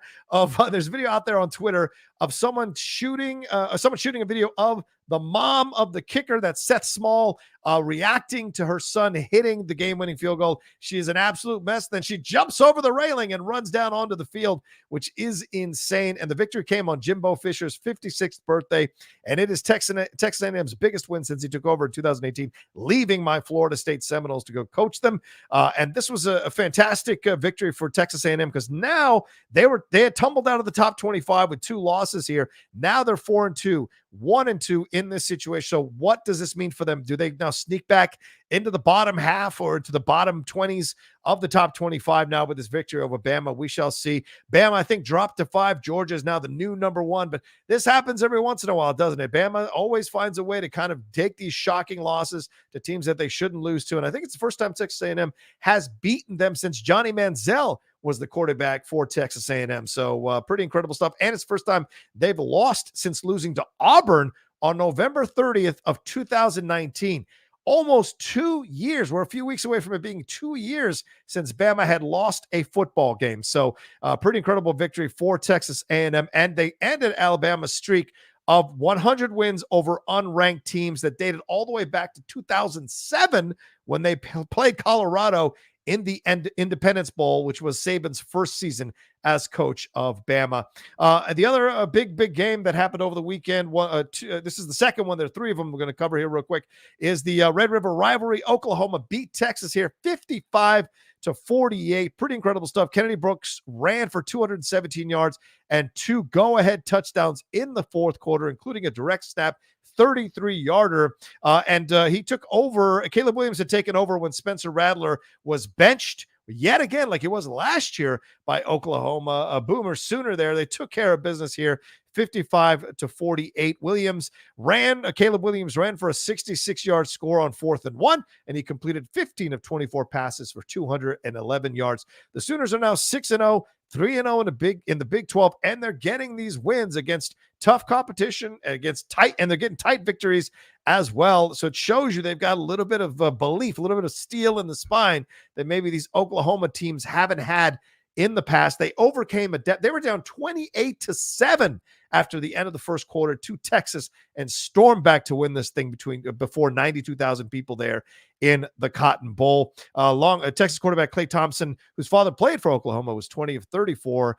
there's a video out there on Twitter of someone shooting a video of the mom of the kicker, that's Seth Small, reacting to her son hitting the game-winning field goal. She is an absolute mess. Then she jumps over the railing and runs down onto the field, which is insane. And the victory came on Jimbo Fisher's 56th birthday, and it is Texas A&M's biggest win since he took over in 2018, leaving my Florida State Seminoles to go coach them. And this was a fantastic victory for Texas A&M because now they had tumbled out of the top 25 with 2 losses here. Now they're 4-2, 1-2 in this situation. So what does this mean for them? Do they now sneak back into the bottom half or to the bottom 20s of the top 25 now with this victory over Bama? We shall see. Bama, I think, dropped to 5. Georgia is now the new number 1, but this happens every once in a while, doesn't it? Bama always finds a way to kind of take these shocking losses to teams that they shouldn't lose to. And I think it's the first time Texas A&M has beaten them since Johnny Manziel was the quarterback for Texas A&M. So pretty incredible stuff. And it's the first time they've lost since losing to Auburn on November 30th of 2019. Almost 2 years. We're a few weeks away from it being 2 years since Bama had lost a football game. So pretty incredible victory for Texas A&M. And they ended Alabama's streak of 100 wins over unranked teams that dated all the way back to 2007 when they played Colorado in the Independence Bowl, which was Saban's first season as coach of Bama. The other big game that happened over the weekend, this is the second one. There are 3 of them we're going to cover here real quick, is the Red River rivalry. Oklahoma beat Texas here 55-21 to 48. Pretty incredible stuff. Kennedy Brooks ran for 217 yards and 2 go-ahead touchdowns in the fourth quarter, including a direct snap 33-yarder. And he took over. Caleb Williams had taken over when Spencer Rattler was benched yet again, like it was last year by Oklahoma. A Boomer Sooner there. They took care of business here, 55-48. Caleb Williams ran for a 66-yard score on 4th and 1, and he completed 15 of 24 passes for 211 yards. The Sooners are now 6-0, 3-0 in the Big 12, and they're getting these wins against tough competition, against and they're getting tight victories as well. So it shows you they've got a little bit of belief, a little bit of steel in the spine that maybe these Oklahoma teams haven't had in the past. They overcame they were down 28-7 after the end of the first quarter to Texas and stormed back to win this thing before 92,000 people there in the Cotton Bowl. Texas quarterback Klay Thompson, whose father played for Oklahoma, was 20 of 34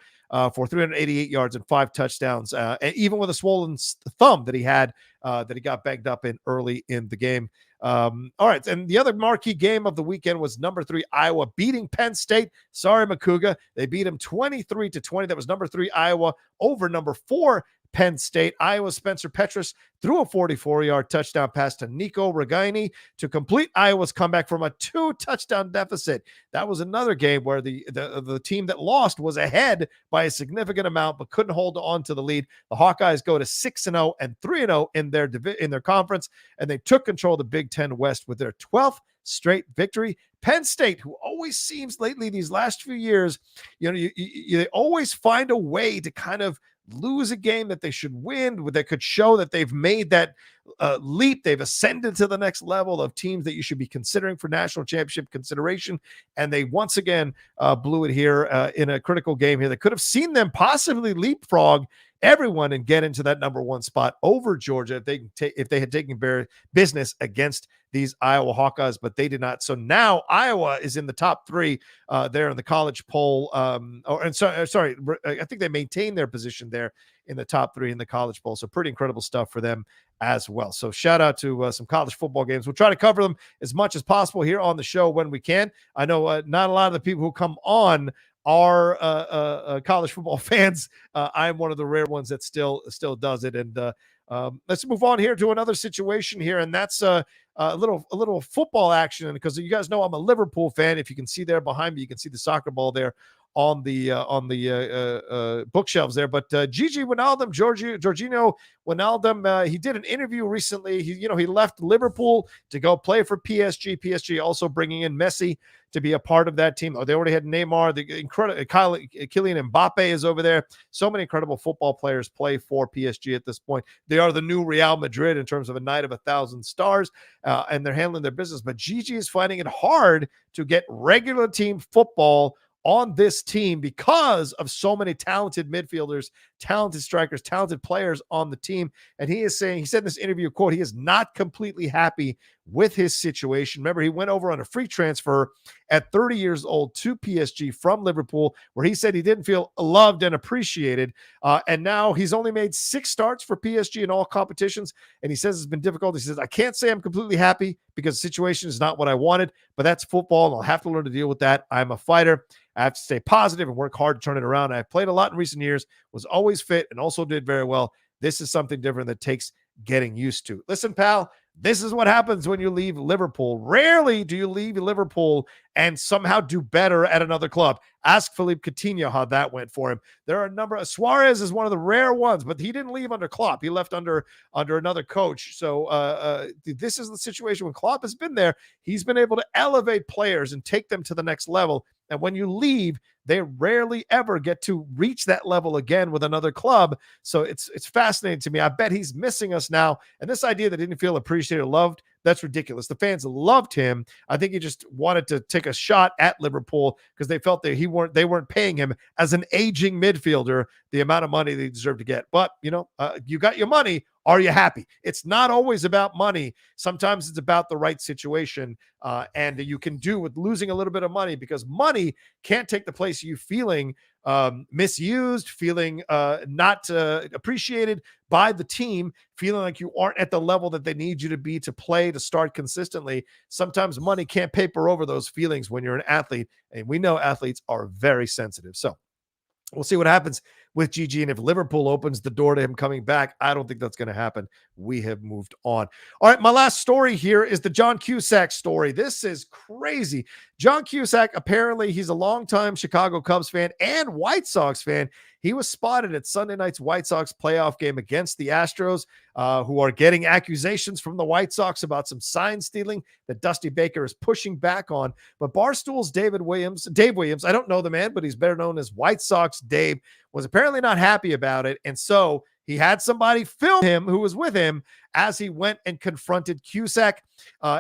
for 388 yards and 5 touchdowns, and even with a swollen thumb that he had that he got banged up in early in the game. All right, and the other marquee game of the weekend was number 3 Iowa beating Penn State. Sorry, Makuga. They beat him 23-20. That was number 3 Iowa over number 4 Penn State. Iowa's Spencer Petras threw a 44-yard touchdown pass to Nico Regaini to complete Iowa's comeback from a 2-touchdown deficit. That was another game where the team that lost was ahead by a significant amount but couldn't hold on to the lead. The Hawkeyes go to 6-0 and 3-0 in their conference, and they took control of the Big Ten West with their 12th straight victory. Penn State, who always seems lately these last few years, they always find a way to kind of lose a game that they should win, that could show that they've made that leap. They've ascended to the next level of teams that you should be considering for national championship consideration. And they once again blew it here in a critical game here that could have seen them possibly leapfrog everyone and get into that number 1 spot over Georgia if they had taken business against these Iowa Hawkeyes, but they did not. So now Iowa is in the top 3 there in the college poll. I think they maintained their position there in the top 3 in the college poll. So pretty incredible stuff for them as well. So shout out to some college football games. We'll try to cover them as much as possible here on the show when we can. I know not a lot of the people who come on are college football fans. I'm one of the rare ones that still does it. And let's move on here to another situation here, and that's a little football action. And because you guys know I'm a Liverpool fan, if you can see there behind me, you can see the soccer ball there on the bookshelves there. But Jorginho Wijnaldum, he did an interview recently. He left Liverpool to go play for PSG. PSG also bringing in Messi to be a part of that team. They already had Neymar. The incredible Kylian Mbappe is over there. So many incredible football players play for PSG at this point. They are the new Real Madrid in terms of a night of 1,000 stars, and they're handling their business. But Gigi is finding it hard to get regular team football on this team because of so many talented midfielders, talented strikers, talented players on the team. And he said in this interview, quote, he is not completely happy with his situation. Remember, he went over on a free transfer at 30 years old to PSG from Liverpool, where he said he didn't feel loved and appreciated. And now he's only made 6 starts for PSG in all competitions. And he says it's been difficult. He says, I can't say I'm completely happy because the situation is not what I wanted, but that's football, and I'll have to learn to deal with that. I'm a fighter. I have to stay positive and work hard to turn it around. I've played a lot in recent years, was always fit, and also did very well. This is something different that takes getting used to. Listen, pal, this is what happens when you leave Liverpool. Rarely do you leave Liverpool and somehow do better at another club. Ask Philippe Coutinho how that went for him. There are a number of Suarez is one of the rare ones, but he didn't leave under Klopp. He left under another coach. So this is the situation when Klopp has been there. He's been able to elevate players and take them to the next level. And when you leave, they rarely ever get to reach that level again with another club. So it's fascinating to me. I bet he's missing us now. And this idea that he didn't feel appreciated or loved, that's ridiculous. The fans loved him. I think he just wanted to take a shot at Liverpool because they felt that they weren't paying him as an aging midfielder the amount of money they deserve to get. But, you got your money. Are you happy? It's not always about money. Sometimes it's about the right situation, and you can do with losing a little bit of money, because money can't take the place of you feeling misused, feeling not appreciated by the team, feeling like you aren't at the level that they need you to be to play, to start consistently. Sometimes money can't paper over those feelings when you're an athlete, and we know athletes are very sensitive. So we'll see what happens with Gigi. And if Liverpool opens the door to him coming back, I don't think that's going to happen. We have moved on. All right, my last story here is the John Cusack story. This is crazy. John Cusack, apparently he's a longtime Chicago Cubs fan and White Sox fan. He was spotted at Sunday night's White Sox playoff game against the Astros, who are getting accusations from the White Sox about some sign stealing that Dusty Baker is pushing back on. But Barstool's Dave Williams, I don't know the man, but he's better known as White Sox Dave, was apparently not happy about it. And so he had somebody film him who was with him as he went and confronted Cusack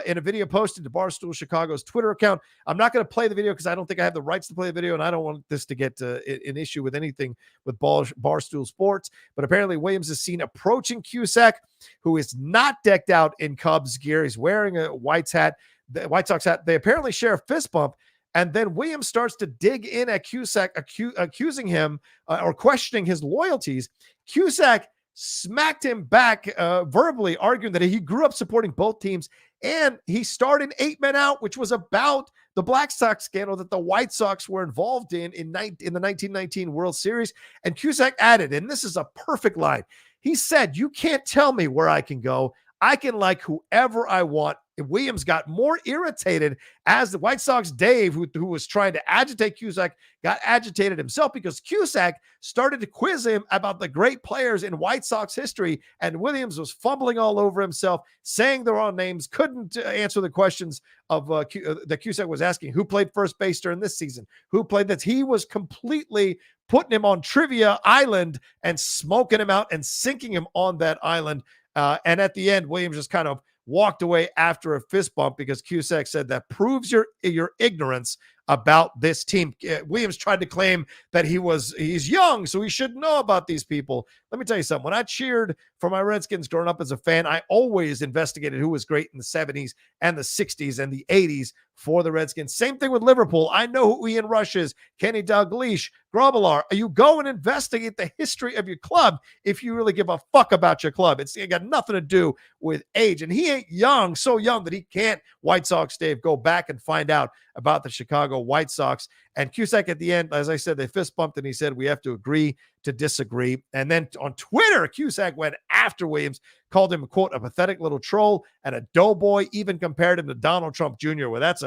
in a video posted to Barstool Chicago's Twitter account. I'm not going to play the video because I don't think I have the rights to play the video, and I don't want this to get an issue with anything with Barstool Sports. But apparently Williams is seen approaching Cusack, who is not decked out in Cubs gear. He's wearing a White Sox hat. They apparently share a fist bump. And then Williams starts to dig in at Cusack, accusing him or questioning his loyalties. Cusack smacked him back verbally, arguing that he grew up supporting both teams, and he started 8 men out, which was about the Black Sox scandal that the White Sox were involved in the 1919 World Series. And Cusack added, and this is a perfect line, he said, "You can't tell me where I can go. I can like whoever I want." Williams got more irritated as the White Sox Dave, who was trying to agitate Cusack, got agitated himself, because Cusack started to quiz him about the great players in White Sox history, and Williams was fumbling all over himself, saying the wrong names, couldn't answer the questions of that Cusack was asking. Who played first base during this season? Who played this? He was completely putting him on Trivia Island and smoking him out and sinking him on that island. And at the end, Williams just kind of walked away after a fist bump, because Cusack said that proves your ignorance about this team. Williams tried to claim that he's young, so he should know about these people. Let me tell you something. When I cheered for my Redskins growing up as a fan, I always investigated who was great in the 70s and the 60s and the 80s for the Redskins. Same thing with Liverpool. I know who Ian Rush is, Kenny Dalglish, Grobbelaar. You go and investigate the history of your club if you really give a fuck about your club. It got nothing to do with age. And he ain't young, so young that he can't, White Sox Dave, go back and find out about the Chicago White Sox. And Cusack at the end, as I said, they fist bumped, and he said, "We have to agree to disagree." And then on Twitter, Cusack went after Williams, called him, quote, "a pathetic little troll and a doughboy," even compared him to Donald Trump Jr. Well, that's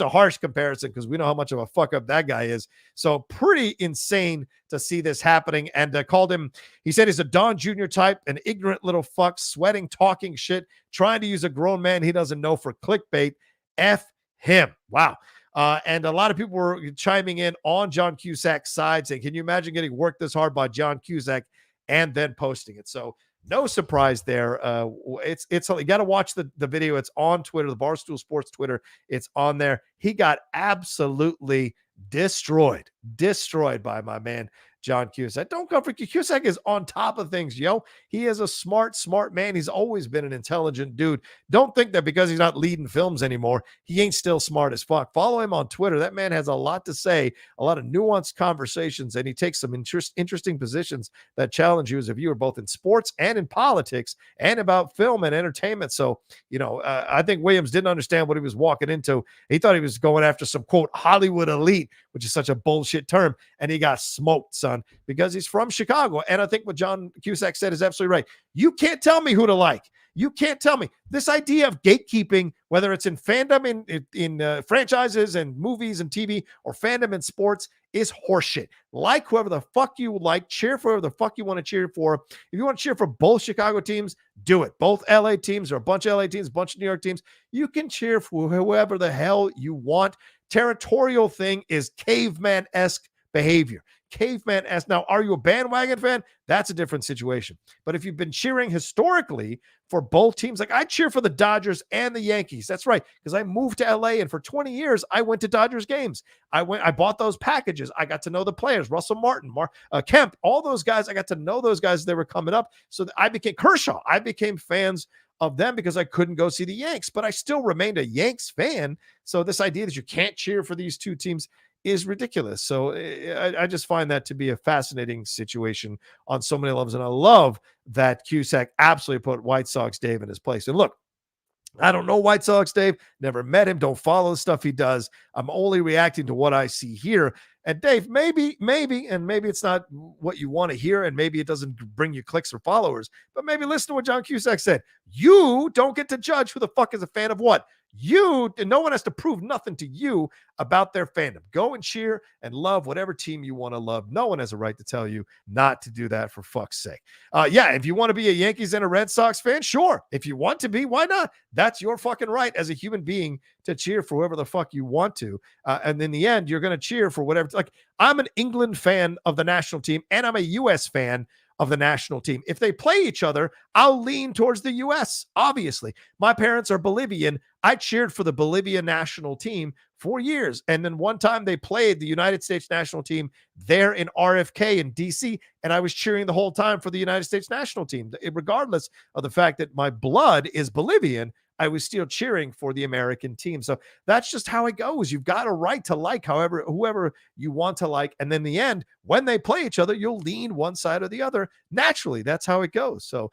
a harsh comparison, because we know how much of a fuck up that guy is. So pretty insane to see this happening. And called him, he said he's a Don Jr. type, an ignorant little fuck, sweating, talking shit, trying to use a grown man he doesn't know for clickbait. F him. Wow. And a lot of people were chiming in on John Cusack's side, saying, can you imagine getting worked this hard by John Cusack and then posting it? So no surprise there. It's you got to watch the video. It's on Twitter, the Barstool Sports Twitter. It's on there. He got absolutely destroyed by my man John Cusack. Don't come for Cusack is on top of things, yo. He is a smart man. He's always been an intelligent dude. Don't think that because he's not leading films anymore, he ain't still smart as fuck. Follow him on Twitter. That man has a lot to say, a lot of nuanced conversations, and he takes some interesting positions that challenge you as a viewer, both in sports and in politics and about film and entertainment. So, I think Williams didn't understand what he was walking into. He thought he was going after some, quote, Hollywood elite, which is such a bullshit term, and he got smoked, son, because he's from Chicago. And I think what John Cusack said is absolutely right. You can't tell me who to like. You can't tell me. This idea of gatekeeping, whether it's in fandom, in franchises and movies and TV, or fandom in sports, is horseshit. Like whoever the fuck you like, cheer for whoever the fuck you want to cheer for. If you want to cheer for both Chicago teams, do it. Both LA teams, or a bunch of LA teams, a bunch of New York teams. You can cheer for whoever the hell you want. Territorial thing is caveman-esque behavior. caveman-esque. Now, are you a bandwagon fan? That's a different situation. But if you've been cheering historically for both teams, like I cheer for the Dodgers and the Yankees. That's right, because I moved to LA, and for 20 years, I went to Dodgers games. I bought those packages. I got to know the players, Russell Martin, Kemp, all those guys. I got to know those guys as they were coming up. So I became Kershaw. I became fans of them because I couldn't go see the Yanks, but I still remained a Yanks fan. So this idea that you can't cheer for these two teams is ridiculous. So I just find that to be a fascinating situation on so many levels. And I love that Cusack absolutely put White Sox Dave in his place. And look, I don't know White Sox Dave, never met him, don't follow the stuff he does. I'm only reacting to what I see here. And Dave, maybe it's not what you want to hear, and maybe it doesn't bring you clicks or followers, but maybe listen to what John Cusack said. You don't get to judge who the fuck is a fan of what. No one has to prove nothing to you about their fandom. Go and cheer and love whatever team you want to love. No one has a right to tell you not to do that, for fuck's sake. If you want to be a Yankees and a Red Sox fan, sure. If you want to be, why not? That's your fucking right as a human being to cheer for whoever the fuck you want to. And in the end, you're going to cheer for whatever. Like, I'm an England fan of the national team, and I'm a U.S. fan of the national team. If they play each other, I'll lean towards the U.S., obviously. My parents are Bolivian. I cheered for the Bolivia national team for years. And then one time they played the United States national team there in RFK in D.C., and I was cheering the whole time for the United States national team. Regardless of the fact that my blood is Bolivian, I was still cheering for the American team. So that's just how it goes. You've got a right to like whoever you want to like. And then in the end, when they play each other, you'll lean one side or the other. Naturally, that's how it goes. So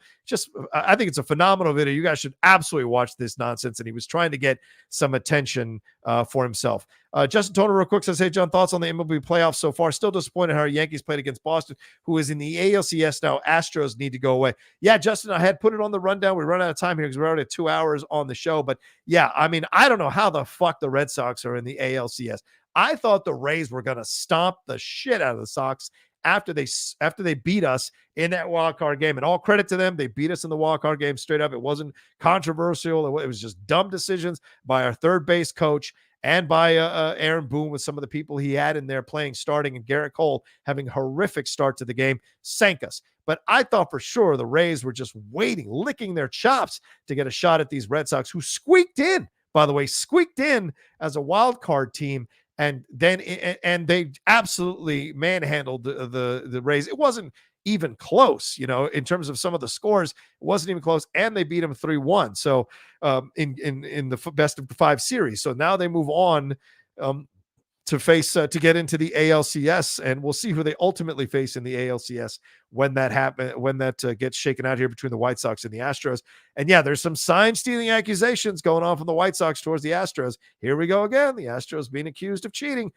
I think it's a phenomenal video. You guys should absolutely watch this nonsense. And he was trying to get some attention for himself. Justin Toner real quick says, hey, John, thoughts on the MLB playoffs so far? Still disappointed how our Yankees played against Boston, who is in the ALCS now. Astros need to go away. Yeah, Justin, I had put it on the rundown. We run out of time here because we're already at 2 hours on the show. But yeah, I mean, I don't know how the fuck the Red Sox are in the ALCS. I thought the Rays were going to stomp the shit out of the Sox after they beat us in that wild card game. And all credit to them. They beat us in the wild card game straight up. It wasn't controversial. It was just dumb decisions by our third base coach and by Aaron Boone with some of the people he had in there starting, and Garrett Cole having a horrific start to the game, sank us. But I thought for sure the Rays were just waiting, licking their chops to get a shot at these Red Sox, who squeaked in as a wild card team. And then they absolutely manhandled the Rays. It wasn't even close, in terms of some of the scores. It wasn't even close, and they beat them 3-1. So in the best of 5 series. So now they move on to get into the ALCS, and we'll see who they ultimately face in the ALCS when that gets shaken out here between the White Sox and the Astros. And yeah, there's some sign stealing accusations going on from the White Sox towards the Astros. Here we go again. The Astros being accused of cheating.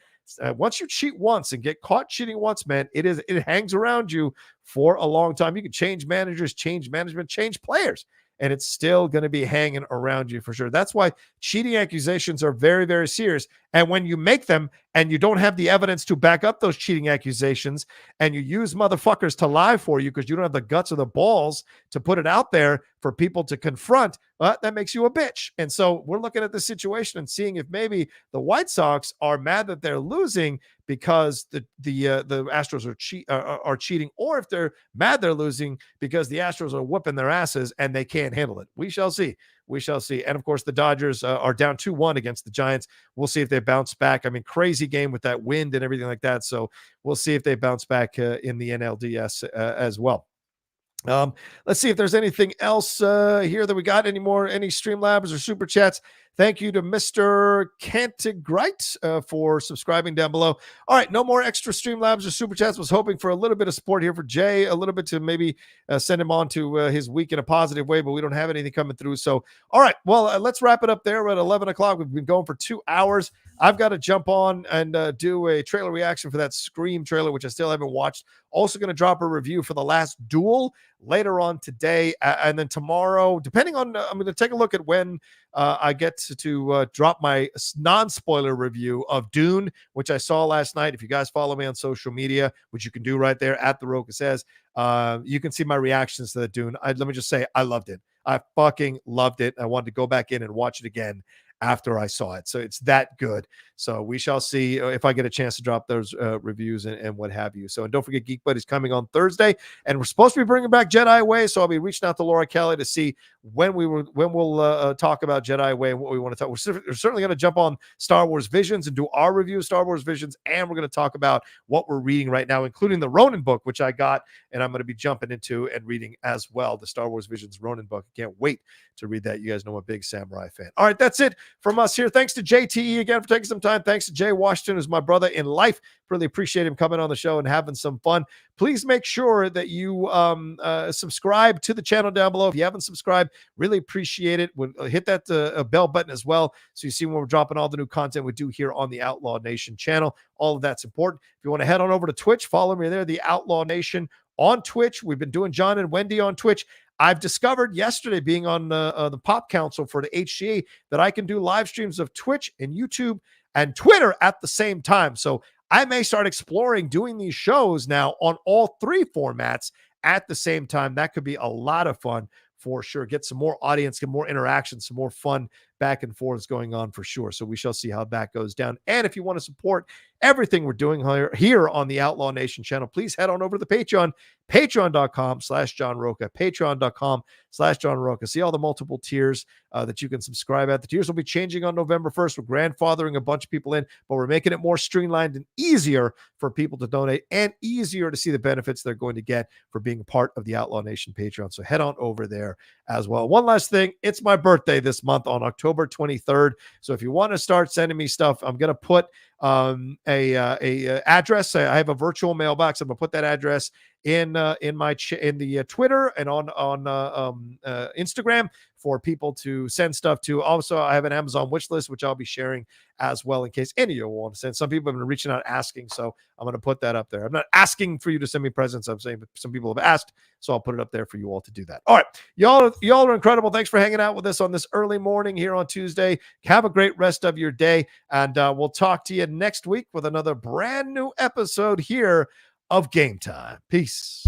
Once you cheat once and get caught cheating once, man, it hangs around you for a long time. You can change managers, change management, change players, and it's still going to be hanging around you for sure. That's why cheating accusations are very, very serious. And when you make them and you don't have the evidence to back up those cheating accusations, and you use motherfuckers to lie for you because you don't have the guts or the balls to put it out there for people to confront, that makes you a bitch. And so we're looking at the situation and seeing if maybe the White Sox are mad that they're losing because the Astros are cheating, or if they're mad they're losing because the Astros are whooping their asses and they can't handle it. We shall see. And of course, the Dodgers are down 2-1 against the Giants. We'll see if they bounce back. I mean, crazy game with that wind and everything like that. So we'll see if they bounce back in the NLDS as well. Let's see if there's anything else here that we got. Any Streamlabs or Super Chats? Thank you to Mr. Cantigrite for subscribing down below. All right, no more extra Streamlabs or Super Chats. Was hoping for a little bit of support here for Jay, a little bit to maybe send him on to his week in a positive way, but we don't have anything coming through. So, all right, well, let's wrap it up there. We're at 11 o'clock. We've been going for 2 hours. I've got to jump on and do a trailer reaction for that Scream trailer, which I still haven't watched. Also going to drop a review for The Last Duel later on today. And then tomorrow, depending on, I'm going to take a look at when I get to drop my non-spoiler review of Dune, which I saw last night. If you guys follow me on social media, which you can do right there at The Rocha Says, you can see my reactions to the Dune. Let me just say, I loved it. I fucking loved it. I wanted to go back in and watch it again after I saw it. So it's that good. So we shall see if I get a chance to drop those reviews and what have you. So, and don't forget, Geek Buddy's coming on Thursday, and we're supposed to be bringing back Jedi Way. So I'll be reaching out to Laura Kelly to see when we'll talk about Jedi Way and what we want to talk. We're certainly going to jump on Star Wars Visions and do our review of Star Wars Visions, and we're going to talk about what we're reading right now, including the Ronin book, which I got, and I'm going to be jumping into and reading as well. The Star Wars Visions Ronin book. I can't wait to read that. You guys know I'm a big samurai fan. All right, that's it from us here. Thanks to JTE again for taking some time. Thanks to Jay Washington, who's my brother in life. Really appreciate him coming on the show and having some fun. Please make sure that you subscribe to the channel down below. If you haven't subscribed, really appreciate it. Hit that bell button as well, so you see when we're dropping all the new content we do here on the Outlaw Nation channel. All of that's important. If you want to head on over to Twitch, follow me there, the Outlaw Nation on Twitch. We've been doing John and Wendy on Twitch. I've discovered yesterday, being on the Pop Council for the HGA, that I can do live streams of Twitch and YouTube and Twitter at the same time. So I may start exploring doing these shows now on all three formats at the same time. That could be a lot of fun for sure. Get some more audience, get more interaction, some more fun back and forths going on for sure. So we shall see how that goes down. And if you want to support everything we're doing here on the Outlaw Nation channel, please head on over to the Patreon, patreon.com/John Rocha, patreon.com/John Rocha. See all the multiple tiers that you can subscribe at. The tiers will be changing on November 1st. We're grandfathering a bunch of people in, but we're making it more streamlined and easier for people to donate and easier to see the benefits they're going to get for being part of the Outlaw Nation Patreon. So head on over there as well. One last thing, it's my birthday this month on October 23rd. So if you want to start sending me stuff, I'm going to put a address. I have a virtual mailbox. I'm gonna put that address in the Twitter and on Instagram for people to send stuff to. Also, I have an Amazon wish list, which I'll be sharing as well in case any of you want to send. Some people have been reaching out asking, so I'm going to put that up there. I'm not asking for you to send me presents. I'm saying some people have asked, so I'll put it up there for you all to do that. All right, y'all are incredible. Thanks for hanging out with us on this early morning here on Tuesday. Have a great rest of your day, and we'll talk to you next week with another brand new episode here of Game Time. Peace.